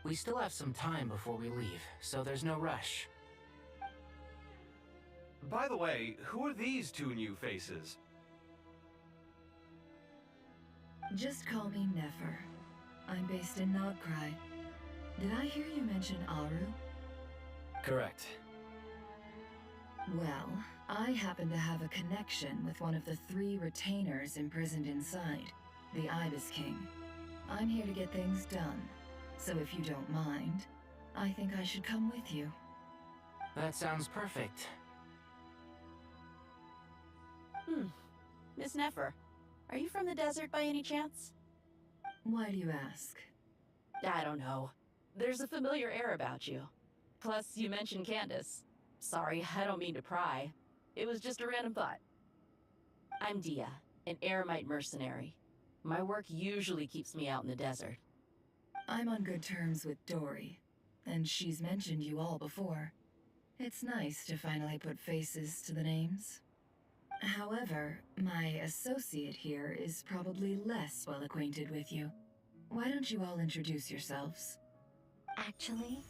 S12: We still have some time before we leave, so there's no rush.
S4: By the way, who are these two new faces?
S9: Just call me Nefer. I'm based in Nodcry. Did I hear you mention Aru?
S20: Correct.
S9: Well, I happen to have a connection with one of the 3 retainers imprisoned inside, the Ibis King. I'm here to get things done, so if you don't mind, I think I should come with you.
S12: That sounds perfect.
S3: Miss Nefer, are you from the desert by any chance?
S9: Why do you ask?
S3: I don't know. There's a familiar air about you. Plus, you mentioned Candace. Sorry, I don't mean to pry. It was just a random thought. I'm Dia, an Eremite mercenary. My work usually keeps me out in the desert.
S9: I'm on good terms with Dory, and she's mentioned you all before. It's nice to finally put faces to the names. However, my associate here is probably less well acquainted with you. Why don't you all introduce yourselves?
S19: Actually,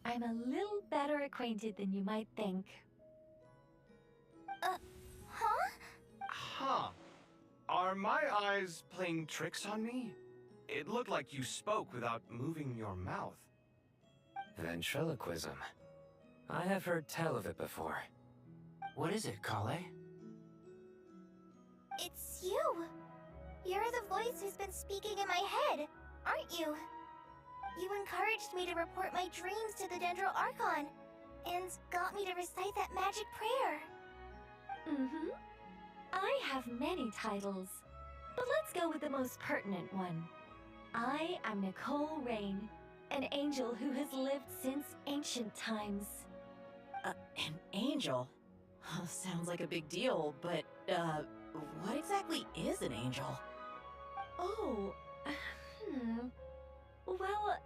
S19: I'm a little better acquainted than you might think.
S4: Huh? Are my eyes playing tricks on me? It looked like you spoke without moving your mouth.
S20: Ventriloquism. I have heard tell of it before.
S12: What is it, Kale?
S5: It's you! You're the voice who's been speaking in my head, aren't you? You encouraged me to report my dreams to the Dendro Archon, and got me to recite that magic prayer.
S19: I have many titles, but let's go with the most pertinent one. I am Nicole Rain, an angel who has lived since ancient times.
S3: An angel? Sounds like a big deal, but, what exactly is an angel?
S19: Oh, Well,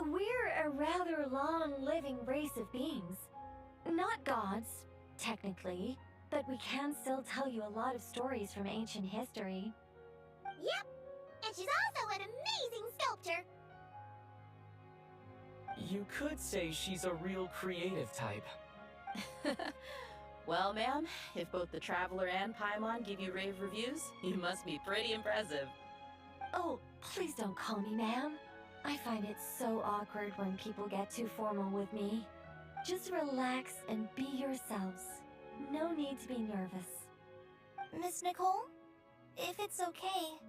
S19: we're a rather long-living race of beings. Not gods, technically, but we can still tell you a lot of stories from ancient history.
S15: Yep, and she's also an amazing sculptor.
S16: You could say she's a real creative type.
S3: Well, ma'am, if both the Traveler and Paimon give you rave reviews, you must be pretty impressive.
S19: Oh, please don't call me ma'am. I find it so awkward when people get too formal with me. Just relax and be yourselves. No need to be nervous.
S5: Miss Nicole, if it's okay,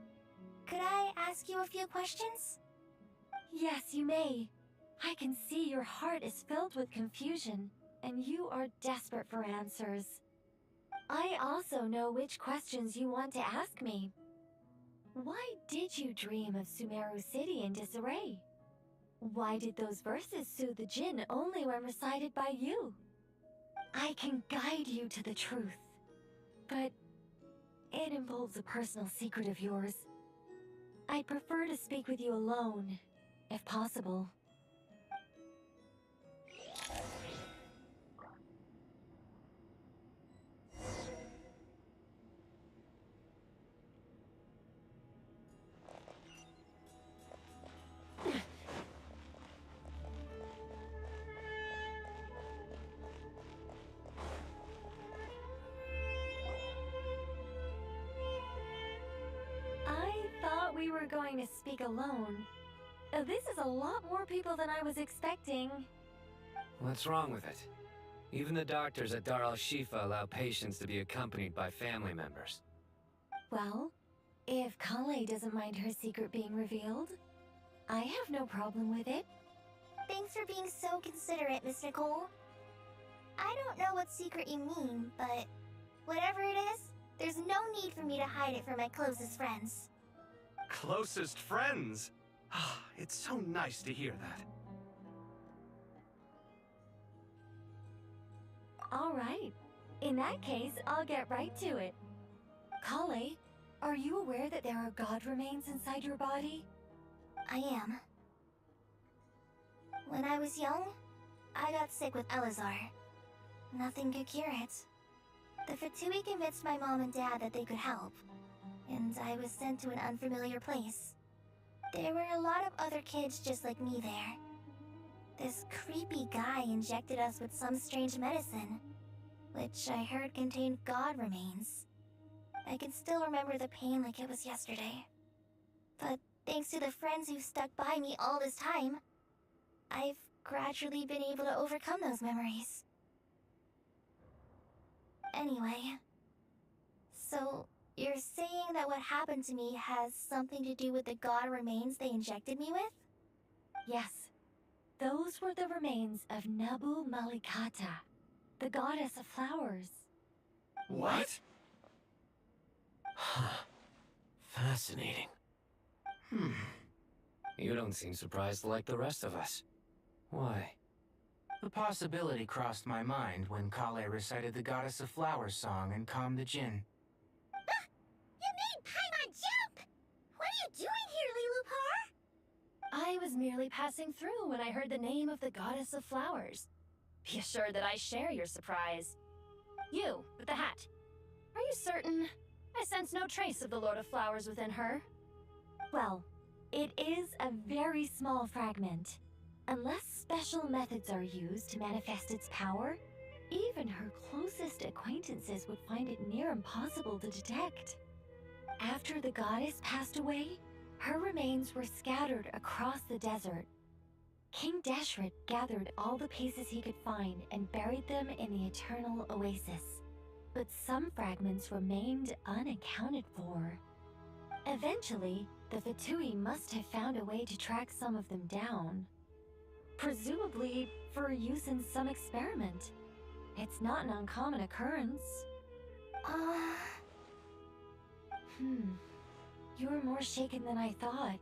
S5: could I ask you a few questions?
S19: Yes, you may. I can see your heart is filled with confusion, and you are desperate for answers. I also know which questions you want to ask me. Why did you dream of Sumeru City in disarray? Why did those verses soothe the Jinn only when recited by you? I can guide you to the truth, but it involves a personal secret of yours. I'd prefer to speak with you alone, if possible. We were going to speak alone. This is a lot more people than I was expecting.
S20: What's wrong with it? Even the doctors at Dar al-Shifa allow patients to be accompanied by family members.
S19: Well, if Kale doesn't mind her secret being revealed, I have no problem with it.
S5: Thanks for being so considerate, Miss Nicole. I don't know what secret you mean, but whatever it is, there's no need for me to hide it from my closest friends.
S4: Closest friends? It's so nice to hear that.
S19: All right. In that case, I'll get right to it. Kale, are you aware that there are god remains inside your body?
S5: I am. When I was young, I got sick with Elazar. Nothing could cure it. The Fatui convinced my mom and dad that they could help, and I was sent to an unfamiliar place. There were a lot of other kids just like me there. This creepy guy injected us with some strange medicine, which I heard contained god remains. I can still remember the pain like it was yesterday. But thanks to the friends who've stuck by me all this time, I've gradually been able to overcome those memories. Anyway, so you're saying that what happened to me has something to do with the god remains they injected me with?
S19: Yes. Those were the remains of Nabu Malikata, the goddess of flowers.
S14: What? Fascinating.
S20: You don't seem surprised like the rest of us. Why?
S12: The possibility crossed my mind when Kale recited the Goddess of Flowers song and calmed the Jinn.
S15: You made Paimon jump! What are you doing here, Lilupar?
S19: I was merely passing through when I heard the name of the Goddess of Flowers. Be assured that I share your surprise. You, with the hat. Are you certain? I sense no trace of the Lord of Flowers within her. Well, it is a very small fragment. Unless special methods are used to manifest its power, even her closest acquaintances would find it near impossible to detect. After the goddess passed away, her remains were scattered across the desert. King Deshret gathered all the pieces he could find and buried them in the Eternal Oasis. But some fragments remained unaccounted for. Eventually, the Fatui must have found a way to track some of them down. Presumably for use in some experiment. It's not an uncommon occurrence. You're more shaken than I thought.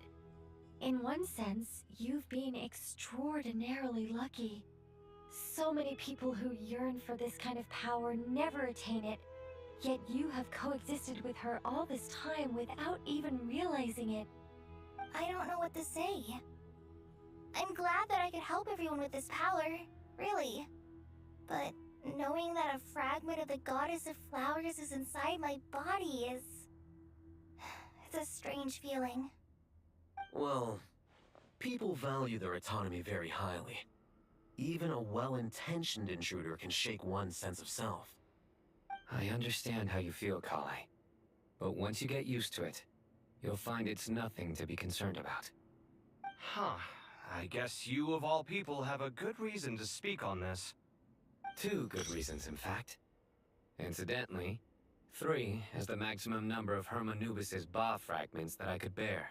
S19: In one sense, you've been extraordinarily lucky. So many people who yearn for this kind of power never attain it, yet you have coexisted with her all this time without even realizing it.
S5: I don't know what to say. I'm glad that I could help everyone with this power, really. But knowing that a fragment of the Goddess of Flowers is inside my body is... it's a strange feeling.
S14: Well, people value their autonomy very highly. Even a well-intentioned intruder can shake one's sense of self.
S20: I understand how you feel, Kale. But once you get used to it, you'll find it's nothing to be concerned about.
S4: Huh. I guess you, of all people, have a good reason to speak on this.
S20: 2 good reasons, in fact. Incidentally, 3 is the maximum number of Hermanubis's Ba fragments that I could bear.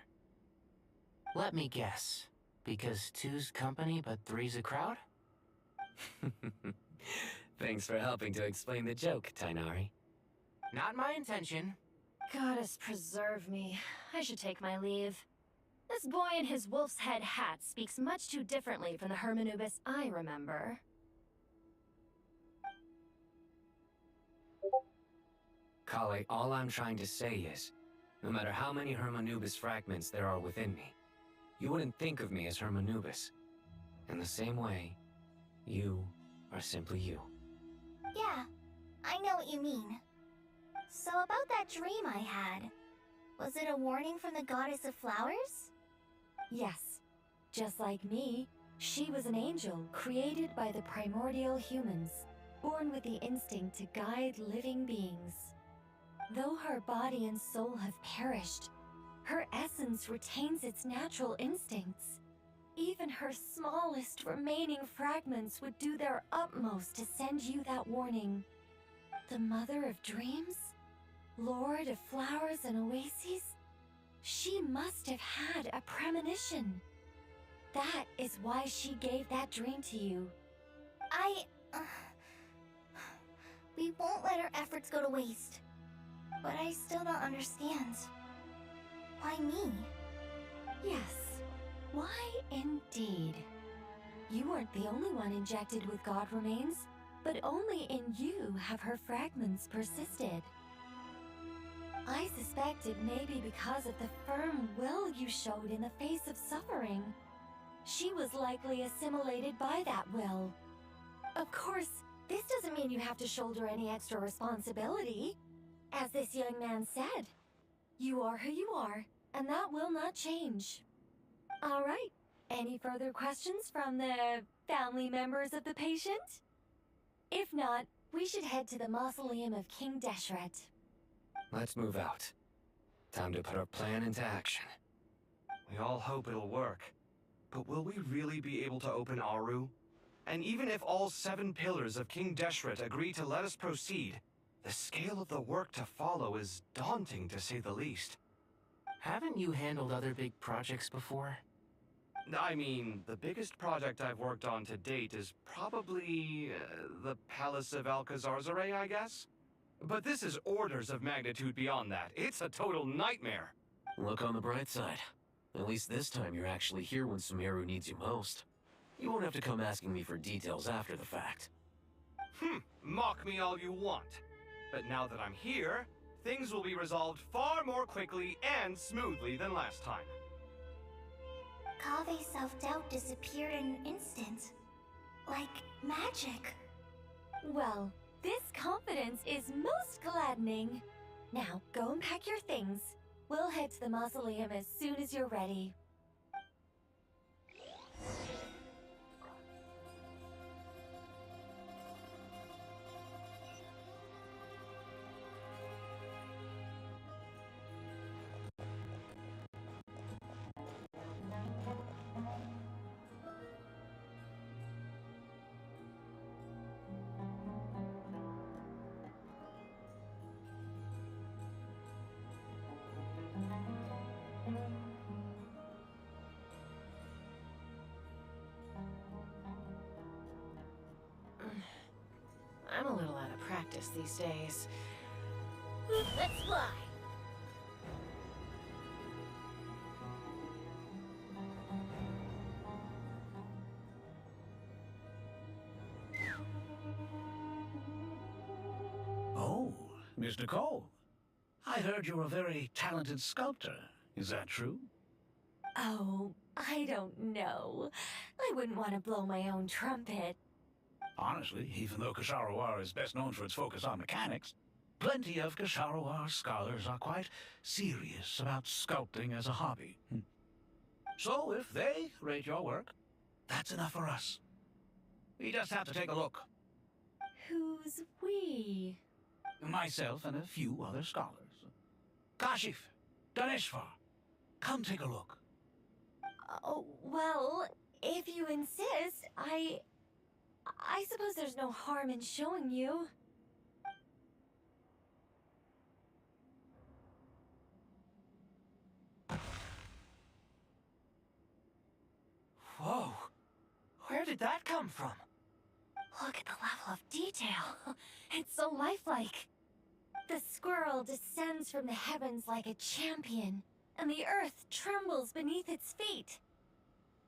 S12: Let me guess. Because 2's company, but 3's a crowd?
S20: Thanks for helping to explain the joke, Tainari.
S12: Not my intention.
S19: Goddess preserve me. I should take my leave. This boy in his wolf's head hat speaks much too differently from the Hermanubis I remember.
S20: Kale, all I'm trying to say is, no matter how many Hermanubis fragments there are within me, you wouldn't think of me as Hermanubis. In the same way, you are simply you.
S5: Yeah, I know what you mean. So about that dream I had, was it a warning from the Goddess of Flowers?
S19: Yes. Just like me, she was an angel created by the primordial humans, born with the instinct to guide living beings. Though her body and soul have perished, her essence retains its natural instincts. Even her smallest remaining fragments would do their utmost to send you that warning. The Mother of Dreams? Lord of Flowers and Oases? She must have had a premonition. That is why she gave that dream to you.
S5: We won't let our efforts go to waste. But I still don't understand. Why me?
S19: Yes. Why indeed? You weren't the only one injected with God remains, but only in you have her fragments persisted. I suspect it may be because of the firm will you showed in the face of suffering. She was likely assimilated by that will. Of course, this doesn't mean you have to shoulder any extra responsibility. As this young man said, you are who you are, and that will not change. All right, any further questions from the family members of the patient? If not, we should head to the mausoleum of King Deshret.
S20: Let's move out. Time to put our plan into action.
S4: We all hope it'll work. But will we really be able to open Aru? And even if all 7 pillars of King Deshret agree to let us proceed, the scale of the work to follow is daunting, to say the least.
S12: Haven't you handled other big projects before?
S4: I mean, the biggest project I've worked on to date is probably the Palace of Alcazarzaray, I guess? But this is orders of magnitude beyond that. It's a total nightmare.
S14: Look on the bright side. At least this time you're actually here when Sumeru needs you most. You won't have to come asking me for details after the fact.
S4: Mock me all you want. But now that I'm here, things will be resolved far more quickly and smoothly than last time.
S5: Kave's self-doubt disappeared in an instant. Like magic.
S19: Well, this confidence is most gladdening. Now, go and pack your things. We'll head to the mausoleum as soon as you're ready. I'm a little out of practice these days.
S15: Let's fly!
S8: Oh, Miss Nicole. I heard you're a very talented sculptor. Is that true?
S19: Oh, I don't know. I wouldn't want to blow my own trumpet.
S8: Honestly, even though Kasharawar is best known for its focus on mechanics, plenty of Kasharawar scholars are quite serious about sculpting as a hobby. So if they rate your work, that's enough for us. We just have to take a look.
S19: Who's we?
S8: Myself and a few other scholars. Kashif, Daneshvar, come take a look.
S19: Oh, well, if you insist, I suppose there's no harm in showing you.
S8: Whoa! Where did that come from?
S19: Look at the level of detail. It's so lifelike. The squirrel descends from the heavens like a champion, and the earth trembles beneath its feet.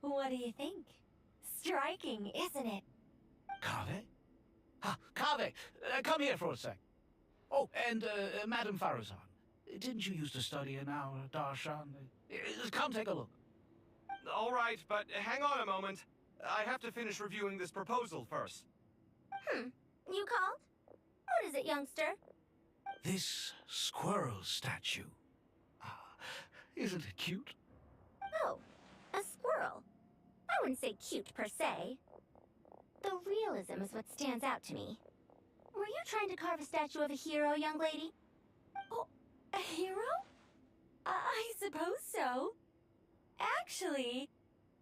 S19: What do you think? Striking, isn't it?
S8: Kaveh? Kaveh, come here for a sec. Oh, and Madame Farazan, didn't you used to study in our darshan? Come take a look.
S4: All right, but hang on a moment. I have to finish reviewing this proposal first.
S15: You called? What is it, youngster?
S8: This squirrel statue. Isn't it cute?
S15: Oh, a squirrel. I wouldn't say cute per se. The realism is what stands out to me. Were you trying to carve a statue of a hero, young lady?
S19: Oh, a hero? I suppose so. Actually,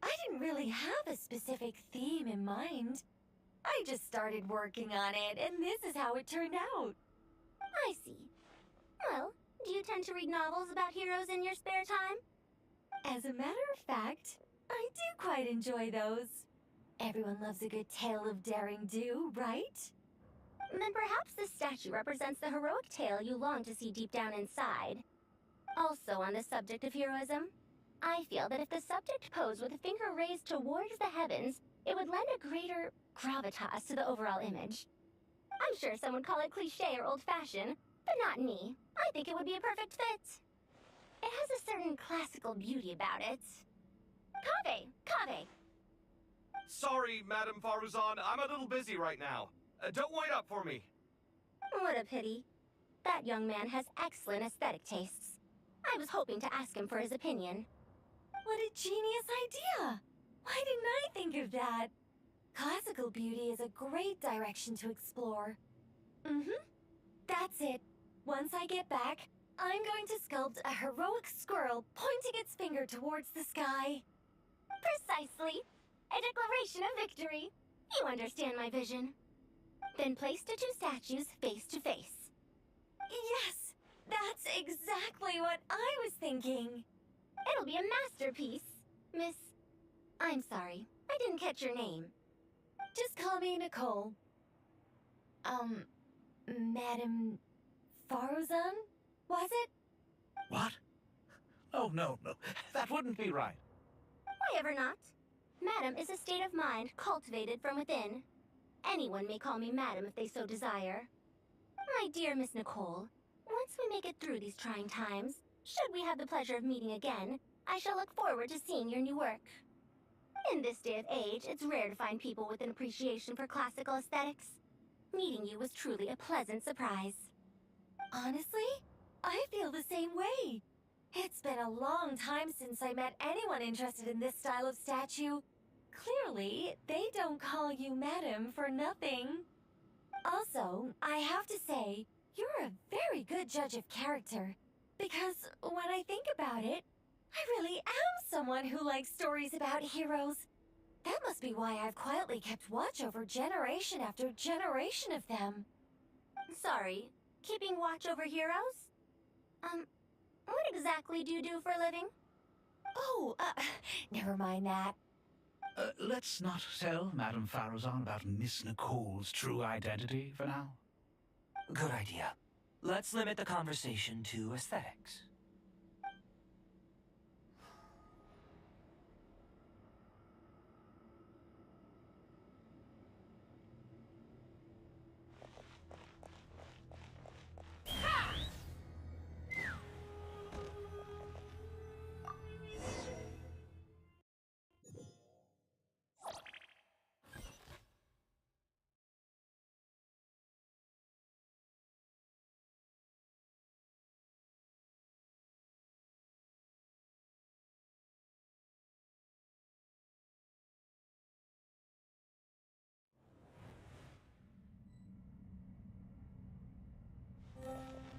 S19: I didn't really have a specific theme in mind. I just started working on it, and this is how it turned out.
S15: I see. Well, do you tend to read novels about heroes in your spare time?
S19: As a matter of fact, I do quite enjoy those. Everyone loves a good tale of daring do, right?
S15: Then perhaps this statue represents the heroic tale you long to see deep down inside. Also on the subject of heroism, I feel that if the subject posed with a finger raised towards the heavens, it would lend a greater gravitas to the overall image. I'm sure some would call it cliché or old-fashioned, but not me. I think it would be a perfect fit. It has a certain classical beauty about it. Kaveh! Kaveh!
S4: Sorry, Madame Faruzan, I'm a little busy right now. Don't wait up for me.
S15: What a pity. That young man has excellent aesthetic tastes. I was hoping to ask him for his opinion.
S19: What a genius idea! Why didn't I think of that? Classical beauty is a great direction to explore. That's it. Once I get back, I'm going to sculpt a heroic squirrel pointing its finger towards the sky.
S15: Precisely. A declaration of victory. You understand my vision. Then place the two statues face to face.
S19: Yes, that's exactly what I was thinking.
S15: It'll be a masterpiece, Miss... I'm sorry, I didn't catch your name.
S19: Just call me Nicole. Madam Faruzan? Was it?
S8: What? Oh, no, that wouldn't be right.
S15: Why ever not? Madam is a state of mind cultivated from within. Anyone may call me Madam if they so desire. My dear Miss Nicole, once we make it through these trying times, should we have the pleasure of meeting again, I shall look forward to seeing your new work. In this day of age, it's rare to find people with an appreciation for classical aesthetics. Meeting you was truly a pleasant surprise.
S19: Honestly, I feel the same way. It's been a long time since I met anyone interested in this style of statue. Clearly, they don't call you Madam for nothing. Also, I have to say, you're a very good judge of character. Because when I think about it, I really am someone who likes stories about heroes. That must be why I've quietly kept watch over generation after generation of them.
S15: Sorry, keeping watch over heroes? What exactly do you do for a living?
S19: Oh, never mind that.
S8: Let's not tell Madame Faruzan about Miss Nicole's true identity for now.
S12: Good idea. Let's limit the conversation to aesthetics.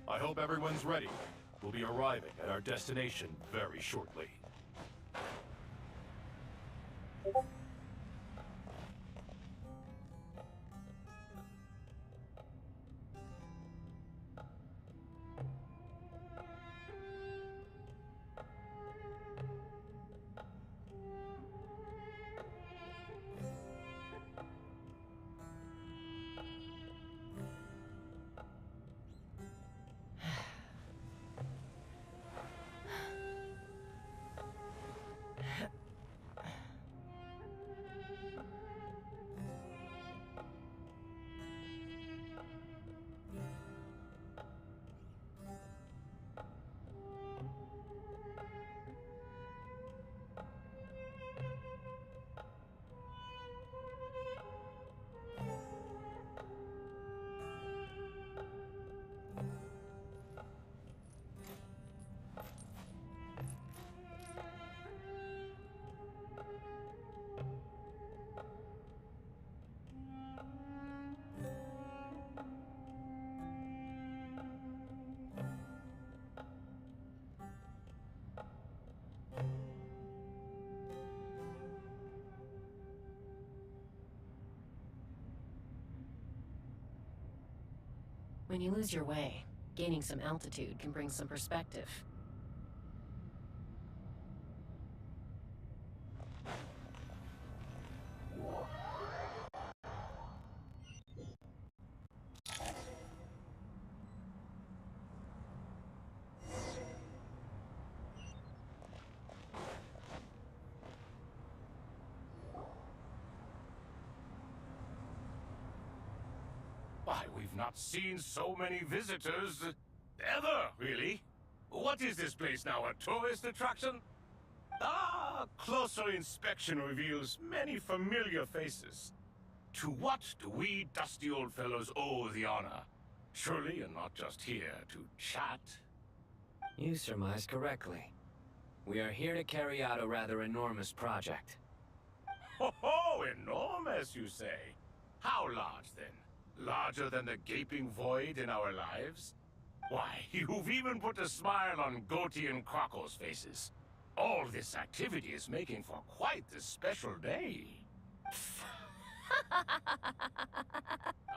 S2: I hope everyone's ready. We'll be arriving at our destination very shortly.
S17: When you lose your way, gaining some altitude can bring some perspective.
S2: Why, we've not seen so many visitors ever, really. What is this place now, a tourist attraction? Ah, closer inspection reveals many familiar faces. To what do we dusty old fellows owe the honor? Surely you're not just here to chat.
S20: You surmise correctly. We are here to carry out a rather enormous project.
S2: Ho ho, enormous, you say? How large, then? Larger than the gaping void in our lives? Why, you've even put a smile on Goatee and Crocco's faces. All this activity is making for quite the special day.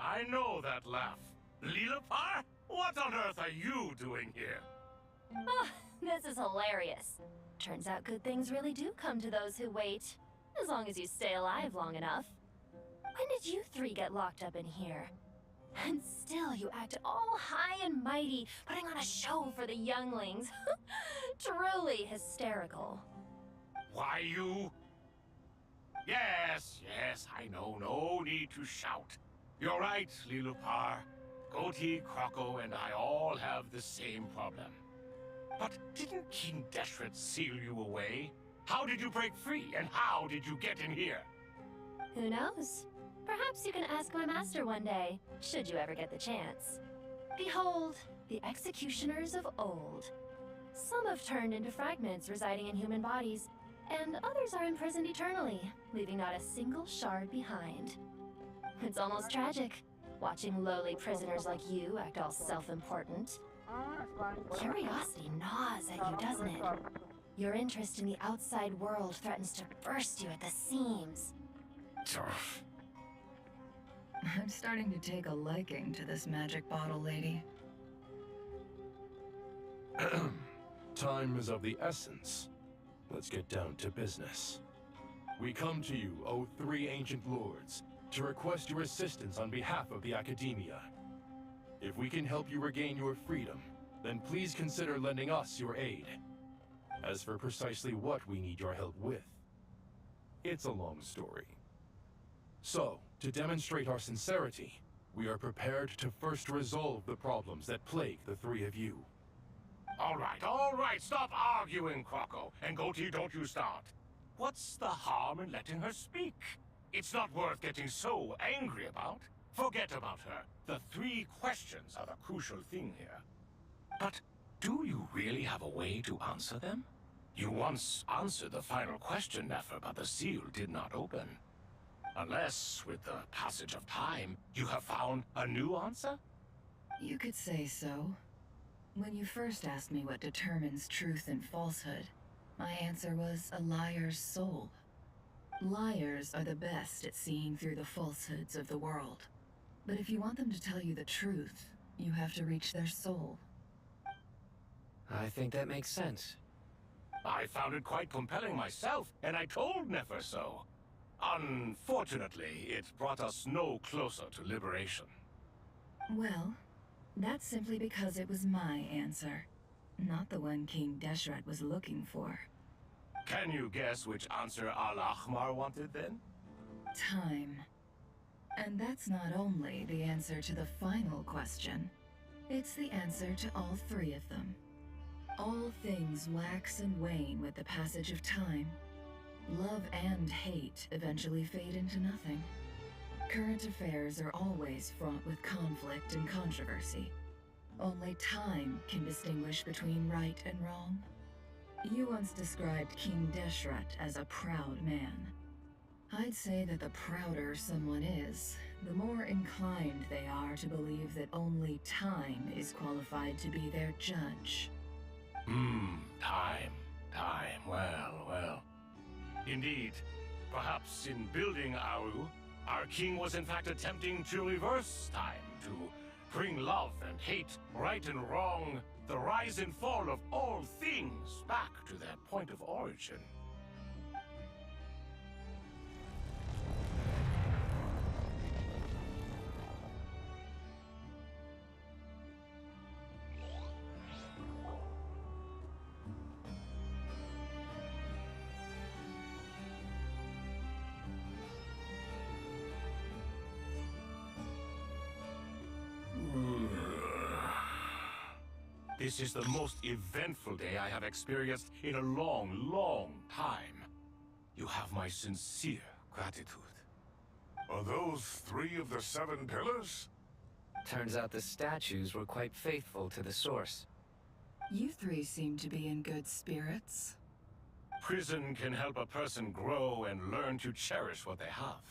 S2: I know that laugh. Lilipar? What on earth are you doing here?
S19: Oh, this is hilarious. Turns out good things really do come to those who wait. As long as you stay alive long enough. When did you three get locked up in here? And still you act all high and mighty, putting on a show for the younglings. Truly hysterical.
S2: Why, you... Yes, I know. No need to shout. You're right, Lilipar. Goatee, Crocco, and I all have the same problem. But didn't King Deshret seal you away? How did you break free, and how did you get in here?
S19: Who knows? Perhaps you can ask my master one day, should you ever get the chance. Behold, the executioners of old. Some have turned into fragments residing in human bodies, and others are imprisoned eternally, leaving not a single shard behind. It's almost tragic, watching lowly prisoners like you act all self-important. Curiosity gnaws at you, doesn't it? Your interest in the outside world threatens to burst you at the seams.
S9: I'm starting to take a liking to this magic bottle lady.
S18: Time is of the essence. Let's get down to business. We come to you, O three ancient lords, to request your assistance on behalf of the Academia. If we can help you regain your freedom, then please consider lending us your aid. As for precisely what we need your help with, it's a long story. So, to demonstrate our sincerity, we are prepared to first resolve the problems that plague the three of you.
S2: All right, stop arguing, Crocco. And Goatee, don't you start. What's the harm in letting her speak? It's not worth getting so angry about. Forget about her. The three questions are the crucial thing here. But do you really have a way to answer them? You once answered the final question, Nefer, but the seal did not open. Unless, with the passage of time, you have found a new answer?
S9: You could say so. When you first asked me what determines truth and falsehood, my answer was a liar's soul. Liars are the best at seeing through the falsehoods of the world. But if you want them to tell you the truth, you have to reach their soul.
S20: I think that makes sense.
S2: I found it quite compelling myself, and I told Nefer so. Unfortunately, it brought us no closer to liberation.
S9: Well, that's simply because it was my answer, not the one King Deshret was looking for.
S2: Can you guess which answer Al-Ahmar wanted then?
S9: Time. And that's not only the answer to the final question, it's the answer to all three of them. All things wax and wane with the passage of time. Love and hate eventually fade into nothing. Current affairs are always fraught with conflict and controversy. Only time can distinguish between right and wrong. You once described King Deshret as a proud man. I'd say that the prouder someone is, the more inclined they are to believe that only time is qualified to be their judge.
S2: Time. Well. Indeed. Perhaps in building Aru, our king was in fact attempting to reverse time, to bring love and hate, right and wrong, the rise and fall of all things back to their point of origin. This is the most eventful day I have experienced in a long time. You have my sincere gratitude.
S21: Are those 3 of the 7 pillars?
S20: Turns out the statues were quite faithful to the source.
S9: You three seem to be in good spirits.
S2: Prison can help a person grow and learn to cherish what they have.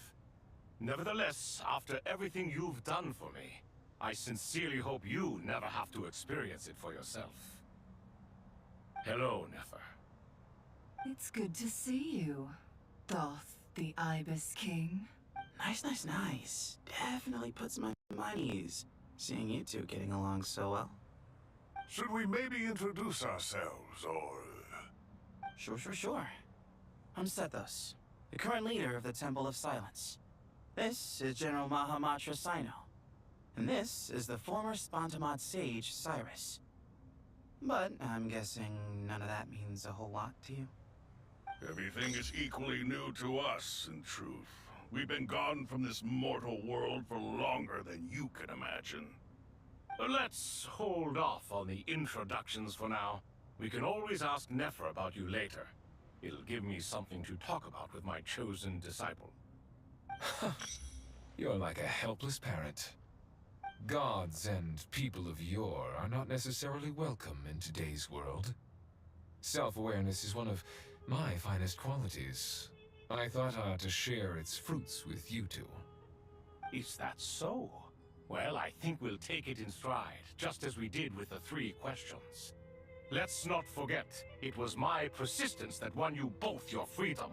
S2: Nevertheless, after everything you've done for me, I sincerely hope you never have to experience it for yourself. Hello, Nefer.
S9: It's good to see you, Thoth the Ibis King.
S10: Nice. Definitely puts my mind at ease, seeing you two getting along so well.
S21: Should we maybe introduce ourselves, or...
S10: Sure. I'm Sethos, the current leader of the Temple of Silence. This is General Mahamatra Sino. And this is the former Spontamod sage, Cyrus. But I'm guessing none of that means a whole lot to you.
S21: Everything is equally new to us, in truth. We've been gone from this mortal world for longer than you can imagine.
S2: Let's hold off on the introductions for now. We can always ask Nefer about you later. It'll give me something to talk about with my chosen disciple.
S7: You're like a helpless parent. Gods and people of yore are not necessarily welcome in today's world. Self-awareness is one of my finest qualities. I thought I ought to share its fruits with you two.
S2: Is that so? Well, I think we'll take it in stride, just as we did with the 3 questions. Let's not forget, it was my persistence that won you both your freedom.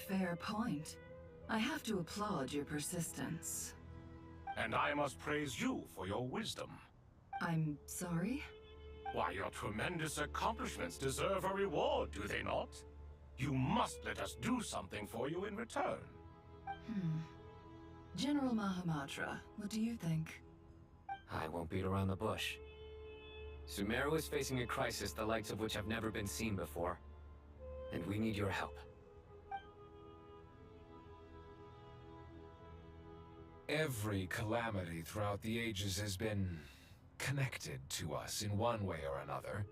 S9: Fair point. I have to applaud your persistence.
S2: And I must praise you for your wisdom.
S9: I'm sorry?
S2: Why, your tremendous accomplishments deserve a reward, do they not? You must let us do something for you in return.
S9: General Mahamatra, what do you think?
S20: I won't beat around the bush. Sumeru is facing a crisis the likes of which have never been seen before. And we need your help.
S7: Every calamity throughout the ages has been connected to us in one way or another,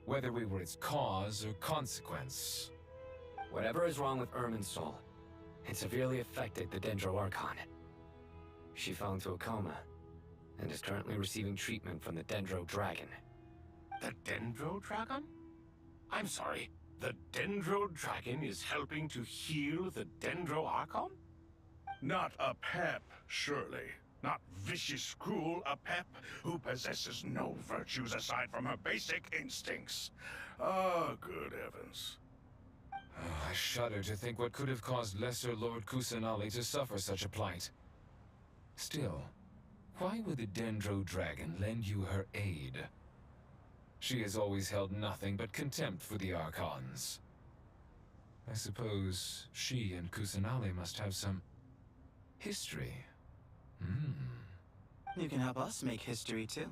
S7: whether we were its cause or consequence.
S20: Whatever is wrong with Irminsul, it severely affected the Dendro Archon. She fell into a coma, and is currently receiving treatment from the Dendro Dragon.
S2: The Dendro Dragon? I'm sorry, the Dendro Dragon is helping to heal the Dendro Archon?
S21: Not a pep, surely. Not vicious, cruel a pep who possesses no virtues aside from her basic instincts. Ah, good heavens.
S7: Oh, I shudder to think what could have caused Lesser Lord Kusanali to suffer such a plight. Still, why would the Dendro Dragon lend you her aid? She has always held nothing but contempt for the Archons. I suppose she and Kusanali must have some history.
S10: You can help us make history too.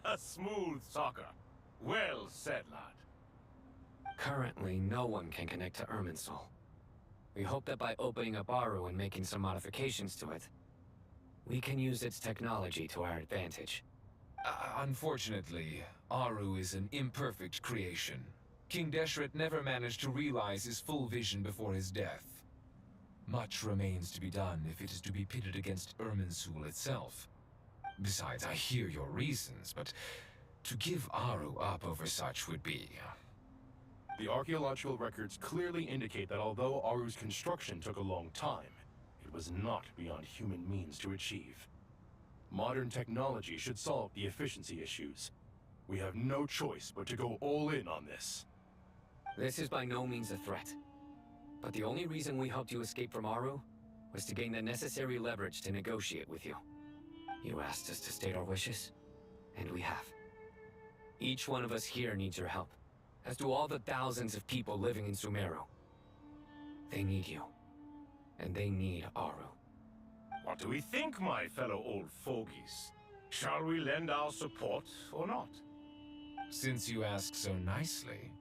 S2: A smooth talker. Well said, lad.
S20: Currently, no one can connect to Irminsul. We hope that by opening up Aru and making some modifications to it, we can use its technology to our advantage.
S7: Unfortunately, Aru is an imperfect creation. King Deshret never managed to realize his full vision before his death. Much remains to be done if it is to be pitted against Irminsul itself. Besides, I hear your reasons, but to give Aru up over such would be...
S18: The archaeological records clearly indicate that although Aru's construction took a long time, it was not beyond human means to achieve. Modern technology should solve the efficiency issues. We have no choice but to go all in on this.
S20: This is by no means a threat. But the only reason we helped you escape from Aru was to gain the necessary leverage to negotiate with you. You asked us to state our wishes, and we have. Each one of us here needs your help, as do all the thousands of people living in Sumeru. They need you, and they need Aru.
S2: What do we think, my fellow old fogies? Shall we lend our support or not?
S7: Since you ask so nicely,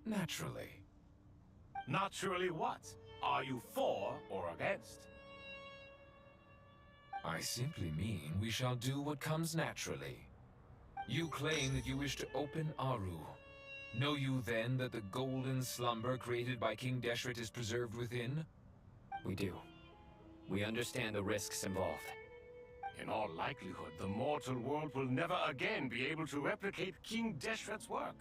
S7: naturally.
S2: Naturally what? Are you for or against?
S7: I simply mean we shall do what comes naturally. You claim that you wish to open Aru. Know you then that the golden slumber created by King Deshret is preserved within?
S20: We do. We understand the risks involved.
S2: In all likelihood, the mortal world will never again be able to replicate King Deshret's work.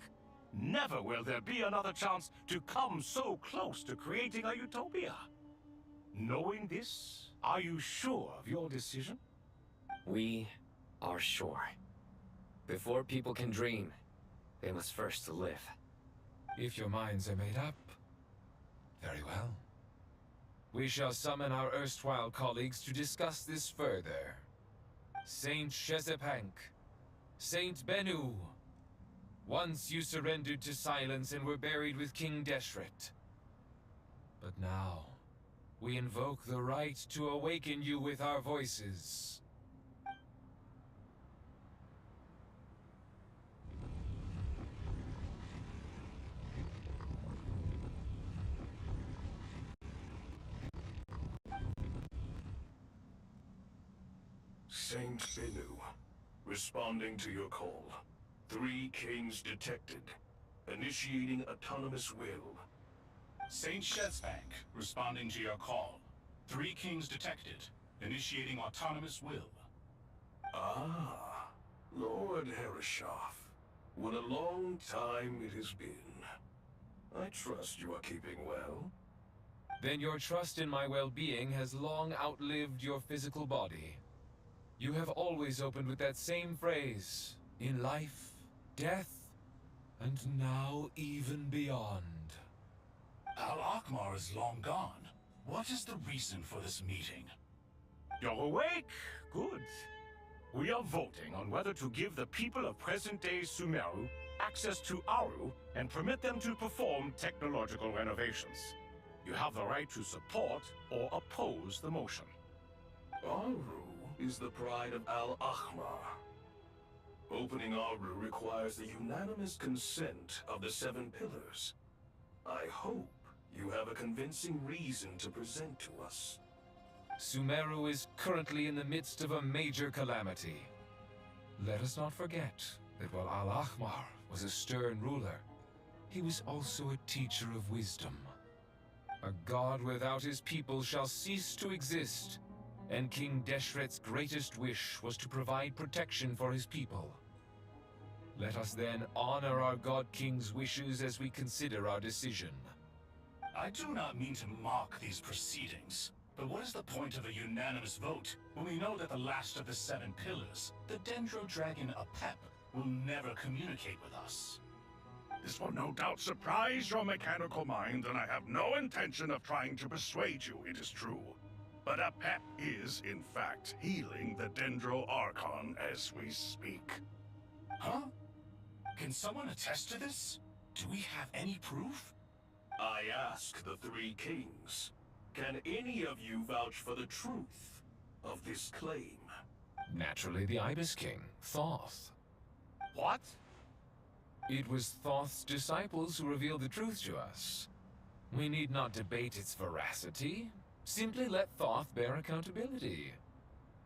S2: Never will there be another chance to come so close to creating a utopia. Knowing this, are you sure of your decision?
S20: We are sure. Before people can dream, they must first live.
S7: If your minds are made up, very well. We shall summon our erstwhile colleagues to discuss this further. Saint Shezepank, Saint Bennu. Once you surrendered to silence and were buried with King Deshret. But now, we invoke the right to awaken you with our voices.
S21: Saint Bennu, responding to your call. 3 kings detected. Initiating autonomous will.
S1: Saint Shezepank, responding to your call. 3 kings detected. Initiating autonomous will.
S21: Ah, Lord Herreshoff. What a long time it has been. I trust you are keeping well.
S7: Then your trust in my well-being has long outlived your physical body. You have always opened with that same phrase, in life, death, and now even beyond.
S1: Al-Akhmar is long gone. What is the reason for this meeting?
S2: You're awake? Good. We are voting on whether to give the people of present-day Sumeru access to Aru and permit them to perform technological renovations. You have the right to support or oppose the motion.
S21: Aru is the pride of Al-Akhmar. Opening Aru requires the unanimous consent of the 7 pillars. I hope you have a convincing reason to present to us.
S7: Sumeru is currently in the midst of a major calamity. Let us not forget that while Al-Akhmar was a stern ruler, he was also a teacher of wisdom. A god without his people shall cease to exist, and King Deshret's greatest wish was to provide protection for his people. Let us then honor our God King's wishes as we consider our decision.
S1: I do not mean to mock these proceedings, but what is the point of a unanimous vote when we know that the last of the 7 pillars, the Dendro Dragon Apep, will never communicate with us?
S21: This will no doubt surprise your mechanical mind, and I have no intention of trying to persuade you it is true. But Apep is, in fact, healing the Dendro Archon as we speak.
S1: Huh? Can someone attest to this? Do we have any proof?
S21: I ask the 3 kings. Can any of you vouch for the truth of this claim?
S7: Naturally, the Ibis King, Thoth.
S2: What?
S7: It was Thoth's disciples who revealed the truth to us. We need not debate its veracity. Simply let Thoth bear accountability.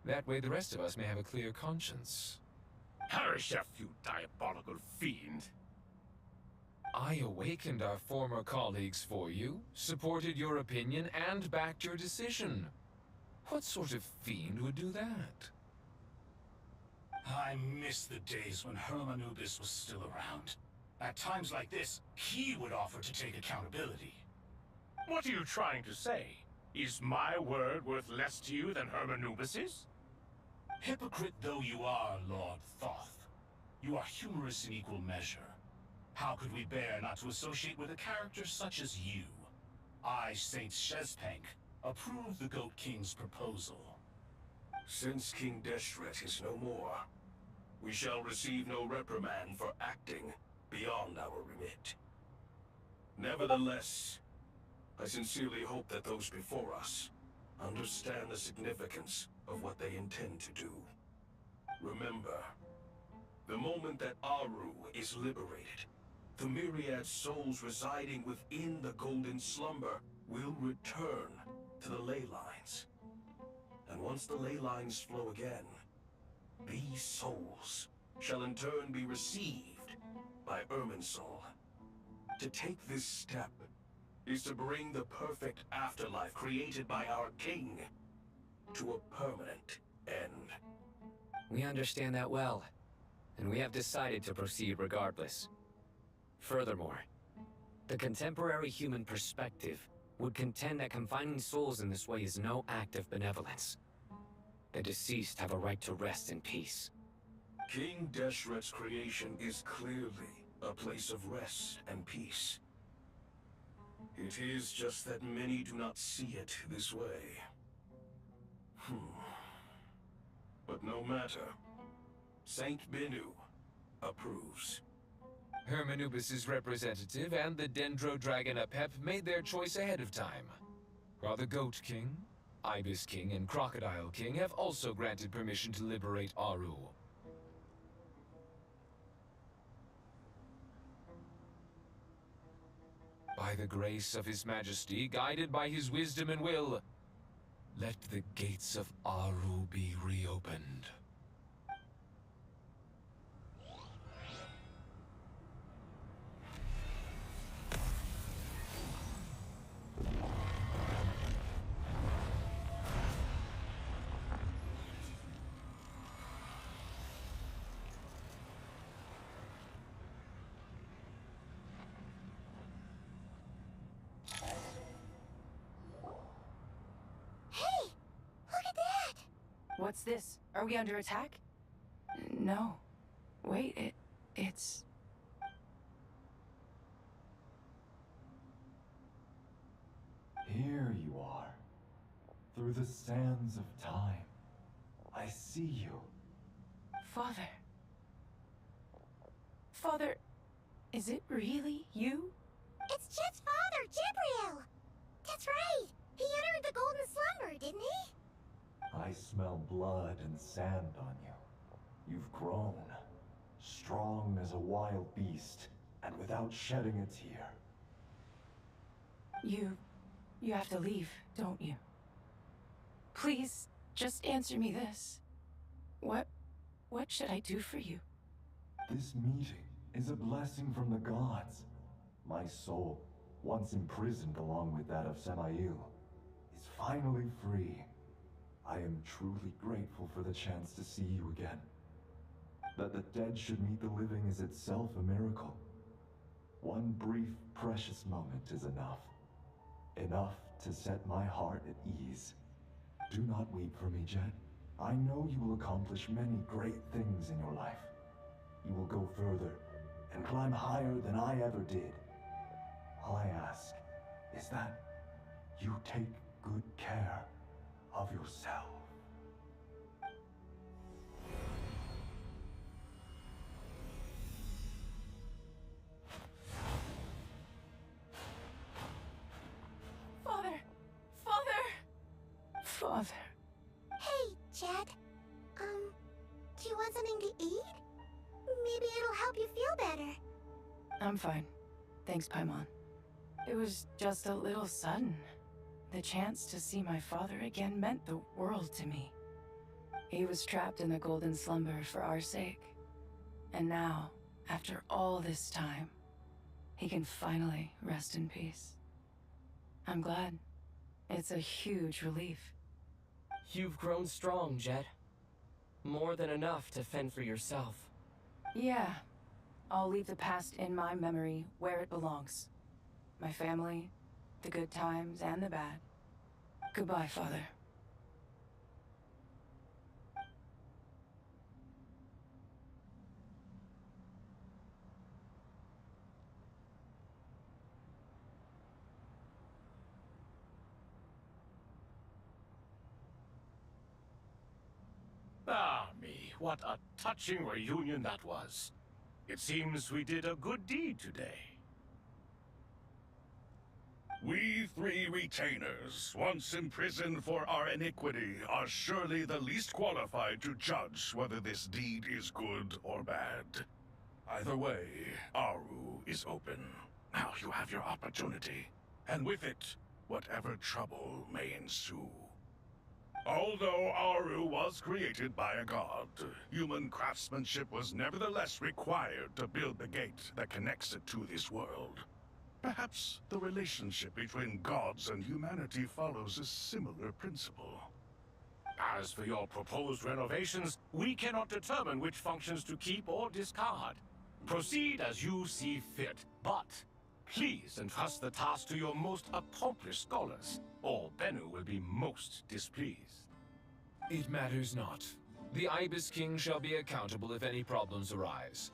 S7: That way the rest of us may have a clear conscience.
S2: Herreshoff, you diabolical fiend.
S7: I awakened our former colleagues for you, supported your opinion, and backed your decision. What sort of fiend would do that?
S1: I miss the days when Hermanubis was still around. At times like this, he would offer to take accountability.
S2: What are you trying to say? Is my word worth less to you than Hermanubis's?
S1: Hypocrite though you are, Lord Thoth, you are humorous in equal measure. How could we bear not to associate with a character such as you? I, Saint Shezepank, approve the Goat King's proposal.
S21: Since King Deshret is no more, we shall receive no reprimand for acting beyond our remit. Nevertheless, I sincerely hope that those before us understand the significance of what they intend to do. Remember, the moment that Aru is liberated, the myriad souls residing within the Golden Slumber will return to the ley lines. And once the ley lines flow again, these souls shall in turn be received by Irminsul. To take this step is to bring the perfect afterlife created by our king to a permanent end.
S20: We understand that well, and we have decided to proceed regardless. Furthermore, the contemporary human perspective would contend that confining souls in this way is no act of benevolence. The deceased have a right to rest in peace.
S11: King Deshret's creation is clearly a place of rest and peace. It is just that many do not see it this way. But no matter. Saint Bennu approves.
S7: Hermanubis' representative and the Dendro Dragon Apep made their choice ahead of time, while the Goat King, Ibis King, and Crocodile King have also granted permission to liberate Aru. By the grace of His Majesty, guided by his wisdom and will, let the gates of Aru be reopened.
S6: What's this? Are we under attack? No. Wait, it's...
S22: Here you are. Through the sands of time. I see you.
S6: Father. Father, is it really you?
S15: It's Jet's father, Jibril! That's right! He entered the Golden Slumber, didn't he?
S22: I smell blood and sand on you. You've grown. Strong as a wild beast, and without shedding a tear.
S6: You have to leave, don't you? Please, just answer me this. What should I do for you?
S22: This meeting is a blessing from the gods. My soul, once imprisoned along with that of Samael, is finally free. I am truly grateful for the chance to see you again. That the dead should meet the living is itself a miracle. One brief, precious moment is enough. Enough to set my heart at ease. Do not weep for me, Jet. I know you will accomplish many great things in your life. You will go further and climb higher than I ever did. All I ask is that you take good care of yourself.
S6: Father.
S15: Hey, Jet. Do you want something to eat? Maybe it'll help you feel better.
S6: I'm fine. Thanks, Paimon. It was just a little sudden. The chance to see my father again meant the world to me. He was trapped in the Golden Slumber for our sake. And now, after all this time, he can finally rest in peace. I'm glad. It's a huge relief.
S12: You've grown strong, Jet. More than enough to fend for yourself.
S6: Yeah. I'll leave the past in my memory where it belongs. My family, the good times and the bad. Goodbye, Father.
S2: Ah, me, what a touching reunion that was. It seems we did a good deed today.
S21: We three retainers, once imprisoned for our iniquity, are surely the least qualified to judge whether this deed is good or bad. Either way, Aru is open. Now you have your opportunity, and with it, whatever trouble may ensue. Although Aru was created by a god, human craftsmanship was nevertheless required to build the gate that connects it to this world. Perhaps the relationship between gods and humanity follows a similar principle.
S2: As for your proposed renovations, we cannot determine which functions to keep or discard. Proceed as you see fit, but please entrust the task to your most accomplished scholars, or Bennu will be most displeased.
S7: It matters not. The Ibis King shall be accountable if any problems arise.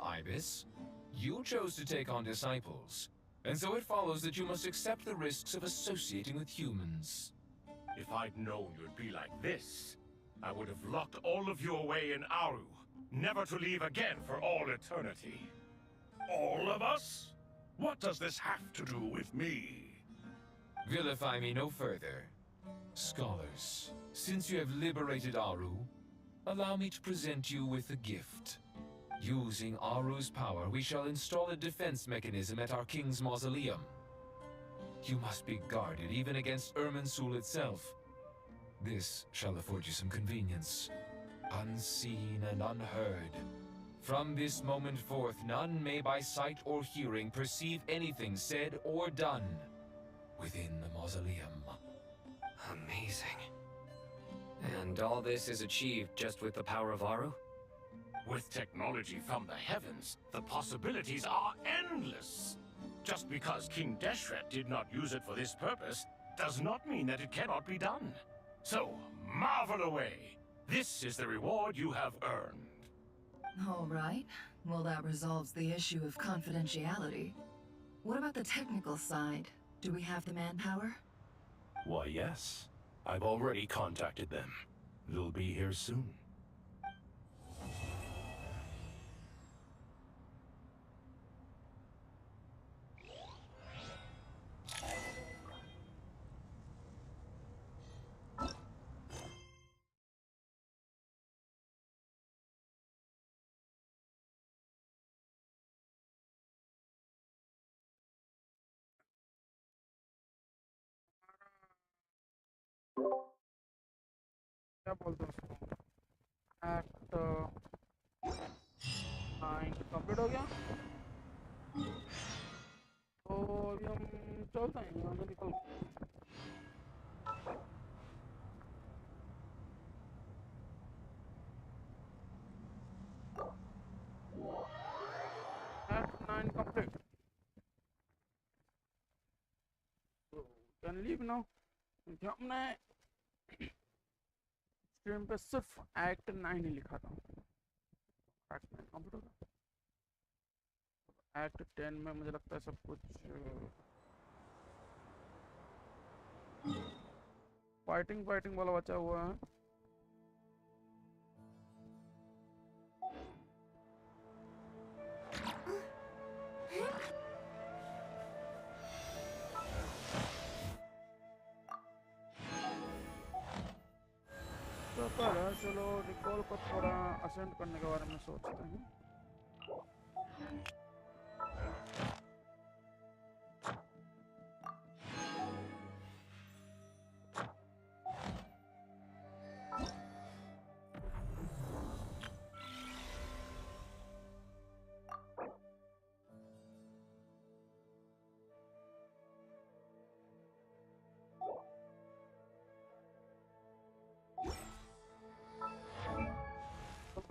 S7: Ibis, you chose to take on disciples, and so it follows that you must accept the risks of associating with humans.
S2: If I'd known you'd be like this, I would have locked all of you away in Aru, never to leave again for all eternity.
S21: All of us? What does this have to do with me?
S7: Vilify me no further. Scholars, since you have liberated Aru, allow me to present you with a gift. Using Aru's power, we shall install a defense mechanism at our king's mausoleum. You must be guarded even against Irminsul itself. This shall afford you some convenience. Unseen and unheard. From this moment forth, none may by sight or hearing perceive anything said or done within the mausoleum.
S20: Amazing. And all this is achieved just with the power of Aru?
S2: With technology from the heavens, the possibilities are endless. Just because King Deshret did not use it for this purpose does not mean that it cannot be done. So, marvel away. This is the reward you have earned.
S9: All right. Well, that resolves the issue of confidentiality. What about the technical side? Do we have the manpower?
S18: Why, yes. I've already contacted them. They'll be here soon.
S13: क्या बोलते हैं उसको act 9 complete हो गया तो अभी हम चलते हैं यहाँ से निकल act 9 complete so can leave now हमने स्क्रीन पे सिर्फ एक्ट 9 ही लिखा था एक्ट 9 कंप्लीट होगा एक्ट 10 में मुझे लगता है सब कुछ फाइटिंग वाला बचा हुआ है चलो निकोल को थोड़ा असेंड करने के बारे में सोचते हैं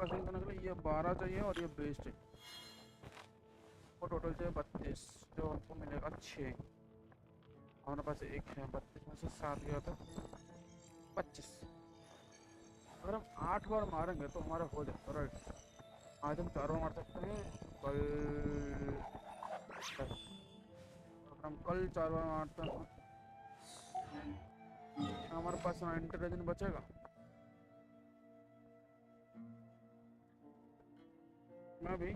S13: करने के लिए ये 12 चाहिए और ये 20 चाहिए वो टोटल चाहिए 32 जो हमको मिलेगा 6 हमारे पास एक है 32 में से 7 गया था 25 अगर हम 8 बार मारेंगे तो हमारा हो जाएगा राइट आज हम 4 बार मार सकते हैं कल अगर हम कल 4 बार मारते हैं हमारे पास इंटेलिजेंस बचेगा मैं भी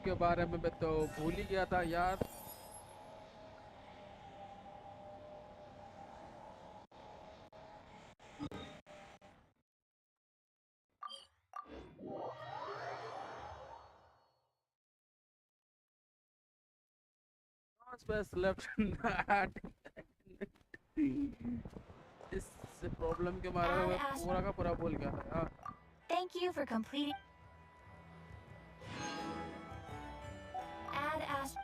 S13: के बारे में मैं तो भूल ही गया था यार. No space left in that. इस प्रॉब्लम के बारे में मैं पूरा का पूरा भूल गया था यार.
S19: Thank you for completing. Add as.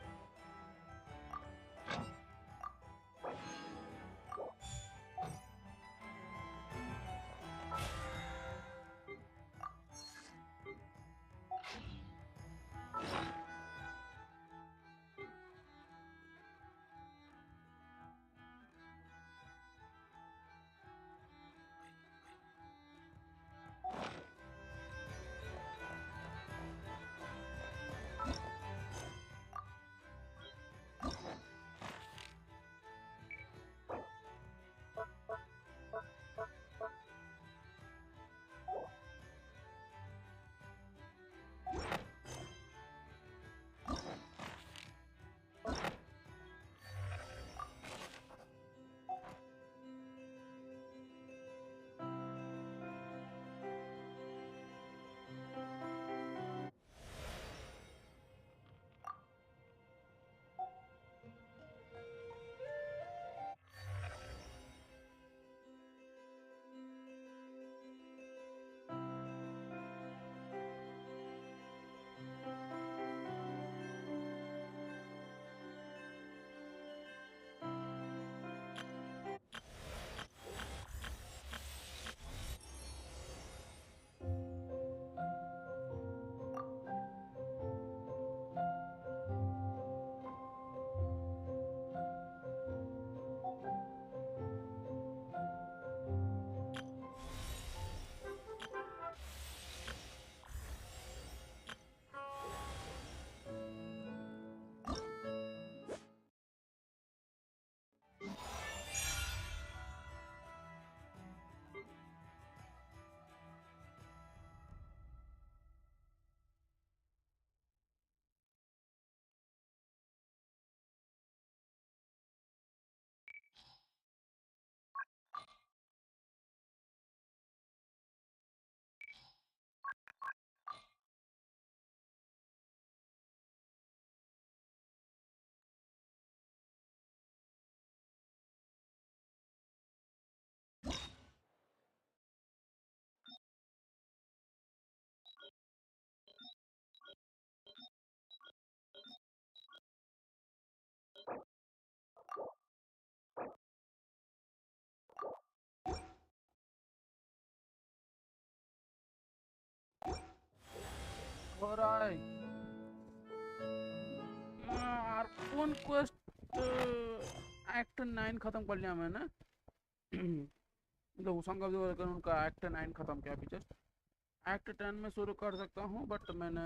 S13: Alright. Archon quest Act 9 खत्म कर लिया मैंने. मतलब उसंग उनका Act 9 खत्म किया अभी जस्ट. Act 10 में शुरू कर सकता हूँ बट मैंने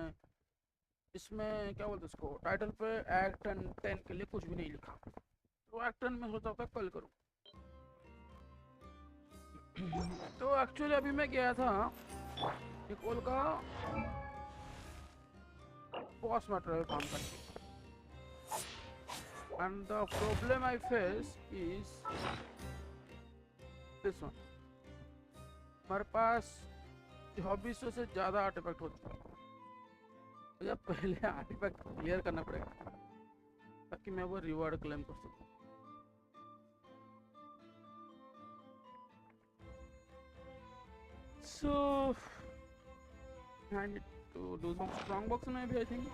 S13: इसमें क्या बोलते इसको टाइटल पे Act 10 के लिए कुछ भी नहीं लिखा. तो Act 10 में सोचा था कल करूँ. तो एक्चुअली अभी मैं गया था निकोल का बॉस मैटर काम करके. And the problem I face is this one. हमारे पास 2400 से ज़्यादा आर्टिफैक्ट होता है. मुझे पहले आर्टिफैक्ट क्लियर करना पड़ेगा ताकि मैं वो रिवॉर्ड क्लेम कर सकूं. So I need to do some strong box maybe, I think.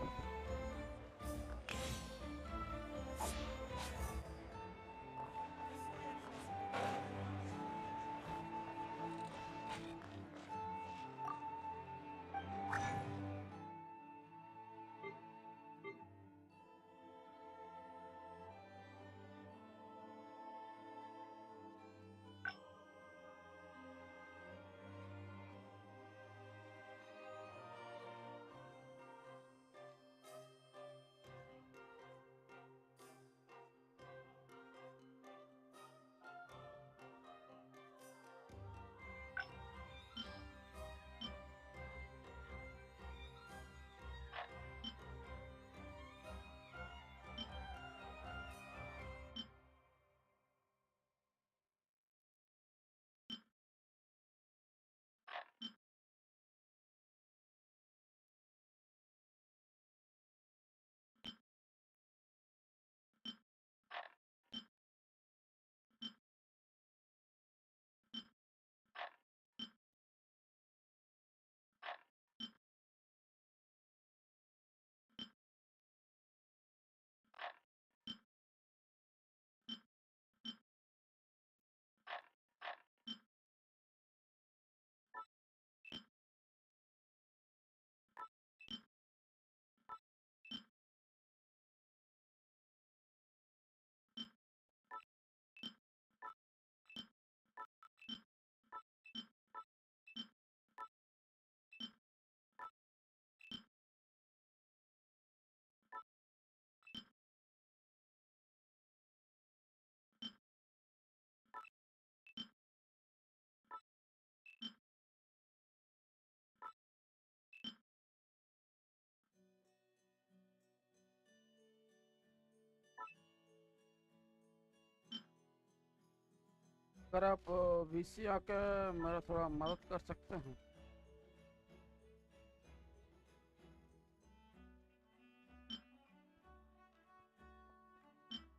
S13: अगर आप वीसी आके मेरा थोड़ा मदद कर सकते हैं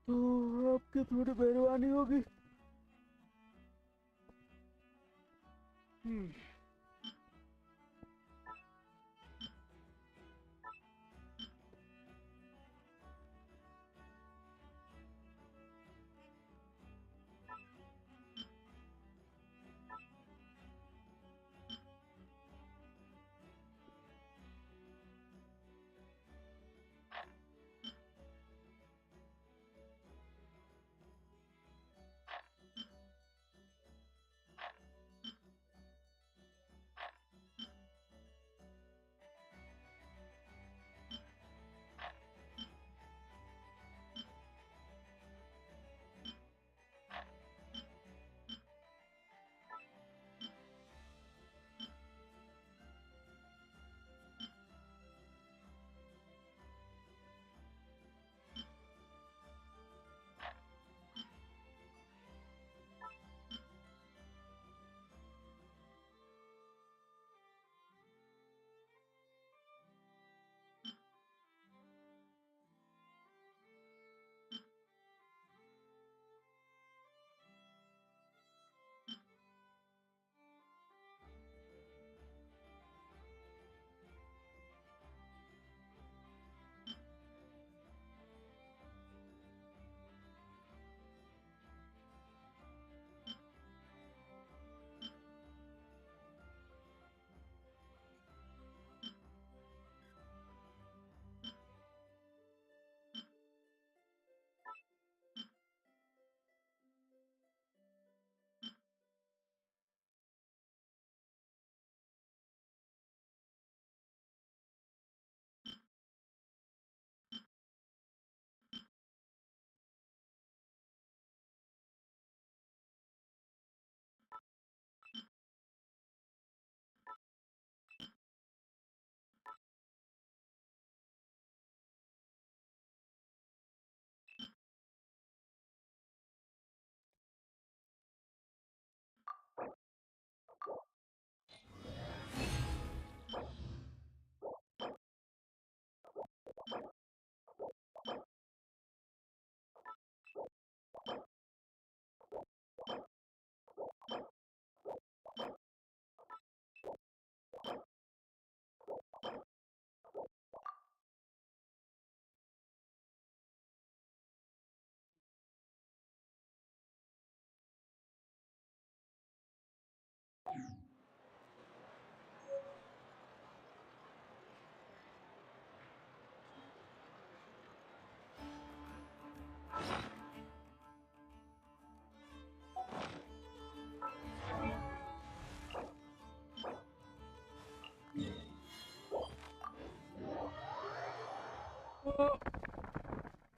S13: तो आपकी थोड़ी मेहरबानी होगी।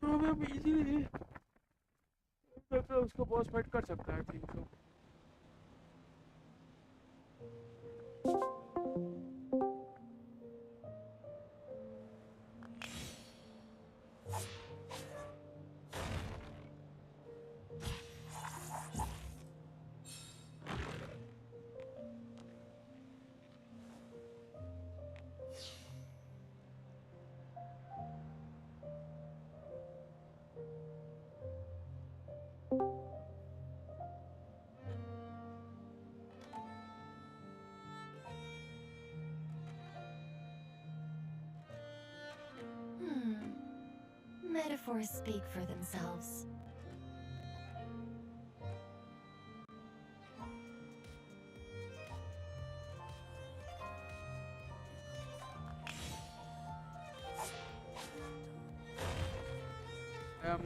S13: तो हम इजीली उसको बॉस फाइट कर सकता है ठीक तो
S19: Metaphors speak for themselves.
S13: I'm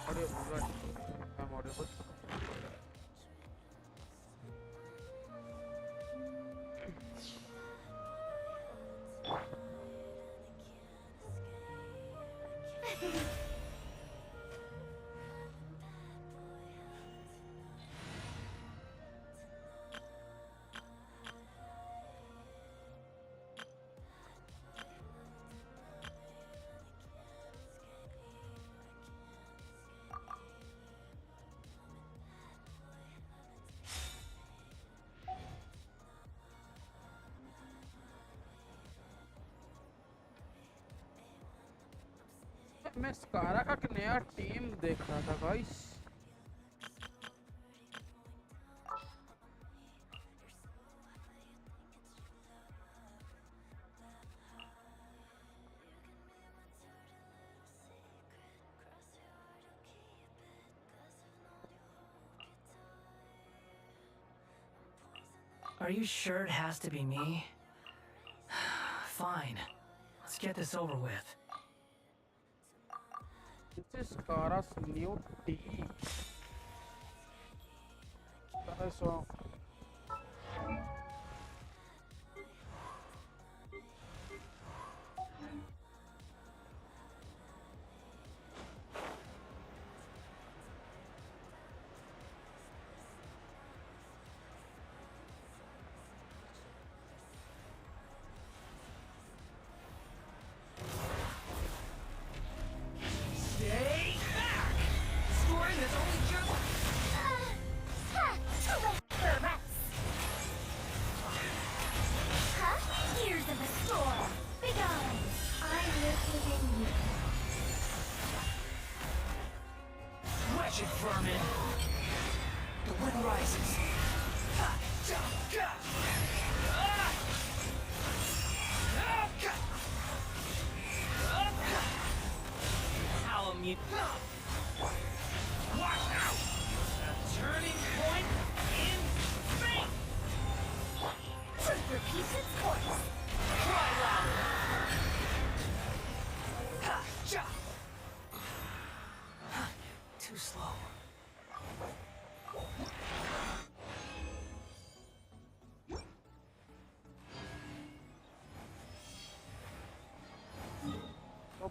S13: audible. मैं स्कारा का एक नया टीम देख रहा था guys.
S3: Are you sure it has to be me? Fine. Let's get this over with.
S13: This is Kara's new team. So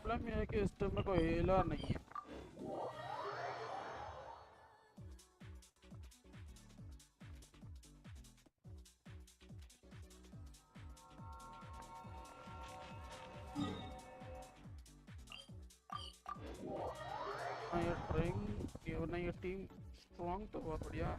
S13: problem ये है कि इस टाइम में कोई हीलर नहीं है। ये ट्रेन ये टीम स्ट्रॉन्ग तो बहुत बढ़िया।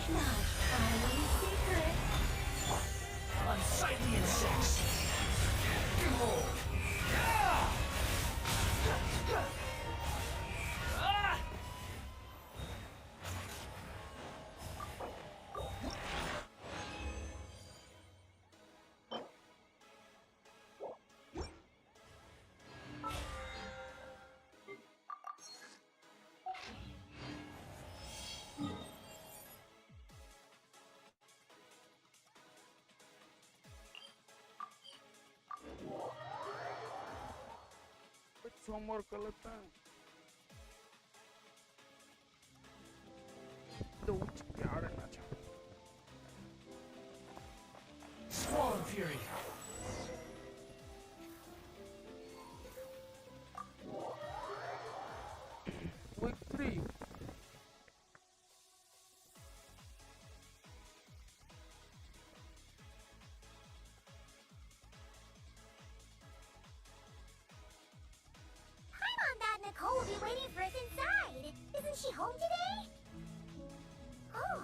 S19: not my secret.
S1: Unsightly insects! Behold!
S13: कुछ होमवर्क कर लेते हैं तो क्या रहना चाहिए
S1: Squall Fury!
S13: Week 3.
S15: Paimon thought Nicole would be waiting for us inside. Isn't she home today? Oh,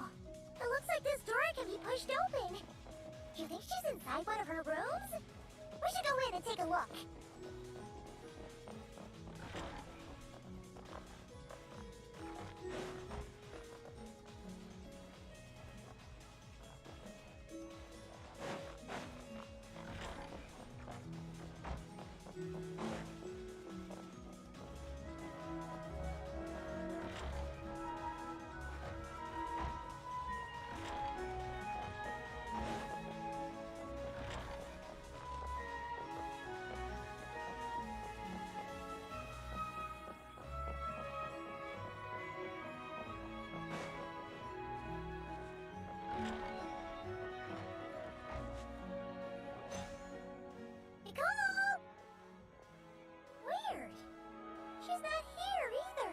S15: it looks like this door can be pushed open. Do you think she's inside one of her rooms? We should go in and take a look. Nicole! Weird. She's not here either.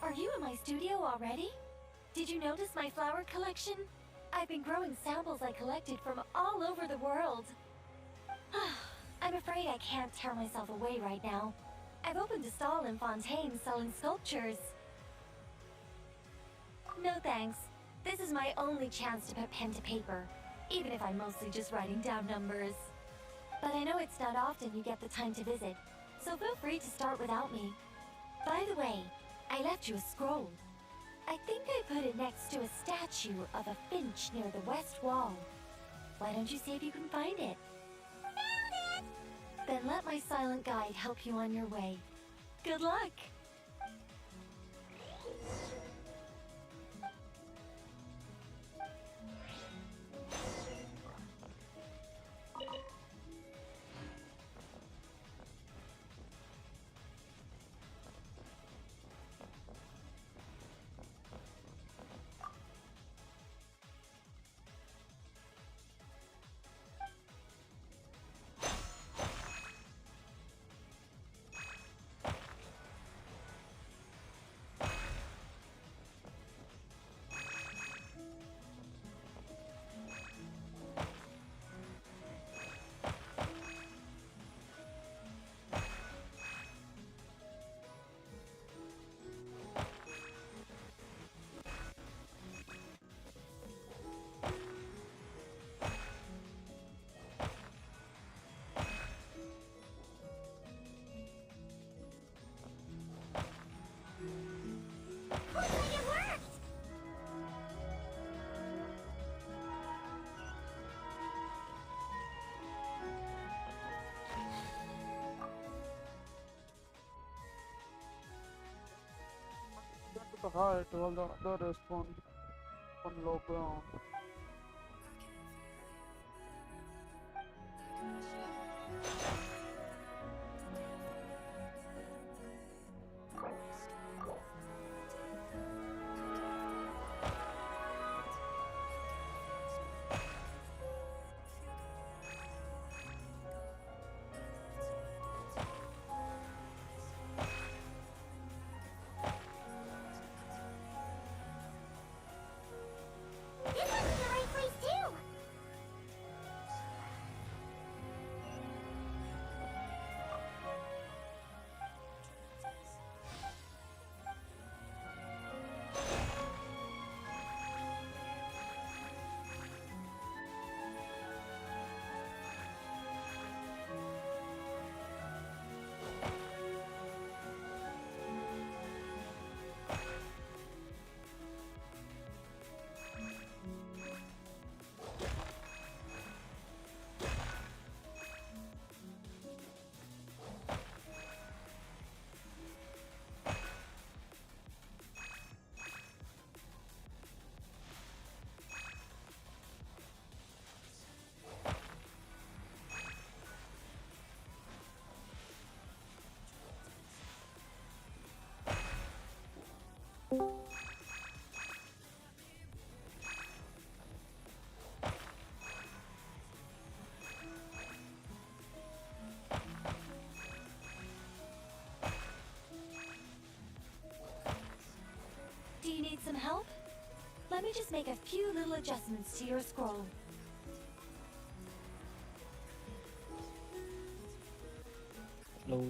S19: Are you in my studio already? Did you notice my flower collection? I've been growing samples I collected from all over the world. I'm afraid I can't tear myself away right now. I've opened a stall in Fontaine selling sculptures. No thanks. This is my only chance to put pen to paper, even if I'm mostly just writing down numbers. But I know it's not often you get the time to visit, so feel free to start without me. By the way, I left you a scroll. I think I put it next to a statue of a finch near the west wall. Why don't you see if you can find it?
S15: Found it!
S19: Then let my silent guide help you on your way. Good luck!
S15: Looks like it worked!
S13: To hide while the others spawn on low ground.
S15: This looks
S19: some help? Let me just make a few little adjustments to your scroll.
S14: Hello.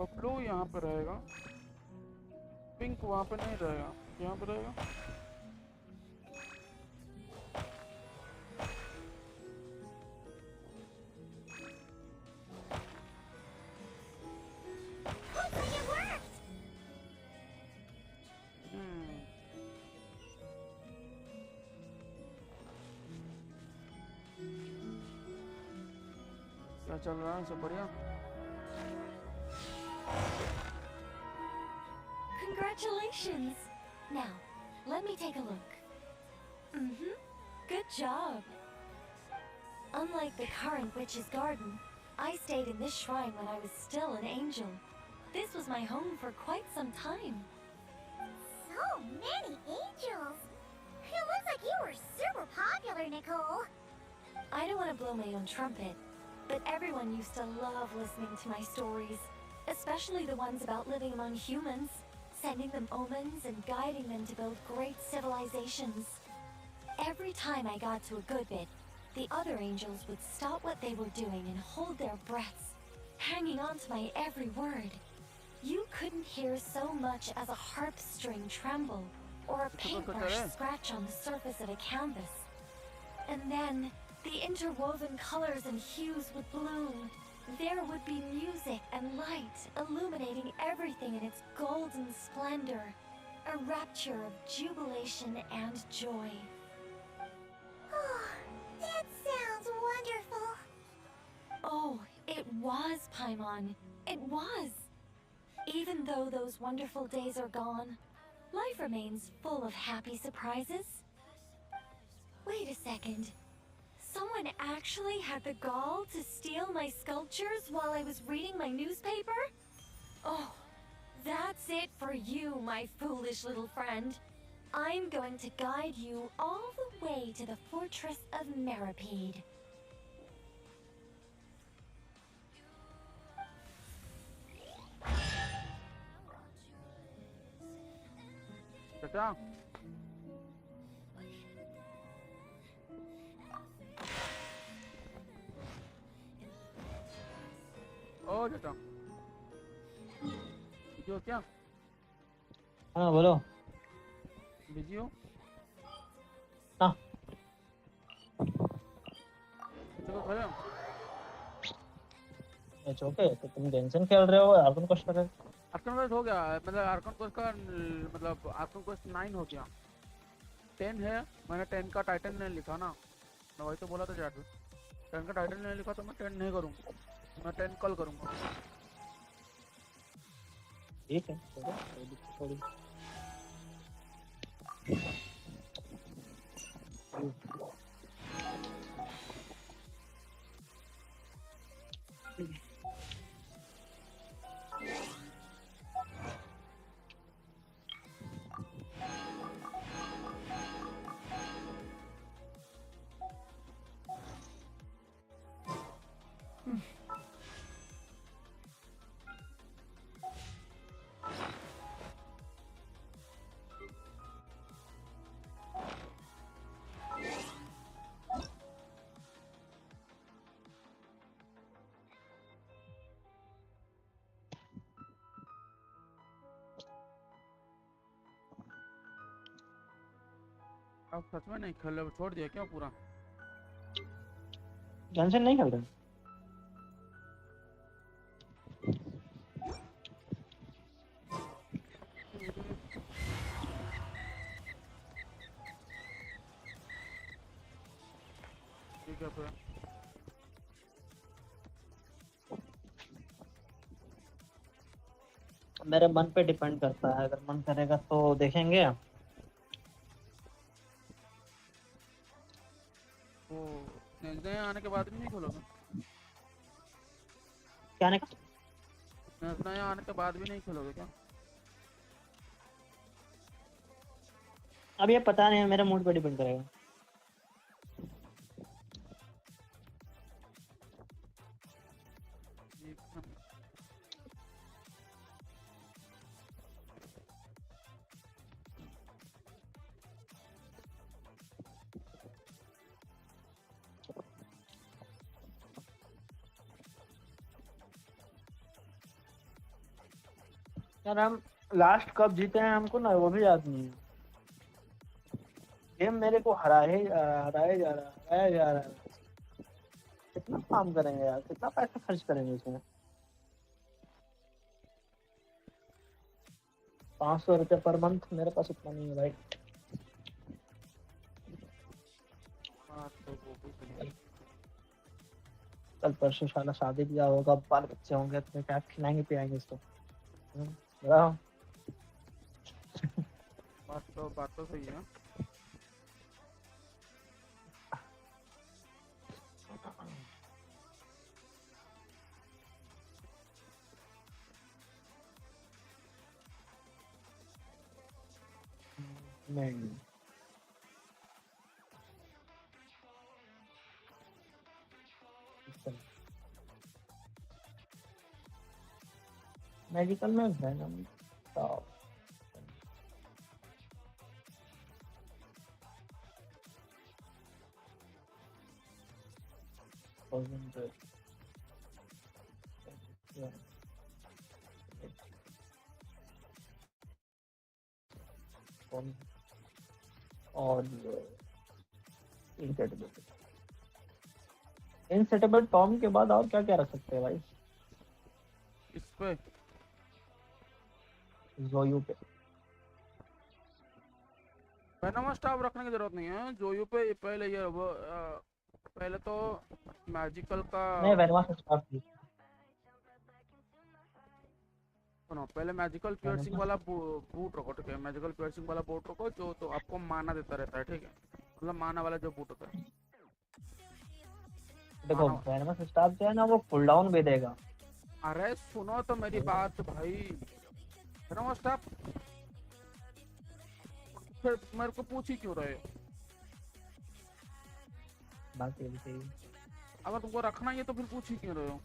S13: Blue यहाँ पे रहेगा, pink वहाँ पे नहीं रहेगा, यहाँ पे रहेगा। क्या चल रहा है? सब बढ़िया?
S19: Congratulations! Now, let me take a look. Good job. Unlike the current witch's garden, I stayed in this shrine when I was still an angel. This was my home for quite some time.
S15: So many angels! It looks like you were super popular, Nicole.
S19: I don't want to blow my own trumpet, but everyone used to love listening to my stories, especially the ones about living among humans, sending them omens and guiding them to build great civilizations. Every time I got to a good bit, the other angels would stop what they were doing and hold their breaths, hanging on to my every word. You couldn't hear so much as a harp string tremble or a paintbrush scratch on the surface of a canvas. And then, the interwoven colors and hues would bloom. There would be music and light illuminating everything in its golden splendor, a rapture of jubilation and joy.
S15: Oh, that sounds wonderful.
S19: Oh, it was, Paimon. It was. Even though those wonderful days are gone, life remains full of happy surprises. Wait a second. Someone actually had the gall to steal my sculptures while I was reading my newspaper? Oh, that's it for you, my foolish little friend. I'm going to guide you all the way to the fortress of Meripede.
S13: Tata. ओ बेटा जो क्या
S14: हाँ बोलो
S13: busy हो
S14: हाँ
S13: चलो खड़े हो
S14: इट्स ओके तो तुम टेंशन खेल रहे हो यार तुम कुछ कर रहे हो
S13: आर्कन क्वेस्ट हो गया, मतलब आर्कन क्वेस्ट का मतलब आर्कन क्वेस्ट 9 हो गया। 10 है, मैंने 10 का टाइटन नहीं लिखा ना, मैं वही तो बोला था चैट में, 10 का टाइटन नहीं लिखा तो मैं 10 नहीं करूँगा, मैं 10 कल करूँगा।
S14: ठीक है थोड़ी
S13: अब सच में नहीं खेल, छोड़ दिया क्या पूरा?
S14: जॉनसन नहीं खेल रहे?
S13: ठीक है फिर।
S14: मेरे मन पे डिपेंड करता है, अगर मन करेगा तो देखेंगे।
S13: वो नेक्स्ट डे आने के बाद भी नहीं खोलोगे?
S14: क्या आने का?
S13: नेक्स्ट डे आने के बाद भी नहीं खोलोगे क्या?
S14: अब ये पता नहीं, मेरे मूड पे डिपेंड करेगा। यार हम लास्ट कब जीते हैं हमको ना वो भी याद नहीं है। गेम मेरे को हराया जा रहा है। कितना काम करेंगे यार, कितना पैसा खर्च करेंगे इसमें? 500 रुपये पर मंथ, मेरे पास इतना नहीं है भाई। कल परसों शाला शादी ब्याह होगा, बाल बच्चे होंगे, तो क्या खिलाएंगे पिलाएंगे इसको? बताओ।
S13: बात तो सही है।
S14: नहीं मेडिकल में वेनम टॉप और इनसेटेबल टॉम के बाद और क्या क्या रख सकते हैं भाई
S13: इस पे?
S14: जोयू पे
S13: वेनम स्टाफ रखने की जरूरत नहीं है जोयू पे। पहले ये वो पहले तो मैजिकल का
S14: नहीं वेनम स्टाफ भी
S13: सुनो, पहले मैजिकल पियर्सिंग वाला बूट रखो, ठीक है? मैजिकल पियर्सिंग वाला बूट रखो जो तो आपको माना देता रहता है, ठीक है? मतलब माना वाला जो बूट होता है।
S14: देखो वेनम स्टाफ जो है ना वो कूल डाउन भी देगा।
S13: अरे सुनो तो मेरी बात भाई, वेनम स्टाफ फिर मेरे को पूछ ही क्यों रहे हो?
S14: बात ये भी सही है।
S13: अगर तुमको रखना ही है तो फिर पूछ ही क्यों रहे हो?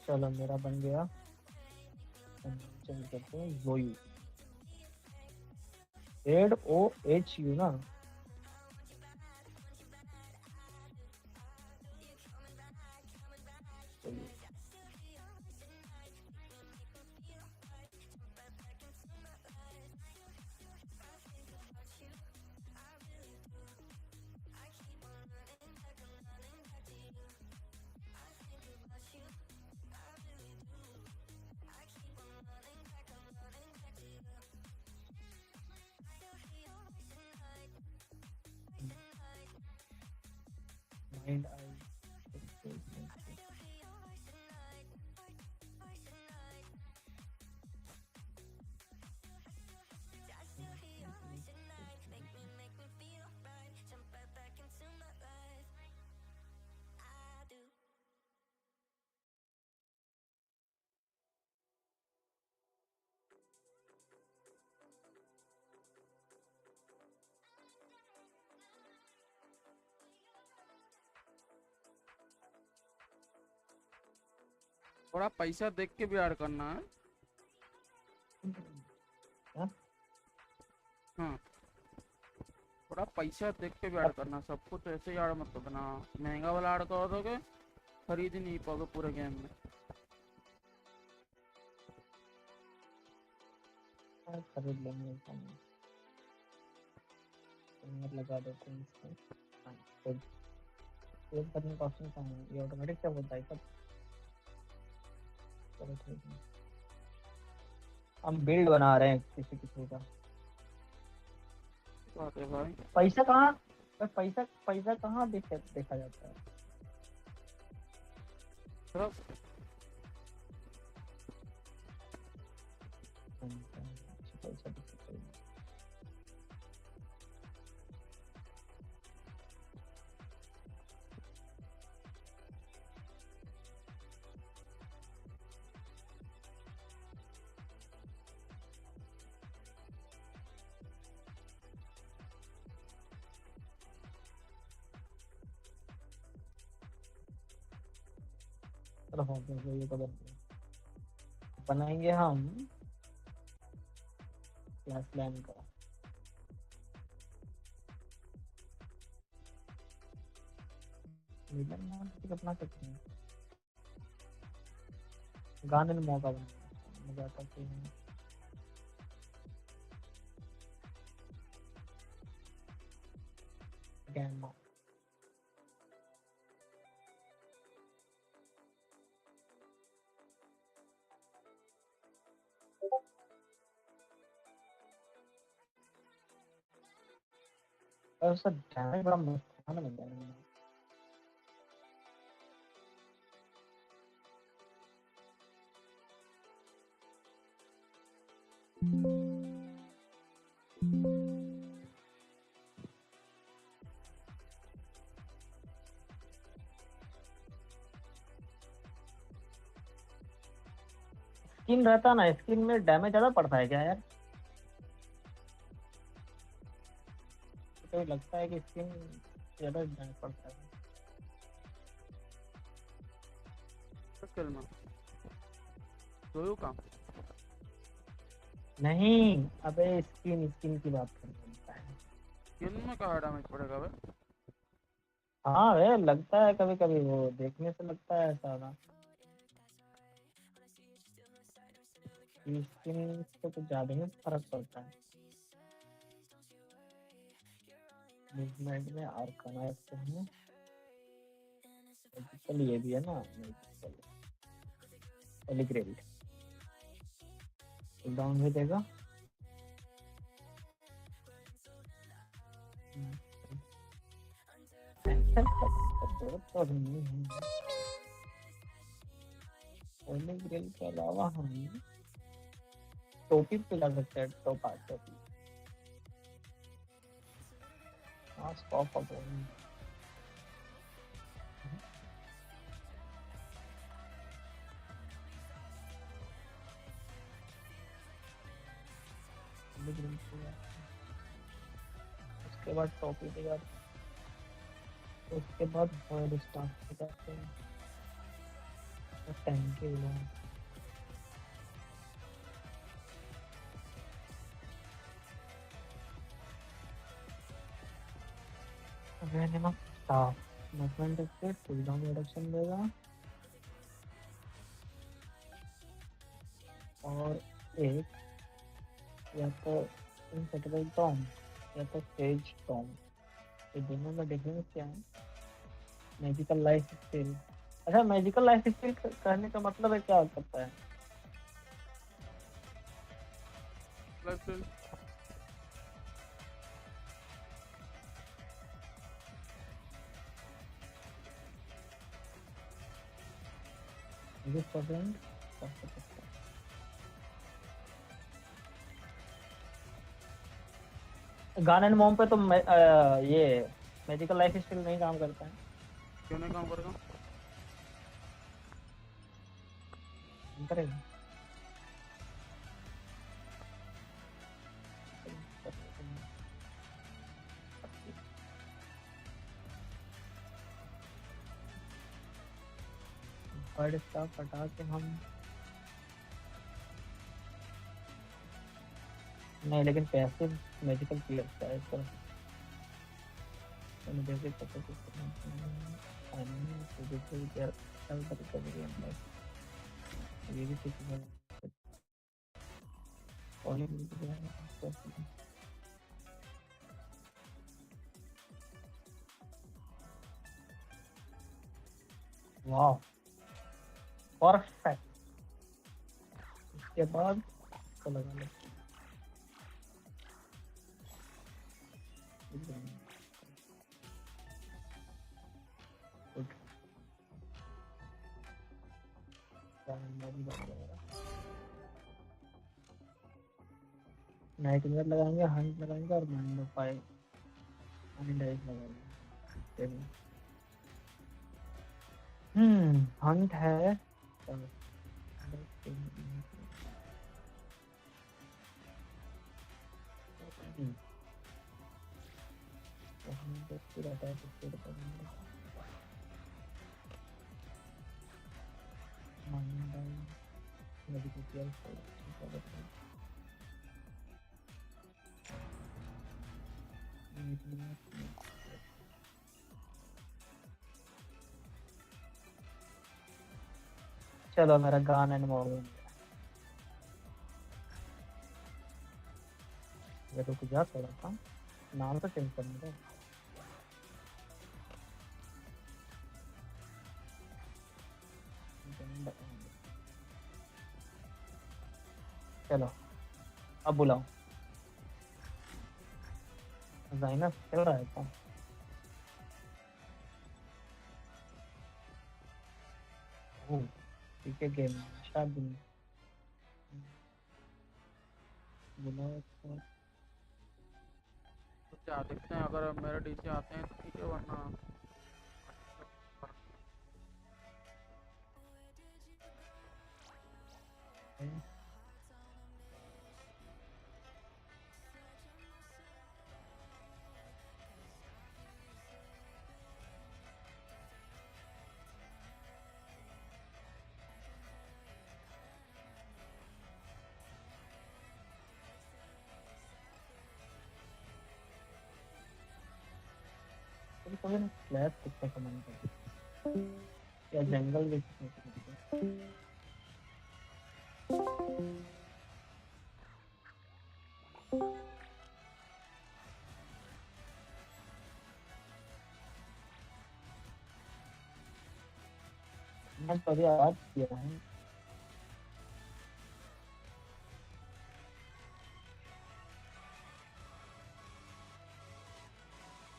S14: चलो मेरा बन गया। चेंज करते हैं जोयू, ZOHU ना। Mind eye.
S13: थोड़ा पैसा देख के भी ऐड करना है। हाँ, थोड़ा पैसा देख के भी ऐड करना, सब कुछ ऐसे ही ऐड मत कर देना। महंगा वाला ऐड कर दोगे खरीद ही नहीं पाओगे पूरे गेम में।
S14: खरीद लेंगे, लगा देते हैं इसको। सेव करने का ऑप्शन कहाँ है? ये ऑटोमेटिक सेव होता है सब। चलो ठीक है, हम बिल्ड बना रहे हैं किसी किसी का।
S13: भाई
S14: पैसा कहाँ, पैसा कहाँ देखा जाता है? पैसा चलो हो गया, ये तो बन गया। बनाएंगे हम क्लास लैन का। विलन नाम किसी का बना सकते हैं। गाने में मौका बना मजा आता है। गैमा और उसका डैमेज बड़ा मस्त है ना बंदा है। स्किन रहता ना, स्किन में डैमेज ज्यादा पड़ता है क्या यार? तो लगता है कि स्किन ज्यादा डैमेज पड़ता है।
S13: स्किल में जोयू का नहीं,
S14: अबे स्किन की बात कर रहा है।
S13: स्किन में कहाँ डैमेज पड़ेगा बे?
S14: हाँ वे लगता है कभी कभी, वो देखने से लगता है ऐसा ना। स्किन से कुछ ज्यादा ही फर्क पड़ता है। मूवमेंट में आर्कन रखते हैं, मैजिकल ये भी है ना, मैजिकल एलिग्रेड डाउन भी देगा। तो नहीं है एलिग्रेड के अलावा हम टोपी पे लगा सकते हैं। टोपी स्कॉप ऑफ उसके बाद टॉपिक यार, उसके बाद वर्ड स्टार्ट करते हैं। Thank you. Minimum staff. Movement speed cooldown reduction देगा और एक या तो इनसेटेबल टॉम या तो सेज टॉम, ये दोनों में डिफरेंस क्या है? Magical life skill. अच्छा, मैजिकल लाइफ स्किल कहने का मतलब है क्या करता है? Is it problem? Gun and mom पे तो ये मैजिकल लाइफ स्किल नहीं काम करता है।
S13: क्यों नहीं काम करेगा?
S14: करेगा। बर्ड स्टाफ हटा के हम नहीं, लेकिन पैसिव मैजिकल क्लियर का है इसका। मैंने जैसे पता ये भी ठीक है। वाह, परफेक्ट। इसके बाद इसको लगा लो। नाइट मिरर लगाएंगे, हंट लगाएंगे और माइंड फाइव लगाएंगे। हंट है। चलो, मेरा गान एंड मोड रुक जा, थोड़ा सा नाम तो चेंज करने दो। चलो, अब बुलाओ। जाइना चल रहा है क्या? ठीक है, गेम स्टार्ट दिन बुलाओ।
S13: तो क्या देखते हैं, अगर मेरे डीसी आते हैं तो ठीक है, वरना
S14: स्लैब कितना कमाने का या जंगल भी कितना मैं तो अभी आवाज किया है।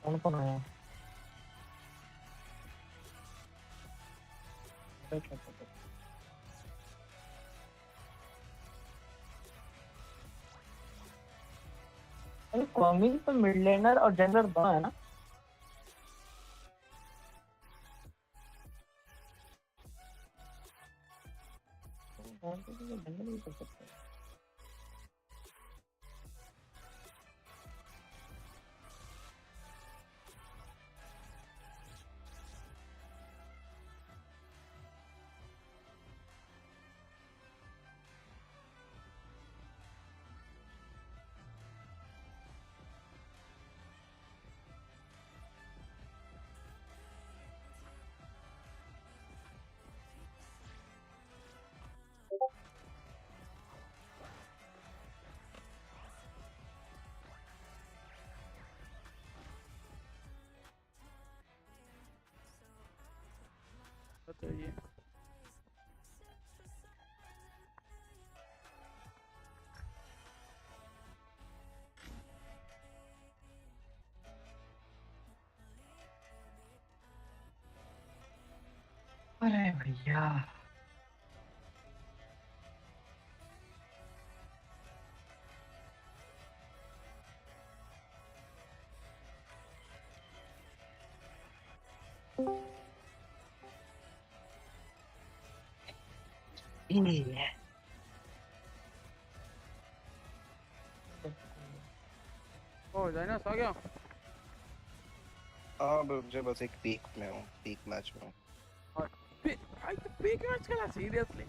S14: कौन कौन आया? अरे कॉमिंग तो मिडलैंडर और जनरल दोनों है ना? जनरल भी कर सकते हैं। भैया
S13: ओ जाइनस आ गया।
S5: हाँ मुझे बस एक पीक में हूँ, पीक मैच में हूँ।
S13: और भाई तो पीक मैच खेला सीरियसली?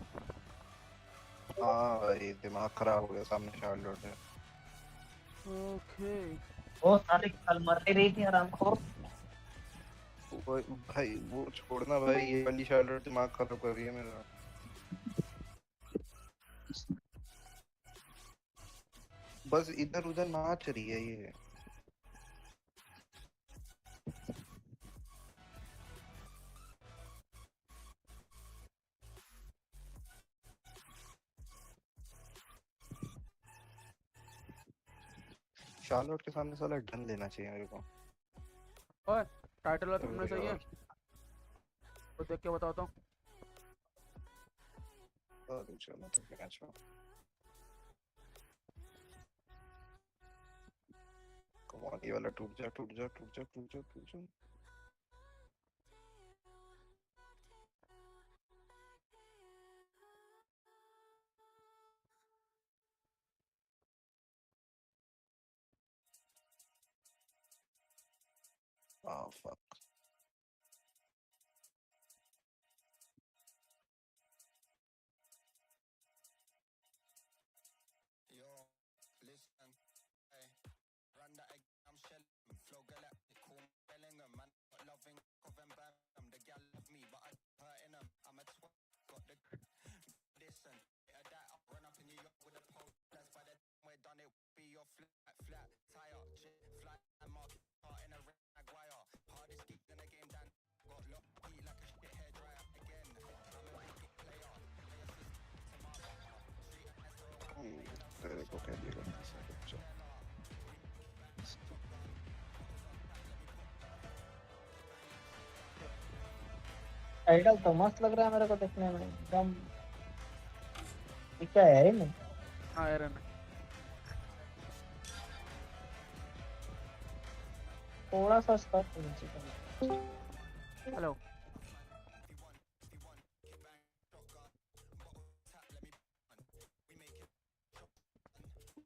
S5: हाँ भाई दिमाग खराब हो गया, सामने शार्लोट है।
S13: ओके
S14: वो साले कल मर रही थी आराम को।
S5: वो भाई वो छोड़ना भाई, ये वाली शार्लोट दिमाग खराब कर रही है मेरा। बस इधर उधर नाच रही है ये। शार्लोट के सामने साला ढन लेना चाहिए मेरे को।
S13: ओए टाइटल वाला तुमने सही है तो देख के बताता हूँ।
S5: चलो तो मैच में कौन ये वाला टूट जा टूट जा टूट जा टूट जा टूट जा। Oh fuck. तेरे को क्या दिया
S14: टाइटल तो मस्त लग रहा है मेरे को देखने में एकदम। ये क्या है इनमें?
S13: हाँ एरन
S14: थोड़ा सा स्टफ नीचे का।
S13: हेलो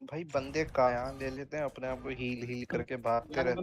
S5: भाई बंदे कायान ले लेते हैं अपने आप को हील हील करके भागते रहते हैं।